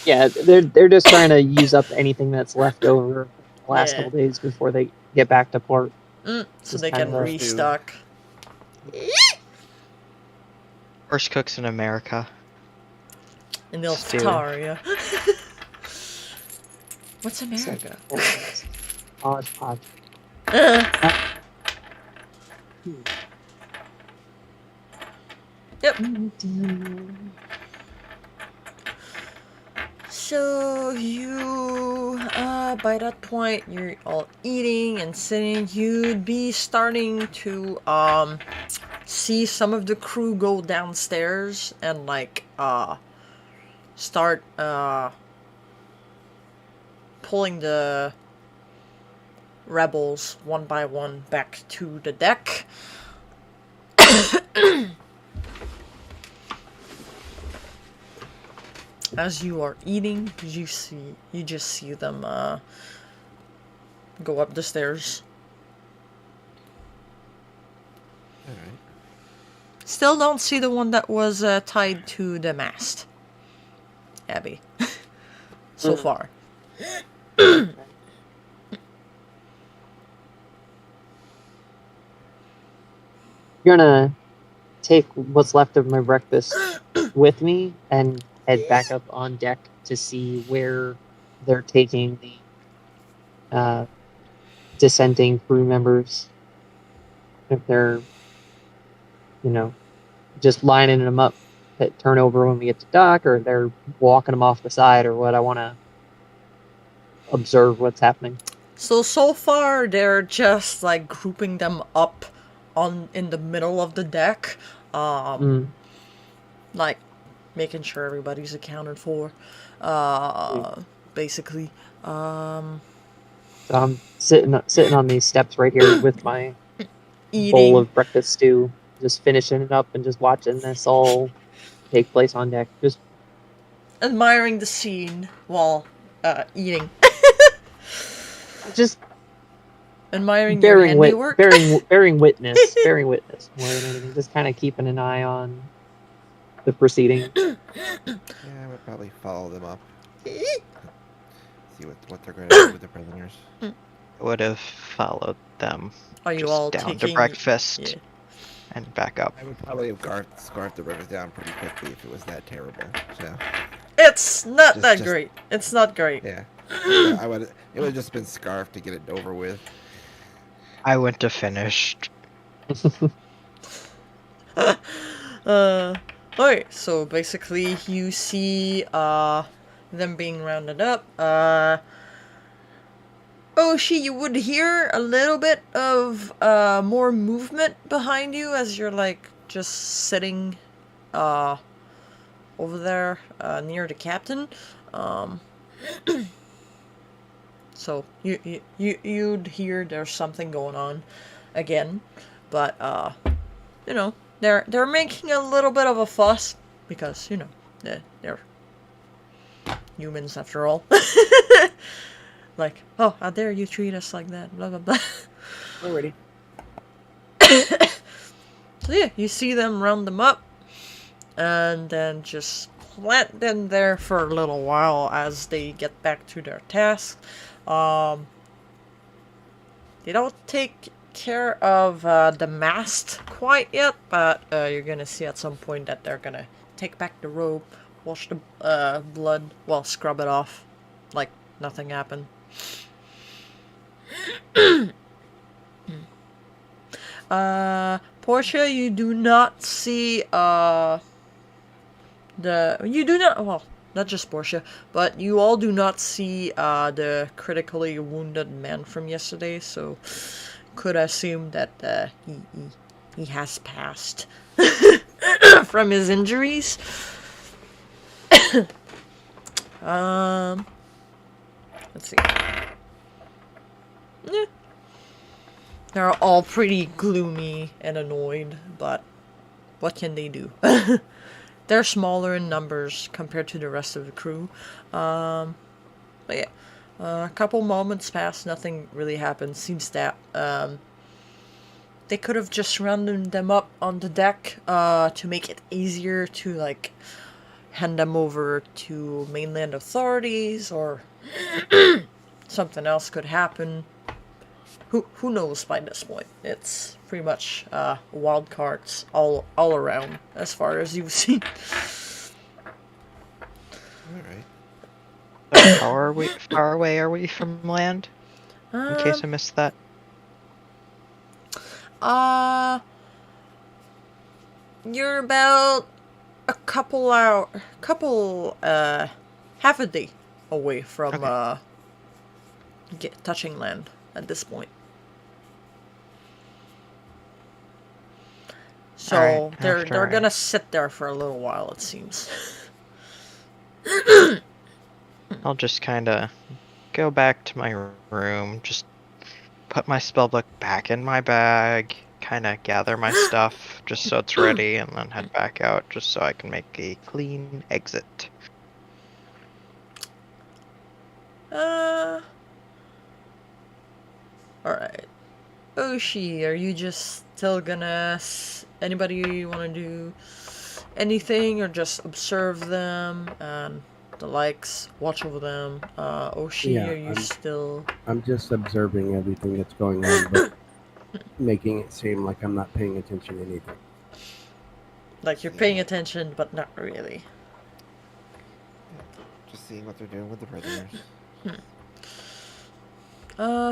Speaker 2: Yeah, they're just trying to use up anything that's left over the last
Speaker 3: Yeah.
Speaker 2: couple days before they get back to port.
Speaker 3: So
Speaker 2: Just
Speaker 3: they
Speaker 2: kind
Speaker 3: can
Speaker 2: of a-
Speaker 3: restock.
Speaker 6: Worst cooks in America.
Speaker 3: In
Speaker 6: Stew.
Speaker 3: Ilftaria. What's America?
Speaker 2: Hodgepodge.
Speaker 3: Yep. So you, by that point, you're all eating and sitting. You'd be starting to, see some of the crew go downstairs and, like, start, pulling the rebels one by one back to the deck. As you are eating, you just see them go up the stairs.
Speaker 4: Alright.
Speaker 3: Still don't see the one that was tied to the mast. Abby. So far.
Speaker 2: You're gonna take what's left of my breakfast with me and head back up on deck to see where they're taking the dissenting crew members. If they're, just lining them up at turnover when we get to dock, or they're walking them off the side, or what. I want to observe what's happening.
Speaker 3: So far they're just like grouping them up in the middle of the deck. Like making sure everybody's accounted for. Basically.
Speaker 2: So I'm sitting on these steps right here with my
Speaker 3: Eating.
Speaker 2: bowl of breakfast stew, just finishing it up and just watching this all take place on deck. Just
Speaker 3: admiring the scene while eating.
Speaker 2: Just
Speaker 3: Admiring your handiwork.
Speaker 2: bearing witness more than anything. Just kind of keeping an eye on the proceedings.
Speaker 4: Yeah, I would probably follow them up. See what they're going to do with the prisoners.
Speaker 6: I would have followed them.
Speaker 3: Are you
Speaker 6: just
Speaker 3: all
Speaker 6: down
Speaker 3: taking
Speaker 6: to breakfast
Speaker 3: Yeah.
Speaker 6: and back up.
Speaker 4: I would probably have scarfed the rivers down pretty quickly if it was that terrible. So
Speaker 3: It's not
Speaker 4: Just-
Speaker 3: that
Speaker 4: just-
Speaker 3: great. It's not great.
Speaker 4: yeah, I would. It would have just been scarfed to get it over with.
Speaker 6: I went to finished.
Speaker 3: Okay, so basically you see them being rounded up. Oshi, you would hear a little bit of more movement behind you as you're like just sitting over there near the captain. So you'd hear there's something going on again, but you know, they're making a little bit of a fuss because, you know, they're humans after all. Like, oh, how dare you treat us like that, blah blah blah.
Speaker 5: Already.
Speaker 3: So yeah, you see them round them up and then just plant them there for a little while as they get back to their task. They don't take care of the mast quite yet, but you're gonna see at some point that they're gonna take back the rope, wash the blood, well, scrub it off like nothing happened. Portia, you do not see well, not just Portia, but you all do not see the critically wounded man from yesterday, so could assume that he has passed from his injuries. Let's see. Yeah. They're all pretty gloomy and annoyed, but what can they do? They're smaller in numbers compared to the rest of the crew. But yeah, a couple moments pass, nothing really happens. Seems that they could have just rounded them up on the deck to make it easier to like hand them over to mainland authorities, or something else could happen. Who knows by this point? It's pretty much wild cards all around as far as you've seen.
Speaker 4: All right.
Speaker 6: How far away are we from land? In case I missed that.
Speaker 3: You're about a half a day away from
Speaker 6: Okay.
Speaker 3: touching land at this point. So
Speaker 6: Alright,
Speaker 3: they're
Speaker 6: after I-
Speaker 3: gonna sit there for a little while, it seems.
Speaker 6: I'll just kind of go back to my room, just put my spellbook back in my bag, kind of gather my stuff just so it's ready, and then head back out just so I can make a clean exit.
Speaker 3: Alright. Oshi, are you just still gonna... Anybody want to do anything, or just observe them and the likes, watch over them? Oshi,
Speaker 5: Yeah,
Speaker 3: are you still...
Speaker 5: I'm just observing everything that's going on, but making it seem like I'm not paying attention to anything.
Speaker 3: Like, you're paying attention, but not really.
Speaker 4: Just seeing what they're doing with the prisoners.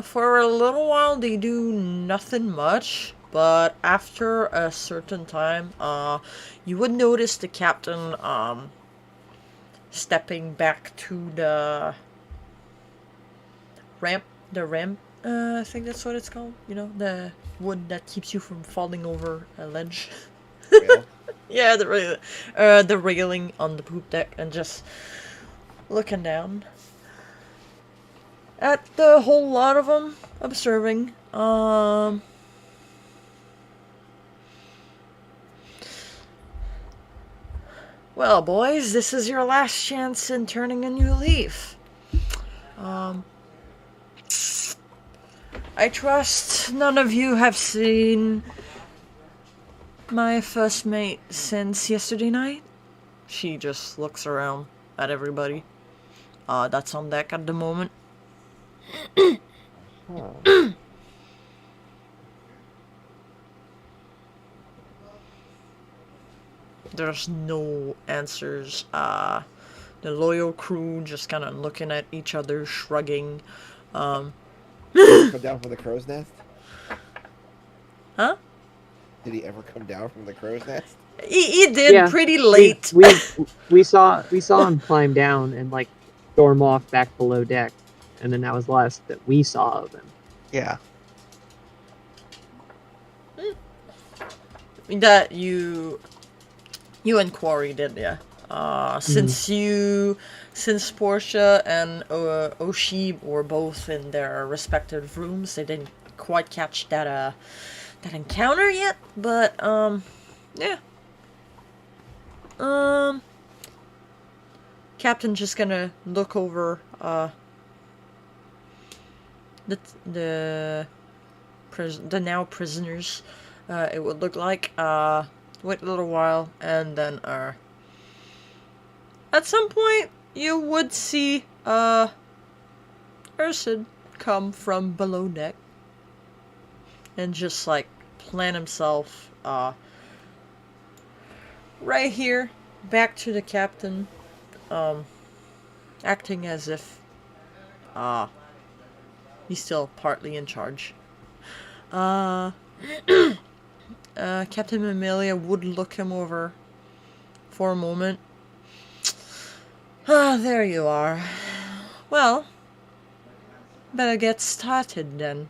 Speaker 3: For a little while, they do nothing much, but after a certain time, you would notice the captain, stepping back to the ramp, I think that's what it's called, you know, the wood that keeps you from falling over a ledge.
Speaker 4: Rail?
Speaker 3: Yeah, the railing on the poop deck, and just looking down at the whole lot of them, observing. Well, boys, this is your last chance in turning a new leaf. I trust none of you have seen my first mate since yesterday night. She just looks around at everybody. That's on deck at the moment. There's no answers. The loyal crew just kind of looking at each other, shrugging.
Speaker 4: Come down from the crow's nest?
Speaker 3: Huh?
Speaker 4: Did he ever come down from the crow's nest?
Speaker 3: He did
Speaker 2: Yeah,
Speaker 3: pretty late.
Speaker 2: We saw him climb down and like storm off back below deck, and then that was the last that we saw of him.
Speaker 6: Yeah.
Speaker 3: That you and Quarry did, yeah. Since Portia and Oshib were both in their respective rooms, they didn't quite catch that encounter yet. But yeah. Captain just gonna look over the now prisoners. It would look like wait a little while, and then at some point you would see Ursid come from below deck and just like plant himself right here back to the captain, acting as if he's still partly in charge. Captain Mammalia would look him over for a moment. There you are. Well, better get started then.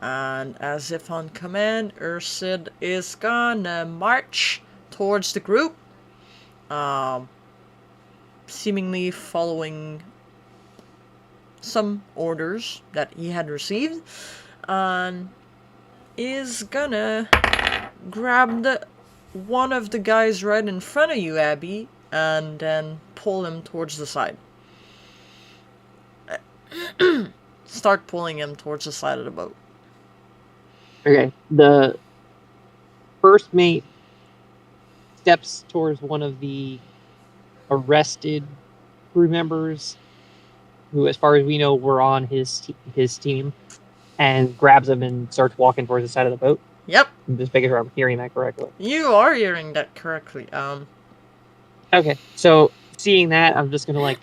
Speaker 3: And as if on command, Ursid is gonna march towards the group, seemingly following some orders that he had received, and is gonna grab one of the guys right in front of you, Abby, and then pull him towards the side. Start pulling him towards the side of the boat.
Speaker 2: Okay, the first mate steps towards one of the arrested crew members, who, as far as we know, were on his team, and grabs him and starts walking towards the side of the boat.
Speaker 3: Yep.
Speaker 2: I'm just making sure I'm hearing that correctly.
Speaker 3: You are hearing that correctly.
Speaker 2: Okay, so seeing that, I'm just gonna like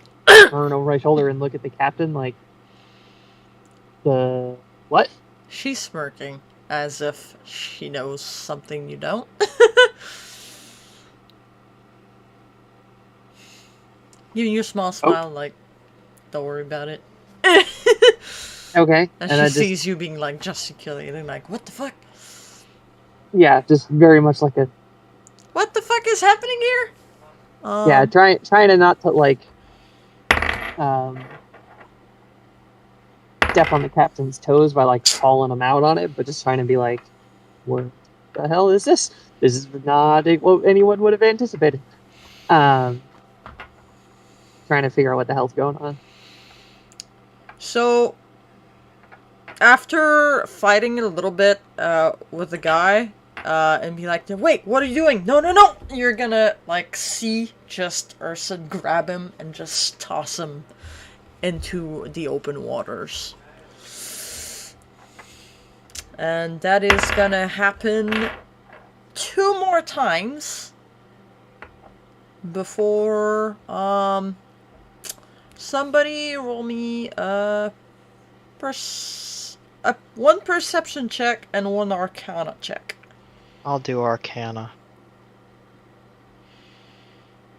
Speaker 2: turn over my shoulder and look at the captain, like, the what?
Speaker 3: She's smirking as if she knows something you don't. Giving you a small smile, like, don't worry about it.
Speaker 2: Okay,
Speaker 3: And
Speaker 2: I
Speaker 3: she sees you being like gesticulating, like, what the fuck?
Speaker 2: Yeah, just very much like a
Speaker 3: What the fuck is happening here?
Speaker 2: yeah, trying to not to like step on the captain's toes by like calling him out on it, but just trying to be like, what the hell is this? This is not what anyone would have anticipated. Trying to figure out what the hell's going on.
Speaker 3: So, after fighting a little bit with the guy, and be like, wait, what are you doing? No! You're gonna, like, see just Ursid grab him and just toss him into the open waters. And that is gonna happen 2 more times before, somebody roll me one perception check and 1 arcana check.
Speaker 6: I'll do Arcana.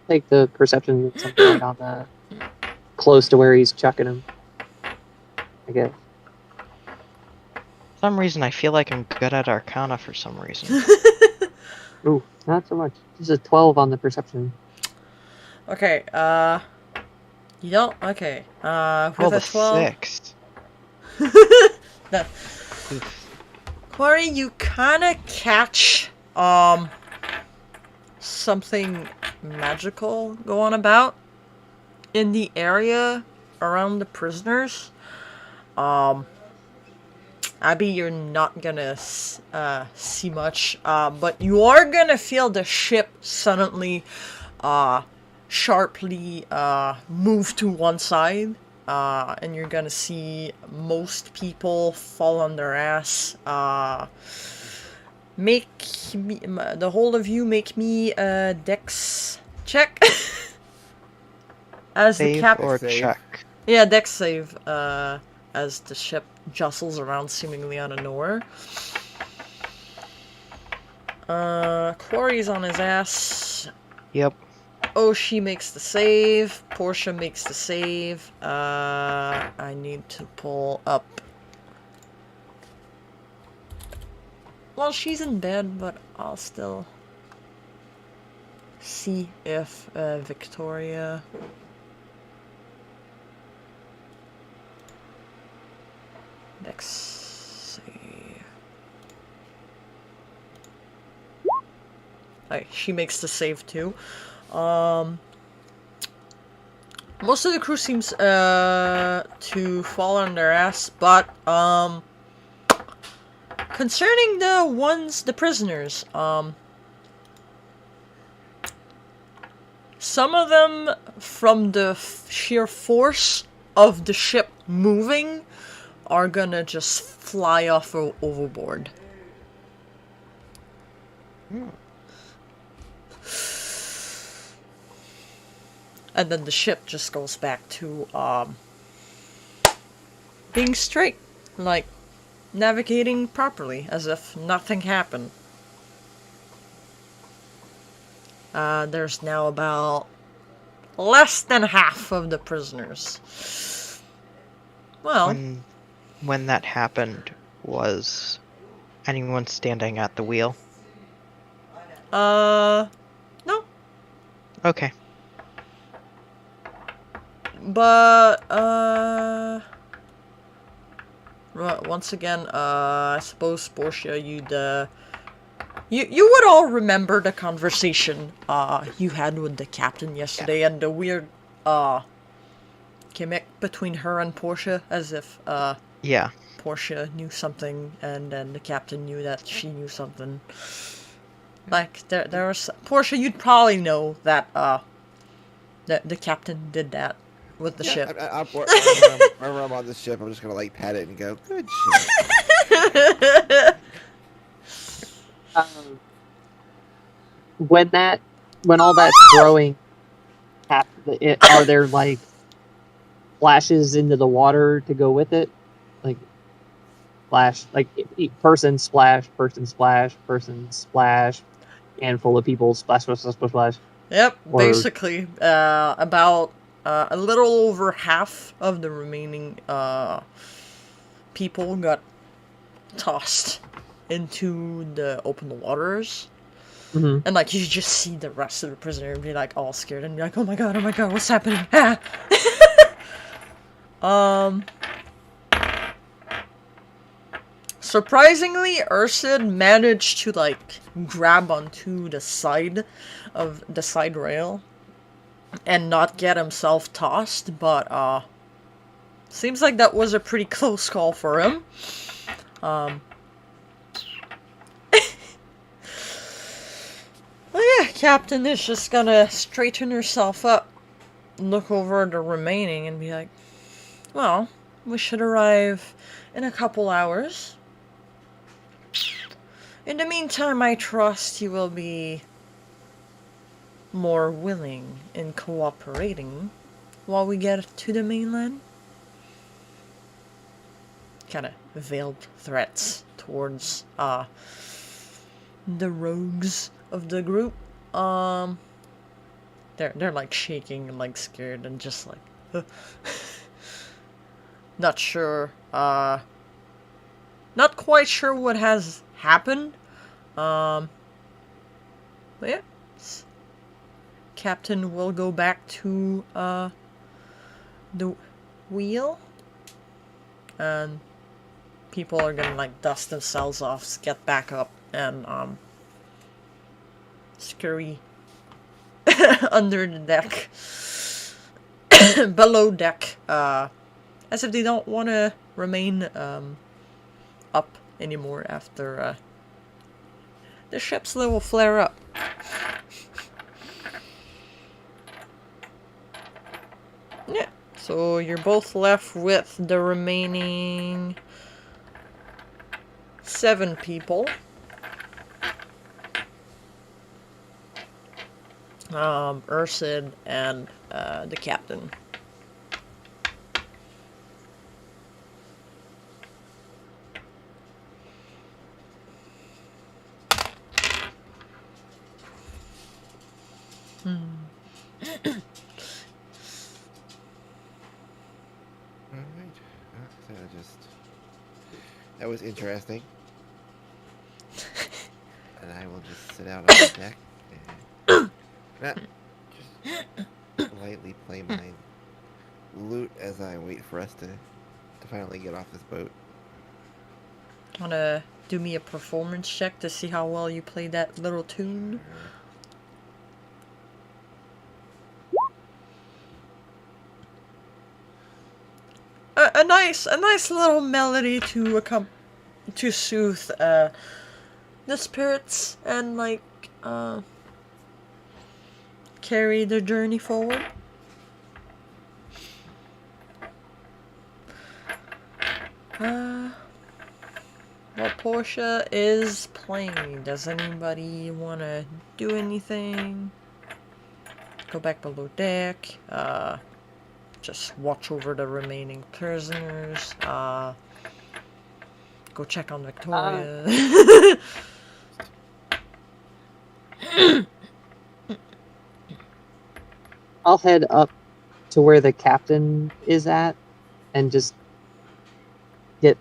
Speaker 2: Take the perception that's something right on the close to where he's chucking him, I guess.
Speaker 6: For some reason, I feel like I'm good at Arcana for some reason.
Speaker 2: Ooh, not so much. This is a 12 on the perception.
Speaker 3: Okay, you don't? Okay, with
Speaker 6: Roll
Speaker 3: a
Speaker 6: a
Speaker 3: 12...
Speaker 6: 6.
Speaker 3: No. Corey, you kinda catch, something magical going about in the area around the prisoners. Abby, you're not gonna see much, but you are gonna feel the ship suddenly sharply move to one side, and you're gonna see most people fall on their ass. The whole of you make me a dex check. As the
Speaker 6: Save or check?
Speaker 3: Yeah, dex save, as the ship jostles around seemingly out of nowhere. Quarry's on his ass.
Speaker 6: Yep.
Speaker 3: Oshi makes the save. Portia makes the save. I need to pull up. Well, she's in bed, but I'll still see if Victoria... Dex save. Alright, she makes the save too. Most of the crew seems to fall on their ass, but concerning the prisoners, some of them, from the sheer force of the ship moving, are gonna just fly off overboard. And then the ship just goes back to being straight, like navigating properly, as if nothing happened. There's now about less than half of the prisoners. Well,
Speaker 6: when that happened, was anyone standing at the wheel?
Speaker 3: No.
Speaker 6: Okay.
Speaker 3: But, once again, I suppose, Portia, you would all remember the conversation, you had with the captain yesterday, and the weird, gimmick between her and Portia, as if,
Speaker 6: Yeah.
Speaker 3: Portia knew something, and then the captain knew that she knew something. Like, there was... Portia, you'd probably know that, that the captain did that with the ship.
Speaker 4: Whenever I'm on the ship, I'm just gonna, like, pat it and go, good shit.
Speaker 2: When all that throwing happened, are there, like, splashes into the water to go with it? Like, splash, like, person splash, handful of people splash, splash, splash, splash, splash.
Speaker 3: Yep,
Speaker 2: Or-
Speaker 3: basically, about a little over half of the remaining people got tossed into the open waters.
Speaker 2: Mm-hmm.
Speaker 3: And, like, you just see the rest of the prisoner be, like, all scared and be like, oh my god, what's happening? Ah! Surprisingly, Ursid managed to, like, grab onto the side rail and not get himself tossed, but, seems like that was a pretty close call for him. Well, yeah, Captain is just gonna straighten herself up, look over the remaining, and be like, well, we should arrive in a couple hours. In the meantime, I trust you will be more willing in cooperating while we get to the mainland. Kind of veiled threats towards the rogues of the group. They're like shaking and like scared and just like not sure, not quite sure what has happened. But yeah, Captain will go back to the wheel, and people are gonna like dust themselves off, get back up, and scurry under the deck. Below deck. As if they don't want to remain up anymore after the ship's little flare up. Yeah, so you're both left with the remaining 7 people. Ursid and the captain.
Speaker 4: That was interesting. And I will just sit out on the deck and just politely play my lute as I wait for us to finally get off this boat.
Speaker 3: Wanna do me a performance check to see how well you play that little tune? A nice little melody to soothe the spirits and like carry the journey forward. While Portia is playing, does anybody want to do anything? Go back below deck. Just watch over the remaining prisoners. Go check on Victoria.
Speaker 2: I'll head up to where the captain is at and just get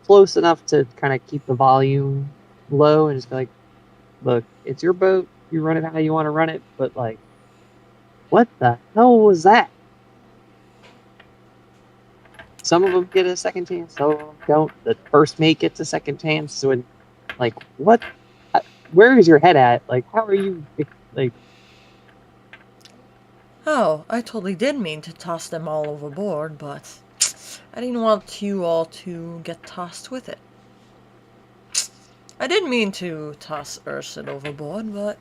Speaker 2: close enough to kind of keep the volume low and just be like, look, it's your boat. You run it how you want to run it, but like, what the hell was that? Some of them get a second chance, some of them don't. The first mate gets a second chance. So, like, what? Where is your head at? Like, how are you, like...
Speaker 3: Oh, I totally did mean to toss them all overboard, but I didn't want you all to get tossed with it. I didn't mean to toss Ursid overboard, but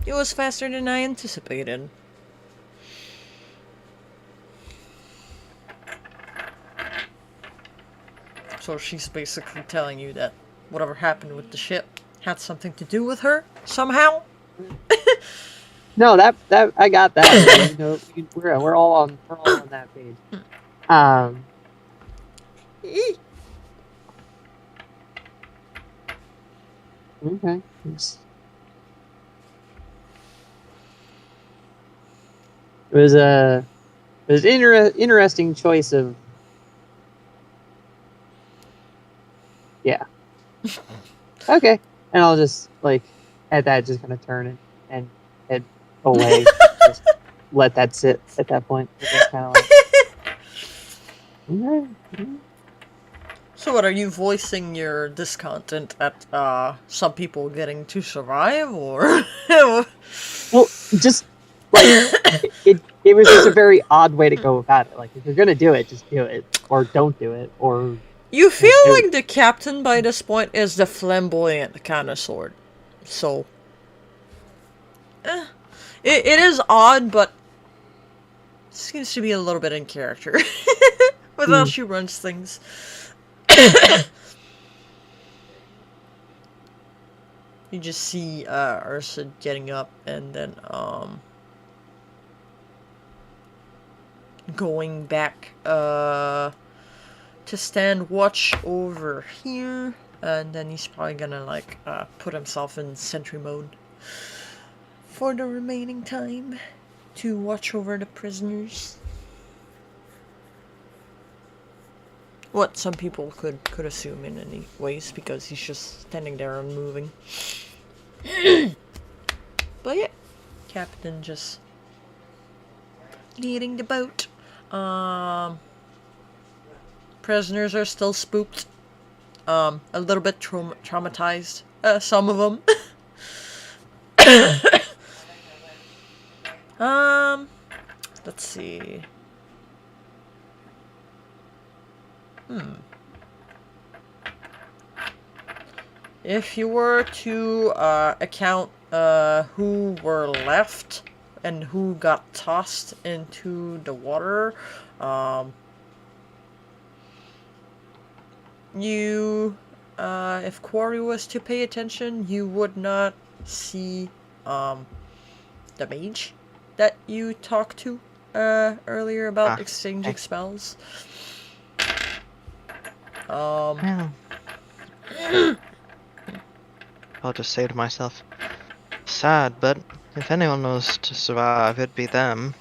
Speaker 3: it was faster than I anticipated. So she's basically telling you that whatever happened with the ship had something to do with her somehow.
Speaker 2: No, that I got that. You know, we're all on that page. Okay. It was an interesting choice of. Yeah. Okay. And I'll just, like, at that, just kind of turn it and head away. Just let that sit at that point. Just kind of like. Okay.
Speaker 3: So what, are you voicing your discontent at some people getting to survive, or?
Speaker 2: Well, just, like, it was just a very odd way to go about it. Like, if you're gonna do it, just do it. Or don't do it. Or...
Speaker 3: You feel like the captain by this point is the flamboyant kind of sort. So, it is odd, but seems to be a little bit in character with how she runs things. You just see Ursid getting up and then going back to stand watch over here, and then he's probably gonna like put himself in sentry mode for the remaining time to watch over the prisoners. What some people could assume in any ways, because he's just standing there unmoving. But yeah, captain just leading the boat. Prisoners are still spooked. A little bit traumatized. Some of them. Let's see. If you were to account who were left and who got tossed into the water, you, if Quarry was to pay attention, you would not see the mage that you talked to earlier about exchanging spells.
Speaker 6: Well, I'll just say to myself, sad, but if anyone was to survive, it'd be them.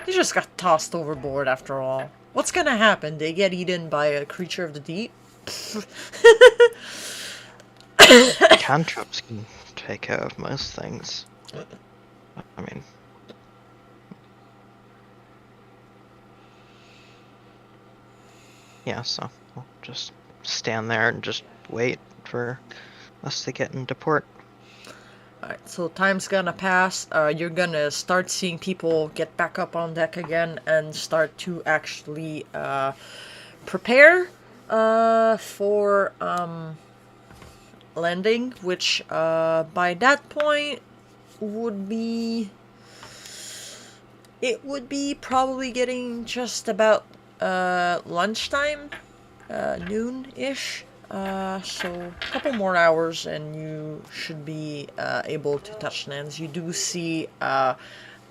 Speaker 3: He just got tossed overboard after all. What's gonna happen? They get eaten by a creature of the deep?
Speaker 6: Cantrips can take care of most things. I mean... Yeah, so I'll just stand there and just wait for us to get into port.
Speaker 3: Alright, so time's gonna pass. You're gonna start seeing people get back up on deck again and start to actually prepare for landing, which by that point would be... It would be probably getting just about lunchtime, noon-ish. So a couple more hours and you should be able to touch lands. You do see the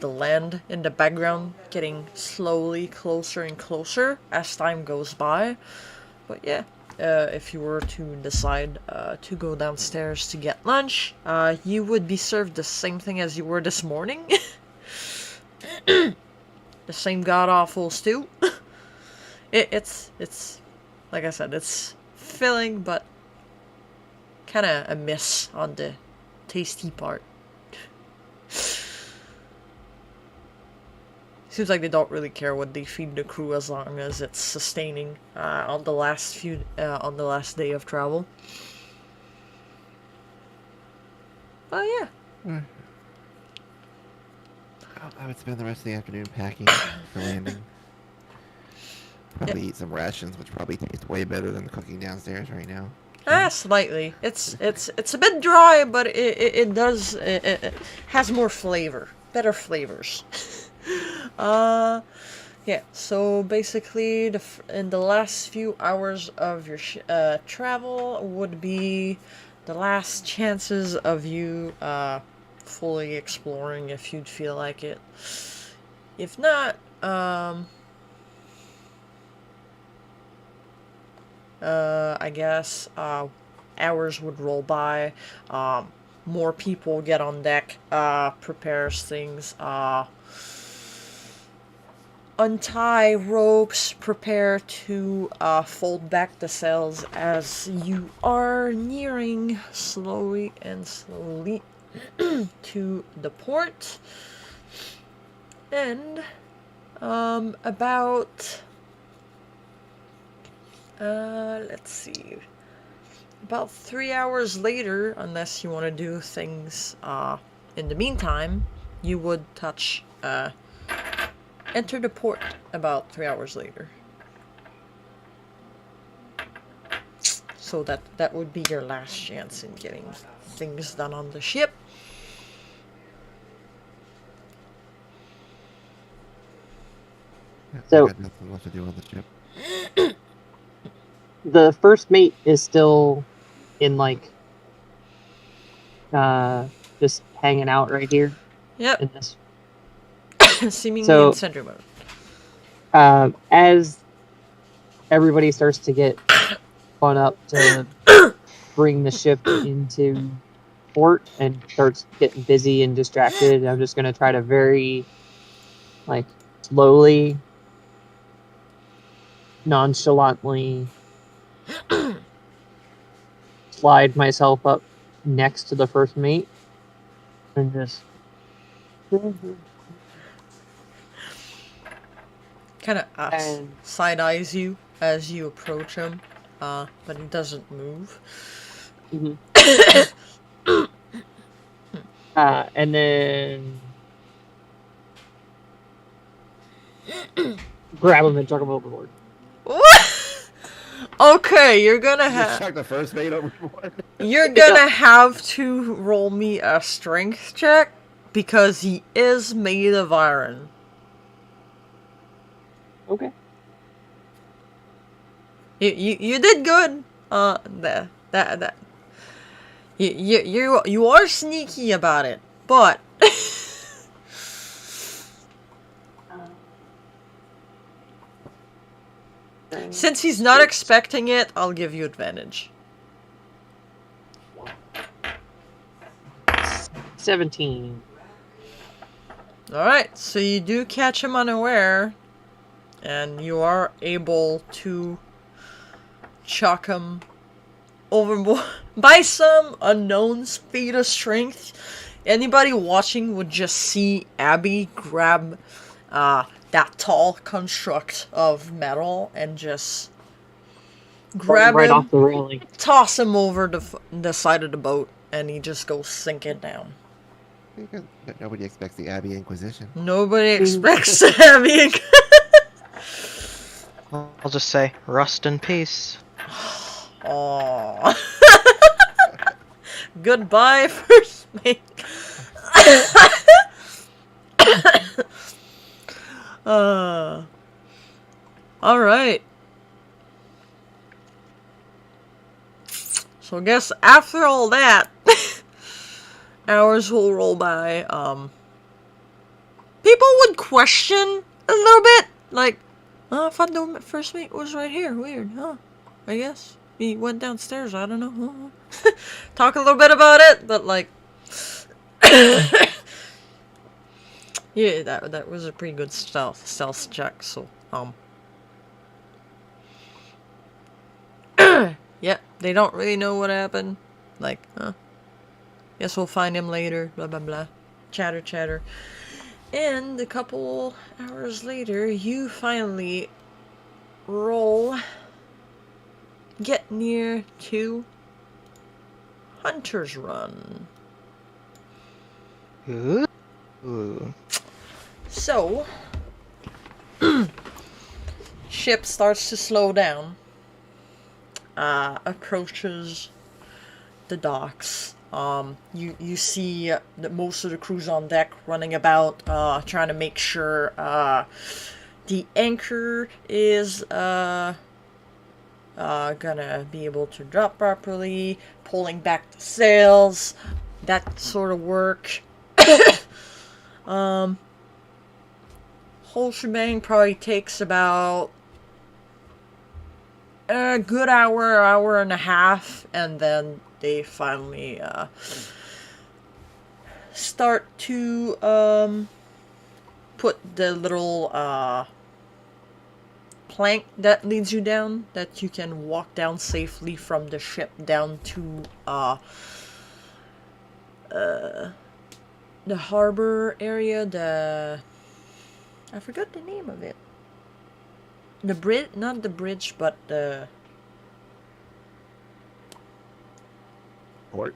Speaker 3: land in the background getting slowly closer and closer as time goes by. But yeah, if you were to decide to go downstairs to get lunch, you would be served the same thing as you were this morning. The same god-awful stew. It's like I said, it's filling, but kind of a miss on the tasty part. Seems like they don't really care what they feed the crew as long as it's sustaining on the last day of travel. Oh yeah.
Speaker 4: I would spend the rest of the afternoon packing for landing. Probably eat some rations, which probably taste way better than the cooking downstairs right now.
Speaker 3: Slightly. It's a bit dry, but it has more flavor, better flavors. Yeah. So basically, in the last few hours of your travel would be the last chances of you fully exploring, if you'd feel like it. If not, I guess hours would roll by. More people get on deck, prepares things, untie ropes, prepare to fold back the sails as you are nearing slowly to the port. And about let's see, about 3 hours later, unless you want to do things in the meantime, you would enter the port about 3 hours later. So that would be your last chance in getting things done on the ship.
Speaker 4: So I got nothing left to do on the ship.
Speaker 2: The first mate is still in just hanging out right here.
Speaker 3: Yep.
Speaker 2: In this.
Speaker 3: Seemingly in sentry mode.
Speaker 2: As everybody starts to get spun up to bring the ship into port and starts getting busy and distracted, I'm just going to try to very slowly, nonchalantly slide myself up next to the first mate and just
Speaker 3: kind of side eyes you as you approach him, but he doesn't move.
Speaker 2: And then grab him and chuck him overboard.
Speaker 3: What? Okay, you're gonna
Speaker 4: Just
Speaker 3: have
Speaker 4: chuck the first mate overboard.
Speaker 3: you're gonna have to roll me a strength check because he is made of iron.
Speaker 2: Okay.
Speaker 3: You did good. That you are sneaky about it, but since he's not expecting it, I'll give you advantage.
Speaker 2: 17.
Speaker 3: Alright, so you do catch him unaware, and you are able to chuck him overboard. By some unknown feat of strength, anybody watching would just see Abby grab that tall construct of metal and just grab
Speaker 2: right
Speaker 3: him,
Speaker 2: off the railing.
Speaker 3: toss him over the side of the boat, and he just goes sinking down.
Speaker 4: Nobody expects the Abbey Inquisition.
Speaker 3: Nobody expects Abby.
Speaker 6: I'll just say, rust in peace.
Speaker 3: Aww. Goodbye, first mate. Alright. So I guess after all that, hours will roll by. People would question a little bit, like, I thought the first mate was right here. Weird, huh? I guess he went downstairs. I don't know. Talk a little bit about it, but like, yeah, that was a pretty good stealth check. So yeah, they don't really know what happened. Like, guess we'll find him later. Blah blah blah. Chatter chatter. And a couple hours later, you finally get near to Hunter's Run.
Speaker 6: Ooh.
Speaker 3: So, ship starts to slow down, approaches the docks. You see that most of the crew's on deck running about, trying to make sure the anchor is gonna be able to drop properly, pulling back the sails, that sort of work. Whole shebang probably takes about a good hour and a half, and then they finally start to put the little plank that leads you down, that you can walk down safely from the ship down to the harbor area. I forgot the name of it. The bridge, not the bridge, but the
Speaker 4: Port.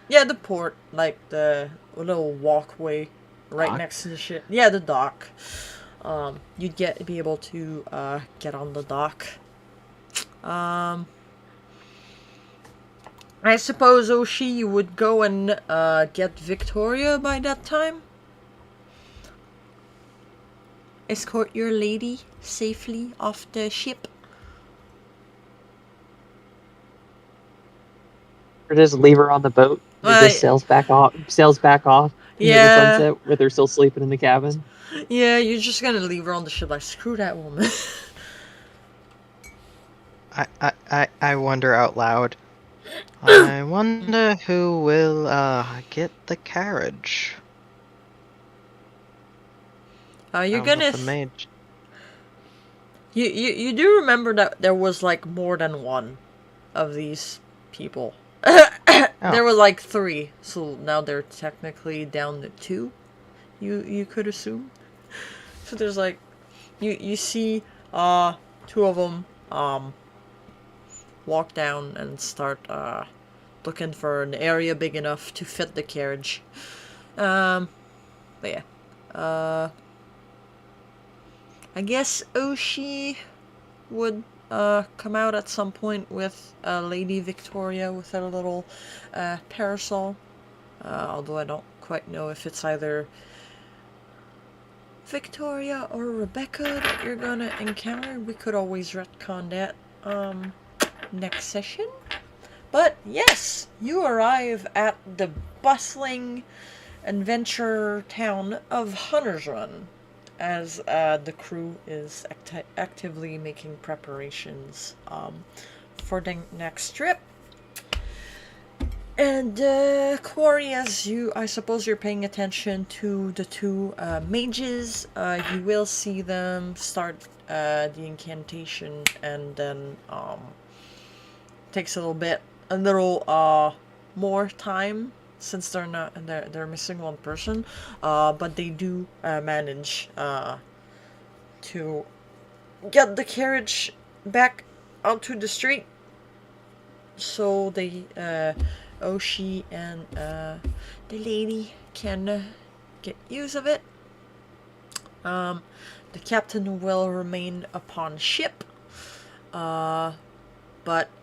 Speaker 3: Yeah, the port, like the little walkway right
Speaker 4: Dock?
Speaker 3: next to the ship. Yeah, the dock. You'd be able to get on the dock. I suppose, Oshi, you would go and get Victoria by that time? Escort your lady safely off the ship?
Speaker 2: Or just leave her on the boat. And just sails back off. Into the sunset with her still sleeping in the cabin.
Speaker 3: Yeah, you're just gonna leave her on the ship like, screw that woman.
Speaker 6: I wonder out loud. I wonder who will get the carriage.
Speaker 3: You're gonna.
Speaker 6: The mage.
Speaker 3: You do remember that there was like more than one of these people. There were like 3, so now they're technically down to 2. You could assume. So there's like, you see 2 of them walk down and start looking for an area big enough to fit the carriage. But yeah, I guess Oshi would come out at some point with Lady Victoria with a little parasol. Although I don't quite know if it's either Victoria or Rebecca that you're gonna encounter. We could always retcon that next session. But yes, you arrive at the bustling adventure town of Hunter's Run as the crew is actively making preparations for the next trip. And Quarry, as I suppose you're paying attention to the two mages, you will see them start the incantation, and then takes a little more time since they're missing one person, but they do manage to get the carriage back onto the street. So they Oshi and the lady can get use of it. The captain will remain upon ship, but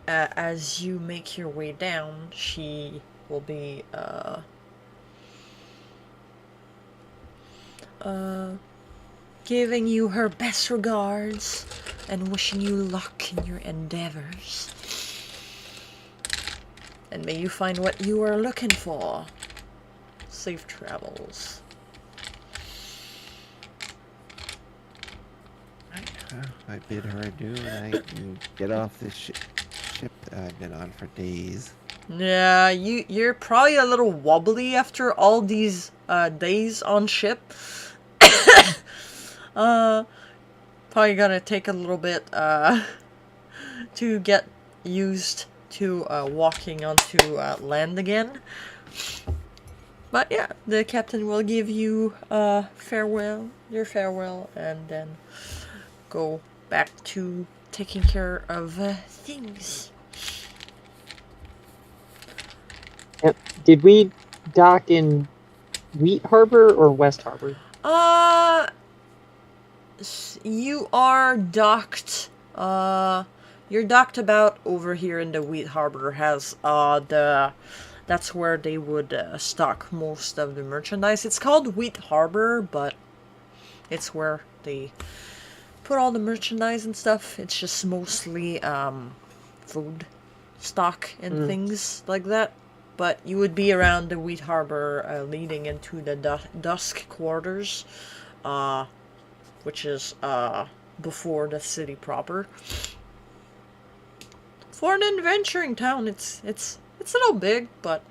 Speaker 3: as you make your way down, she will be giving you her best regards and wishing you luck in your endeavors. And may you find what you are looking for. Safe travels.
Speaker 4: I bid her adieu and I can get off this ship that I've been on for days.
Speaker 3: Yeah, you're probably a little wobbly after all these days on ship. Probably gonna take a little bit to get used to walking onto land again. But yeah, the captain will give you your farewell, and then go back to taking care of things.
Speaker 2: Yep. Did we dock in Wheat Harbor or West Harbor?
Speaker 3: You are docked. You're docked about over here in the Wheat Harbor. That's where they would stock most of the merchandise. It's called Wheat Harbor, but it's where they put all the merchandise and stuff. It's just mostly food stock and things like that. But you would be around the Wheat Harbor leading into the Dusk Quarters, which is before the city proper. For an adventuring town, it's a little big, but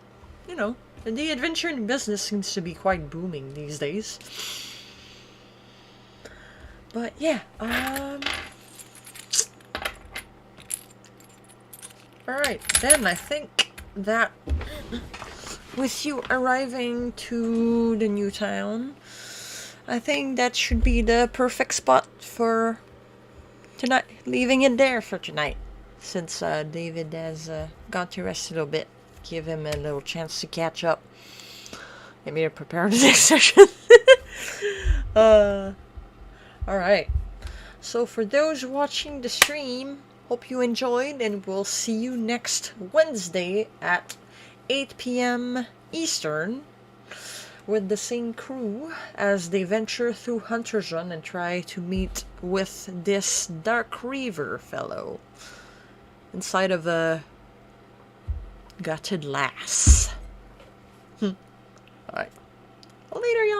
Speaker 3: you know, the adventuring business seems to be quite booming these days. But yeah, alright, then I think that with you arriving to the new town, I think that should be the perfect spot for tonight, leaving it there for tonight. Since David has got to rest a little bit, give him a little chance to catch up. Get me to prepare the next session. Alright. So for those watching the stream, hope you enjoyed, and we'll see you next Wednesday at 8 p.m. Eastern with the same crew as they venture through Hunter's Run and try to meet with this Dark Reaver fellow inside of a gutted lass. Alright. Later, y'all.